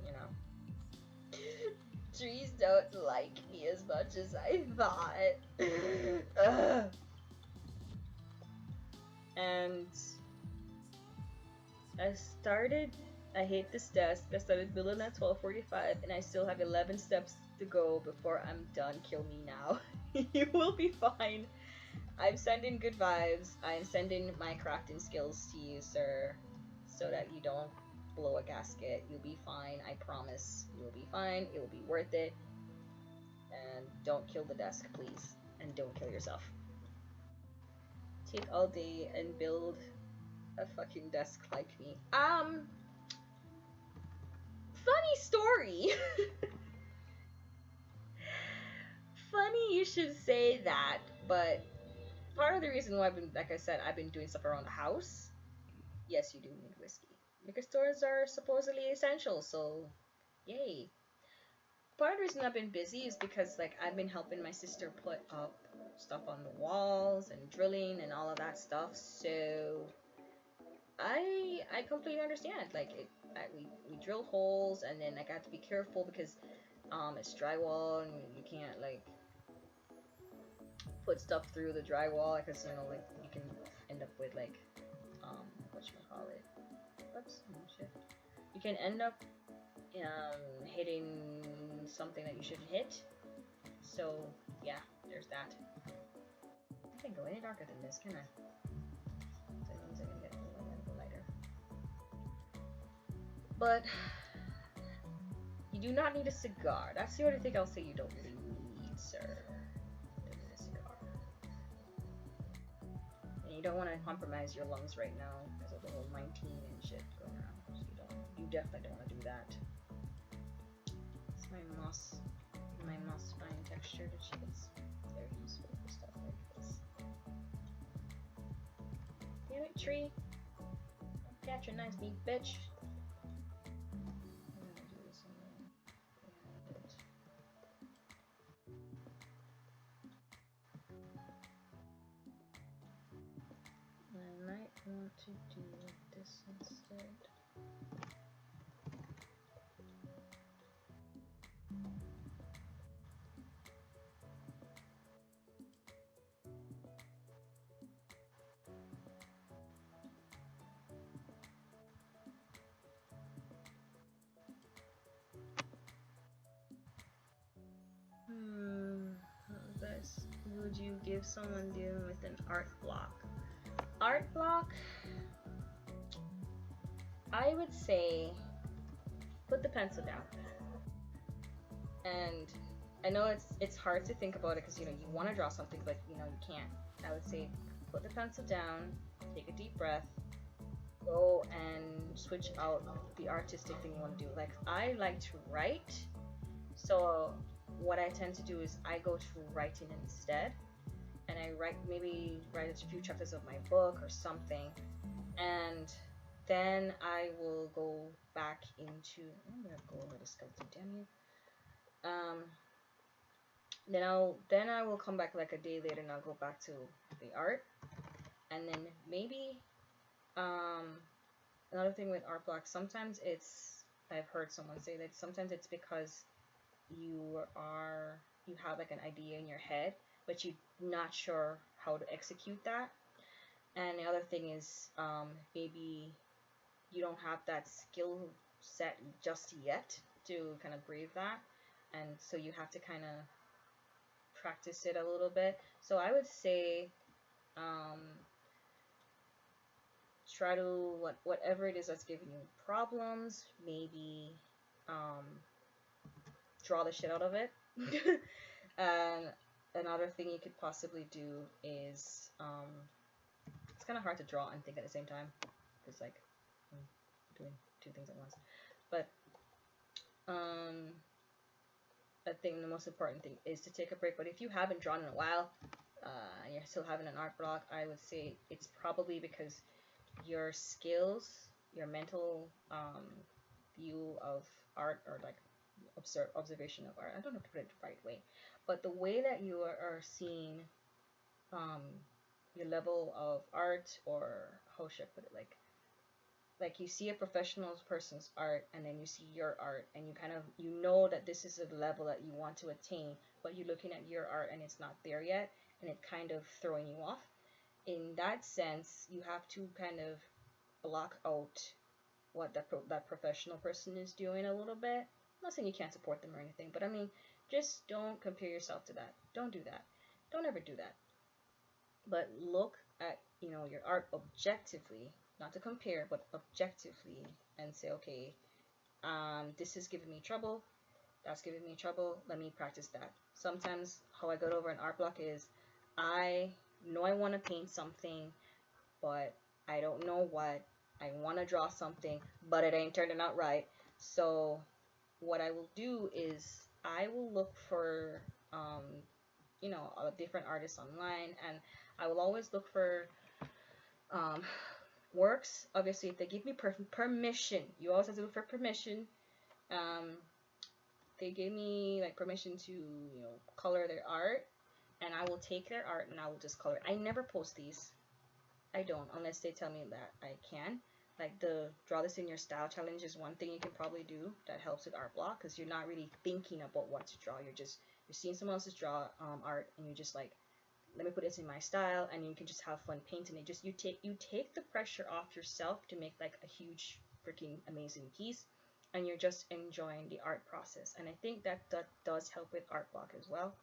trees don't like me as much as I thought. And I hate this desk. I started building at 12:45 and I still have 11 steps to go before I'm done. Kill me now. You will be fine. I'm sending good vibes. I'm sending my crafting skills to you, sir, so that you don't blow a gasket. You'll be fine. I promise. You'll be fine. It will be worth it. And don't kill the desk, please. And don't kill yourself. Take all day and build a fucking desk like me. Funny story. Funny you should say that, but part of the reason why like I said, I've been doing stuff around the house. Yes, you do need whiskey. Liquor stores are supposedly essential, so yay. Part of the reason I've been busy is because like I've been helping my sister put up stuff on the walls and drilling and all of that stuff. So I completely understand. Like we drill holes, and then I got to be careful because it's drywall and you can't like put stuff through the drywall because you know like you can end up with like whatchamacallit. Oops, oh shit. You can end up hitting something that you shouldn't hit. So yeah, there's that. I can't go any darker than this, can I? So that means I can get a little lighter. But you do not need a cigar. That's the only thing I'll say you don't really need, sir. You don't need a cigar. And you don't want to compromise your lungs right now. There's a little 19 and shit going around. So you definitely don't want to do that. It's my moss fine texture that she gets very useful for stuff like this. Damn it, tree. Catch a nice beat, bitch. I might want to do this instead. This. Would you give someone dealing with an art block? Art block? I would say put the pencil down. And I know it's hard to think about it because you know you want to draw something but you know you can't. I would say put the pencil down, take a deep breath, go and switch out the artistic thing you want to do. Like I like to write, so what I tend to do is I go to writing instead, and I write a few chapters of my book or something, and then I will go back into. I'm gonna go over the skeleton, damn you. Then I will come back like a day later and I'll go back to the art, and then maybe another thing with art blocks. Sometimes I've heard someone say that sometimes it's because you have like an idea in your head but you're not sure how to execute that, and the other thing is maybe you don't have that skill set just yet to kind of brave that, and so you have to kind of practice it a little bit. So I would say try to whatever it is that's giving you problems, maybe draw the shit out of it. And another thing you could possibly do is it's kind of hard to draw and think at the same time because like I'm doing two things at once, but I think the most important thing is to take a break. But if you haven't drawn in a while and you're still having an art block, I would say it's probably because your skills, your mental view of art, or like observation of art, I don't know if to put it the right way, but the way that you are seeing your level of art, or how should I put it, like you see a professional person's art and then you see your art and you kind of know that this is a level that you want to attain, but you're looking at your art and it's not there yet and it's kind of throwing you off. In that sense, you have to kind of block out what that professional person is doing a little bit. I'm not saying you can't support them or anything, but I mean, just don't compare yourself to that. Don't do that. Don't ever do that. But look at your art objectively, not to compare, but objectively, and say, okay, this is giving me trouble. That's giving me trouble. Let me practice that. Sometimes how I got over an art block is I know I want to paint something, but I don't know what. I want to draw something, but it ain't turning out right. So what I will do is I will look for different artists online, and I will always look for works. Obviously, if they give me permission, you always have to look for permission. They gave me like permission to color their art, and I will take their art and I will just color it. I never post these. I don't, unless they tell me that I can. like the draw this in your style challenge is one thing you can probably do that helps with art block, because you're not really thinking about what to draw. You're seeing someone else's draw art, and you're just like, let me put this in my style, and you can just have fun painting it. Just you take the pressure off yourself to make like a huge freaking amazing piece, and you're just enjoying the art process. And I think that does help with art block as well.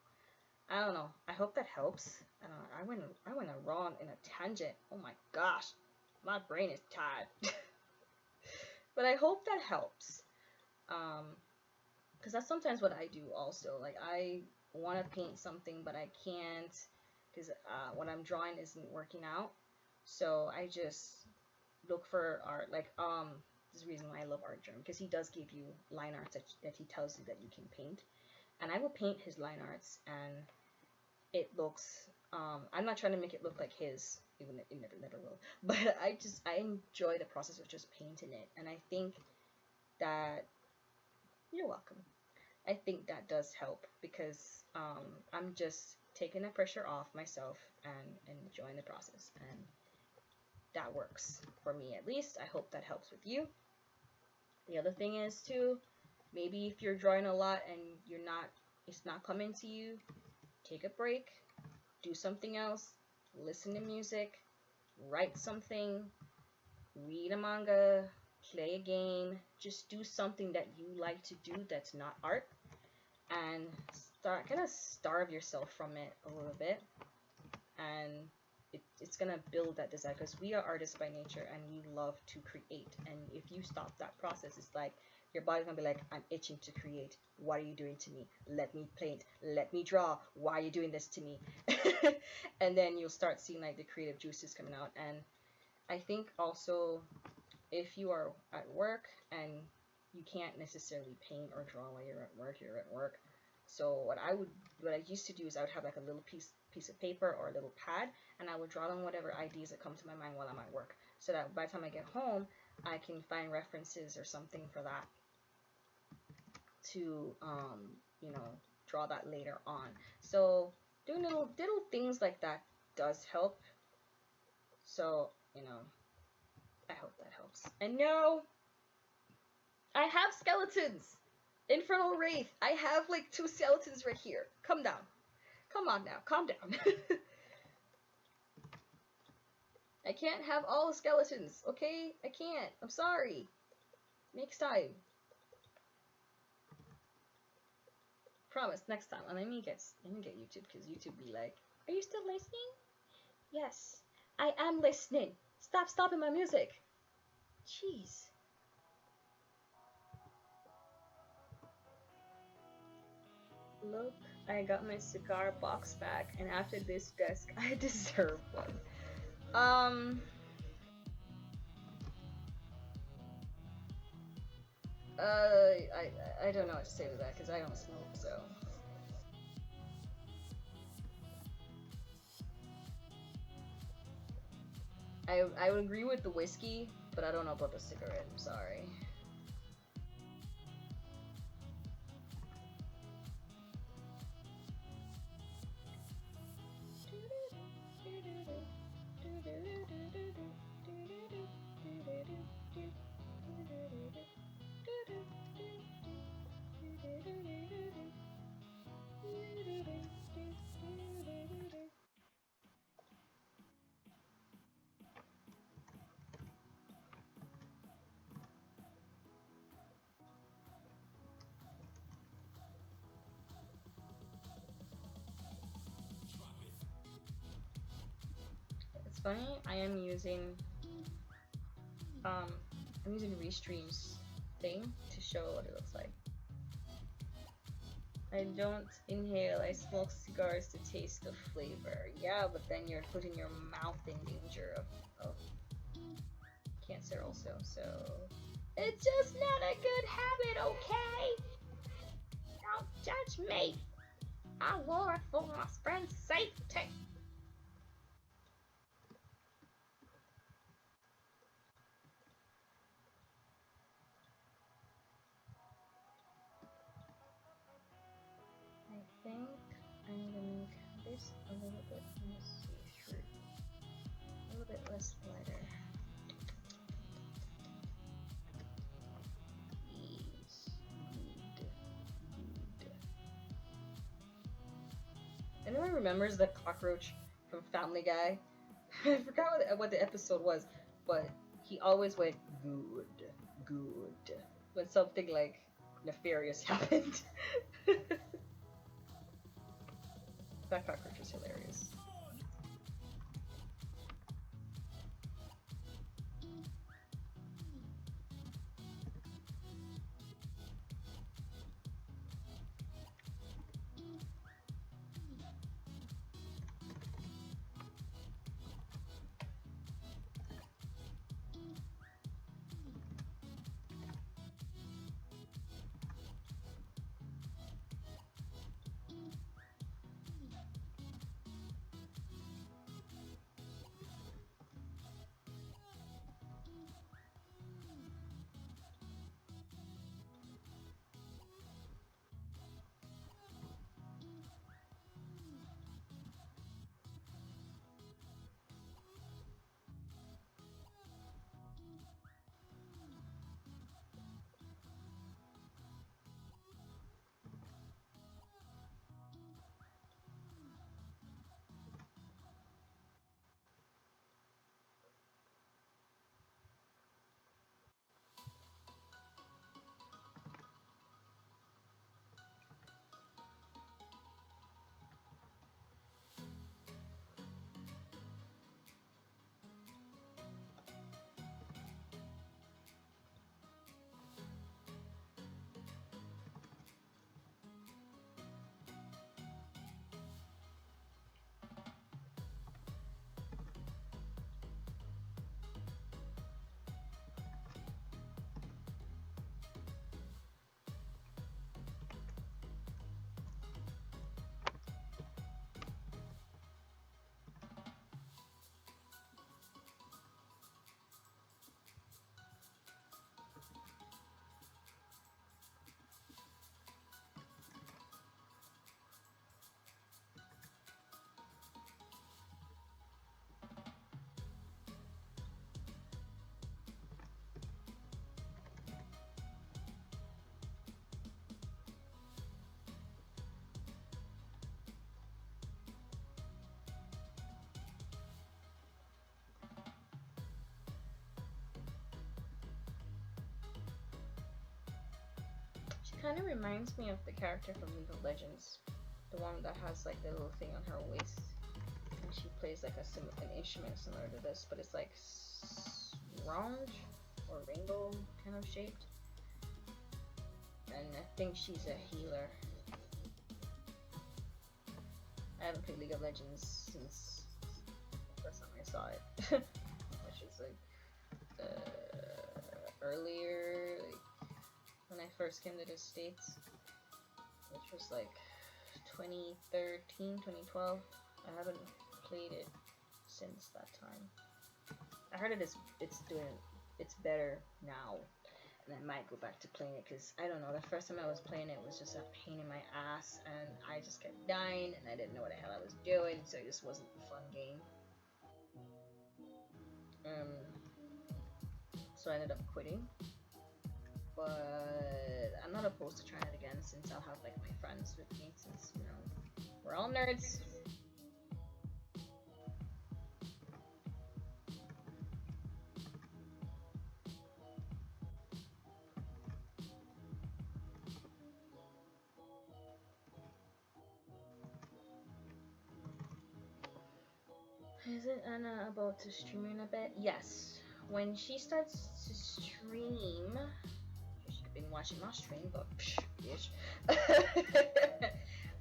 I don't know. I hope that helps. I went wrong in a tangent. Oh my gosh, my brain is tired. But I hope that helps. Because that's sometimes what I do also. Like I want to paint something, but I can't because what I'm drawing isn't working out. So I just look for art. Like this is the reason why I love Art Germ, because he does give you line arts that he tells you that you can paint, and I will paint his line arts, and it looks. I'm not trying to make it look like his, even if it never will. But I enjoy the process of just painting it, and I think that you're welcome. I think that does help because I'm just taking the pressure off myself and enjoying the process, and that works for me at least. I hope that helps with you. The other thing is too, maybe if you're drawing a lot and it's not coming to you, take a break, do something else, listen to music, write something, read a manga, play a game, just do something that you like to do that's not art, and kind of starve yourself from it a little bit, and it's gonna build that desire, because we are artists by nature and we love to create. And if you stop that process, it's like your body's gonna be like, I'm itching to create. What are you doing to me? Let me paint. Let me draw. Why are you doing this to me? And then you'll start seeing like the creative juices coming out. And I think also, if you are at work and you can't necessarily paint or draw while you're at work. So what I used to do is I would have like a little piece of paper or a little pad, and I would draw on whatever ideas that come to my mind while I'm at work, so that by the time I get home, I can find references or something for that to draw that later on. So doing little things like that does help. So I hope that helps. And no, I have skeletons. Infernal Wraith. I have like 2 skeletons right here. Come down. Come on now. Calm down. I can't have all the skeletons, okay? I can't. I'm sorry. Next time. Promise, next time. And let me get YouTube, because YouTube be like, are you still listening? Yes, I am listening. Stop stopping my music. Jeez. Look, I got my cigar box back, and after this desk, I deserve one. I don't know what to say to that, because I don't smoke, so. I would agree with the whiskey, but I don't know about the cigarette. I'm sorry. It's funny, I am using Restream's thing to show what it looks like. I don't inhale, I smoke cigars to taste the flavor. Yeah, but then you're putting your mouth in danger of cancer also, so it's just not a good habit, okay? Don't judge me. I wore it for my friend's safety. I think I'm gonna make this a little bit more see-through, a little bit less lighter. anyone remembers the cockroach from Family Guy? I forgot what the episode was, but he always went good when something like nefarious happened. That cockroach is hilarious. Kind of reminds me of the character from League of Legends, the one that has like the little thing on her waist, and she plays like an instrument similar to this, but it's like round or rainbow kind of shaped, and I think she's a healer. I haven't played League of Legends since the first time I saw it, which is like earlier, like when I first came to the States, which was like 2013, 2012. I haven't played it since that time. I heard it's better now, and I might go back to playing it because I don't know. The first time I was playing it was just a pain in my ass, and I just kept dying, and I didn't know what the hell I was doing, so it just wasn't a fun game. So I ended up quitting. But I'm not opposed to trying it again since I'll have like my friends with me, since you know we're all nerds. Isn't Anna about to stream in a bit? Yes. When she starts to stream, she's been watching my stream, but bitch.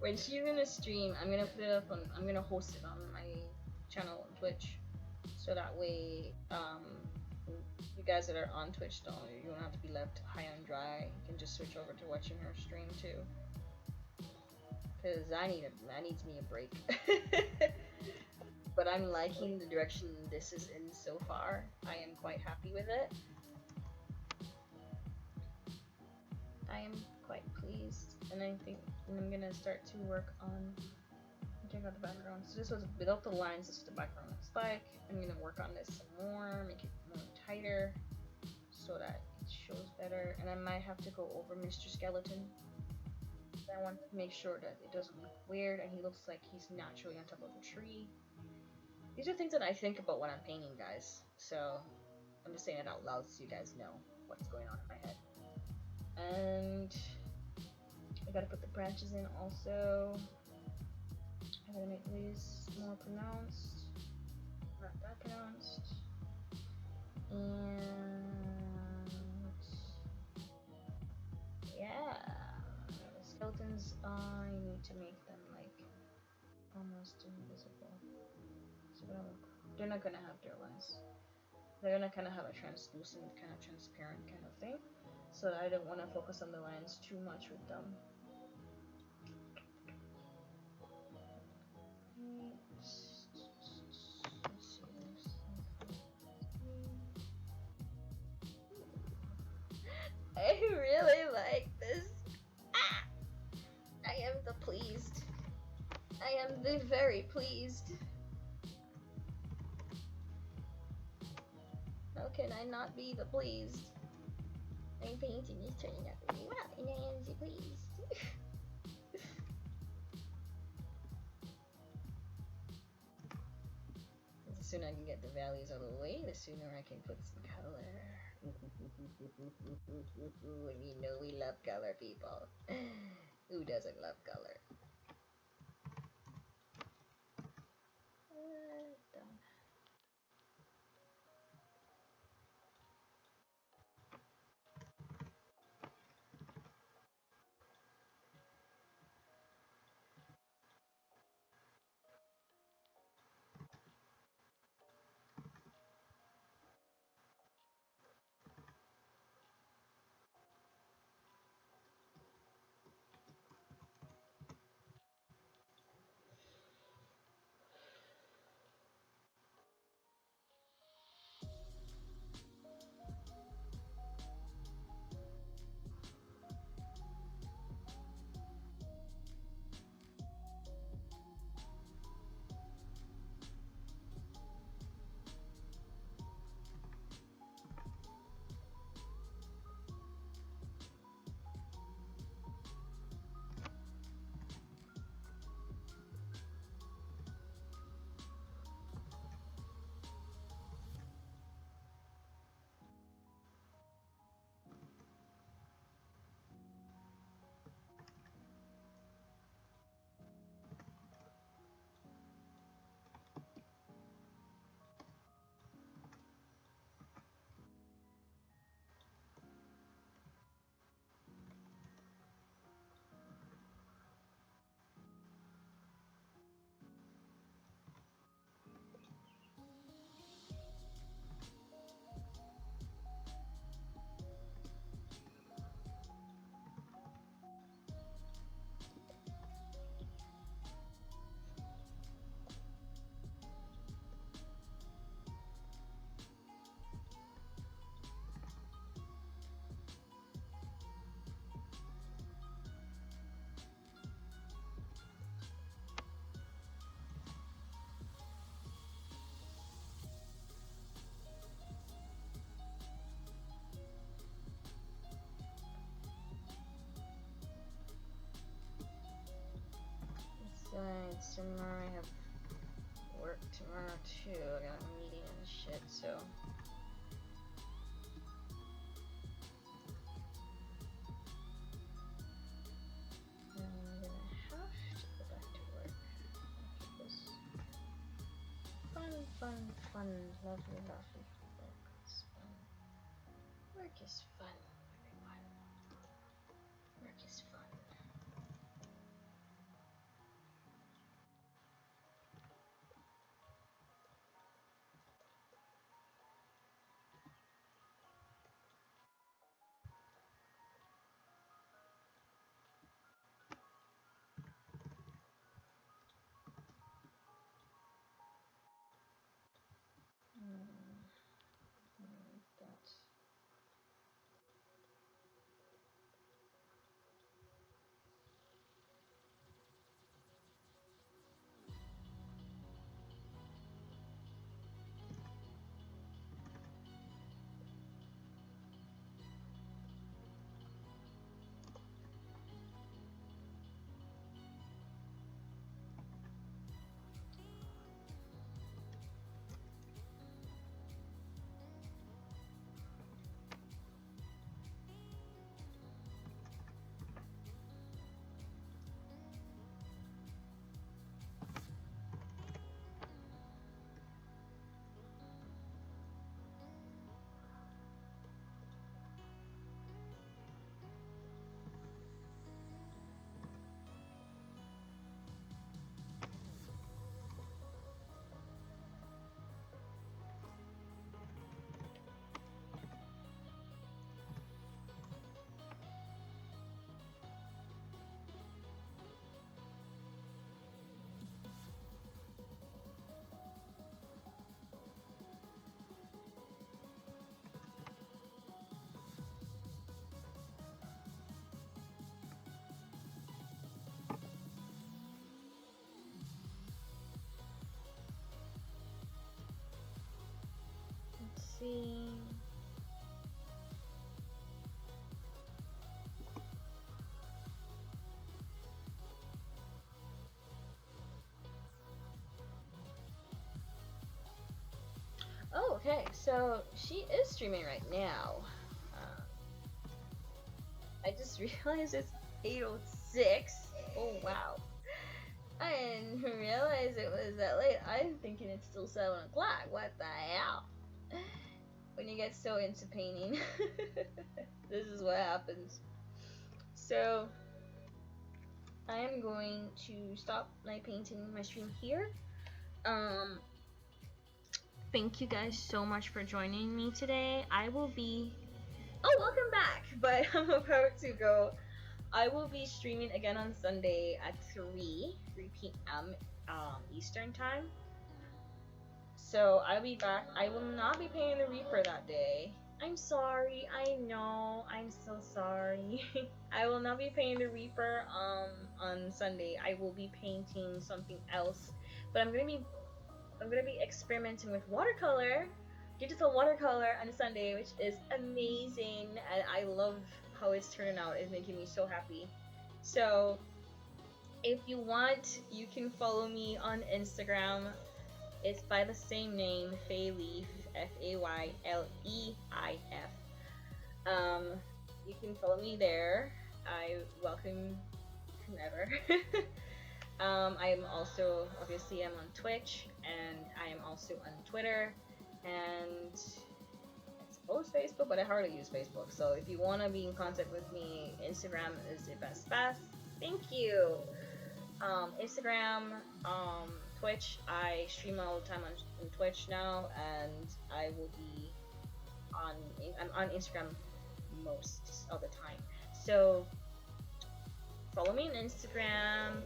When she's gonna stream, I'm gonna put it up on. I'm gonna host it on my channel on Twitch, so that way, you guys that are on Twitch you don't have to be left high and dry. You can just switch over to watching her stream too. Cause I needs me a break. But I'm liking the direction this is in so far. I am quite happy with it. I am quite pleased, and I think I'm gonna start to work on. Check out the background. So this was without the lines. This is the background looks like. I'm gonna work on this some more, make it more tighter, so that it shows better. And I might have to go over Mr. Skeleton I want to make sure that it doesn't look weird and he looks like he's naturally on top of a tree. These are things that I think about when I'm painting, guys. So I'm just saying it out loud so you guys know what's going on in my head. And I gotta put the branches in also. I gotta make these more pronounced. Not that pronounced. And yeah, the skeletons, I need to make them like almost invisible. So they're not gonna have their lines. They're gonna kind of have a translucent, kind of transparent kind of thing. So I don't want to focus on the lines too much with them. I really like this. Ah! I am the pleased. I am the very pleased. How can I not be the pleased? My painting is turning out really well, and I am the pleased. The sooner I can get the values out of the way, the sooner I can put some color. And you know we love color, people. Who doesn't love color? Done. Besides, tomorrow I have work tomorrow too. I got a meeting and shit, so. I'm gonna have to go back to work after this. Fun, fun, fun. Lovely, lovely work. It's fun. Work is fun, everyone. Work is fun. That. see. Oh, okay. So she is streaming right now. Uh, I just realized it's 8:06. Oh wow. I didn't realize it was that late. I'm thinking it's still 7 o'clock. What the hell? When you get so into painting, this is what happens. So I am going to stop my painting my stream here. Thank you guys so much for joining me today. I will be welcome back. But I'm about to go. I will be streaming again on Sunday at 3 p.m. Eastern time. So I'll be back. I will not be painting the Reaper that day. I'm sorry. I know. I'm so sorry. I will not be painting the Reaper on Sunday. I will be painting something else. But I'm gonna be experimenting with watercolor, digital watercolor on Sunday, which is amazing, and I love how it's turning out. It's making me so happy. So if you want, you can follow me on Instagram. It's by the same name, Fayleif, Fayleif. You can follow me there. I welcome whomever. I'm also, obviously, I'm on Twitch, and I am also on Twitter, and I suppose Facebook, but I hardly use Facebook. So if you want to be in contact with me, Instagram is the best. Thank you. Instagram, Twitch. I stream all the time on Twitch now, and I will be I'm on Instagram most of the time. So follow me on Instagram.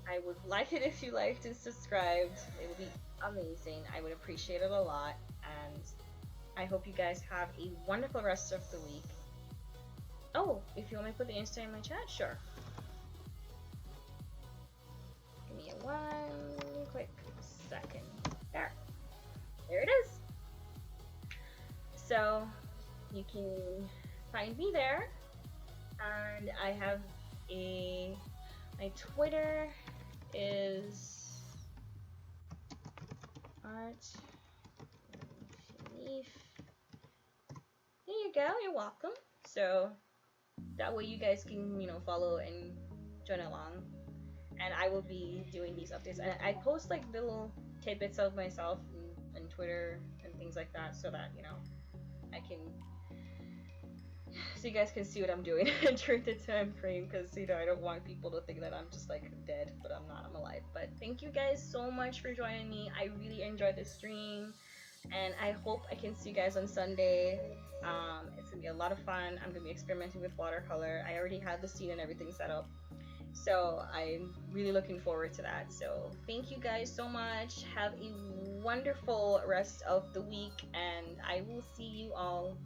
I would like it if you liked and subscribed. It would be amazing. I would appreciate it a lot. And I hope you guys have a wonderful rest of the week. Oh, if you want me to put the Insta in my chat, sure. Give me one quick second. There it is. So you can find me there. And I have my Twitter is art. There you go. You're welcome. So that way you guys can, follow and join along. And I will be doing these updates. And I post like little tidbits of myself on Twitter and things like that, so that so you guys can see what I'm doing during the time frame, because I don't want people to think that I'm just like dead, but I'm not. I'm alive. But thank you guys so much for joining me. I really enjoyed the stream, and I hope I can see you guys on Sunday. It's gonna be a lot of fun. I'm gonna be experimenting with watercolor. I already had the scene and everything set up, so I'm really looking forward to that. So thank you guys so much. Have a wonderful rest of the week, and I will see you all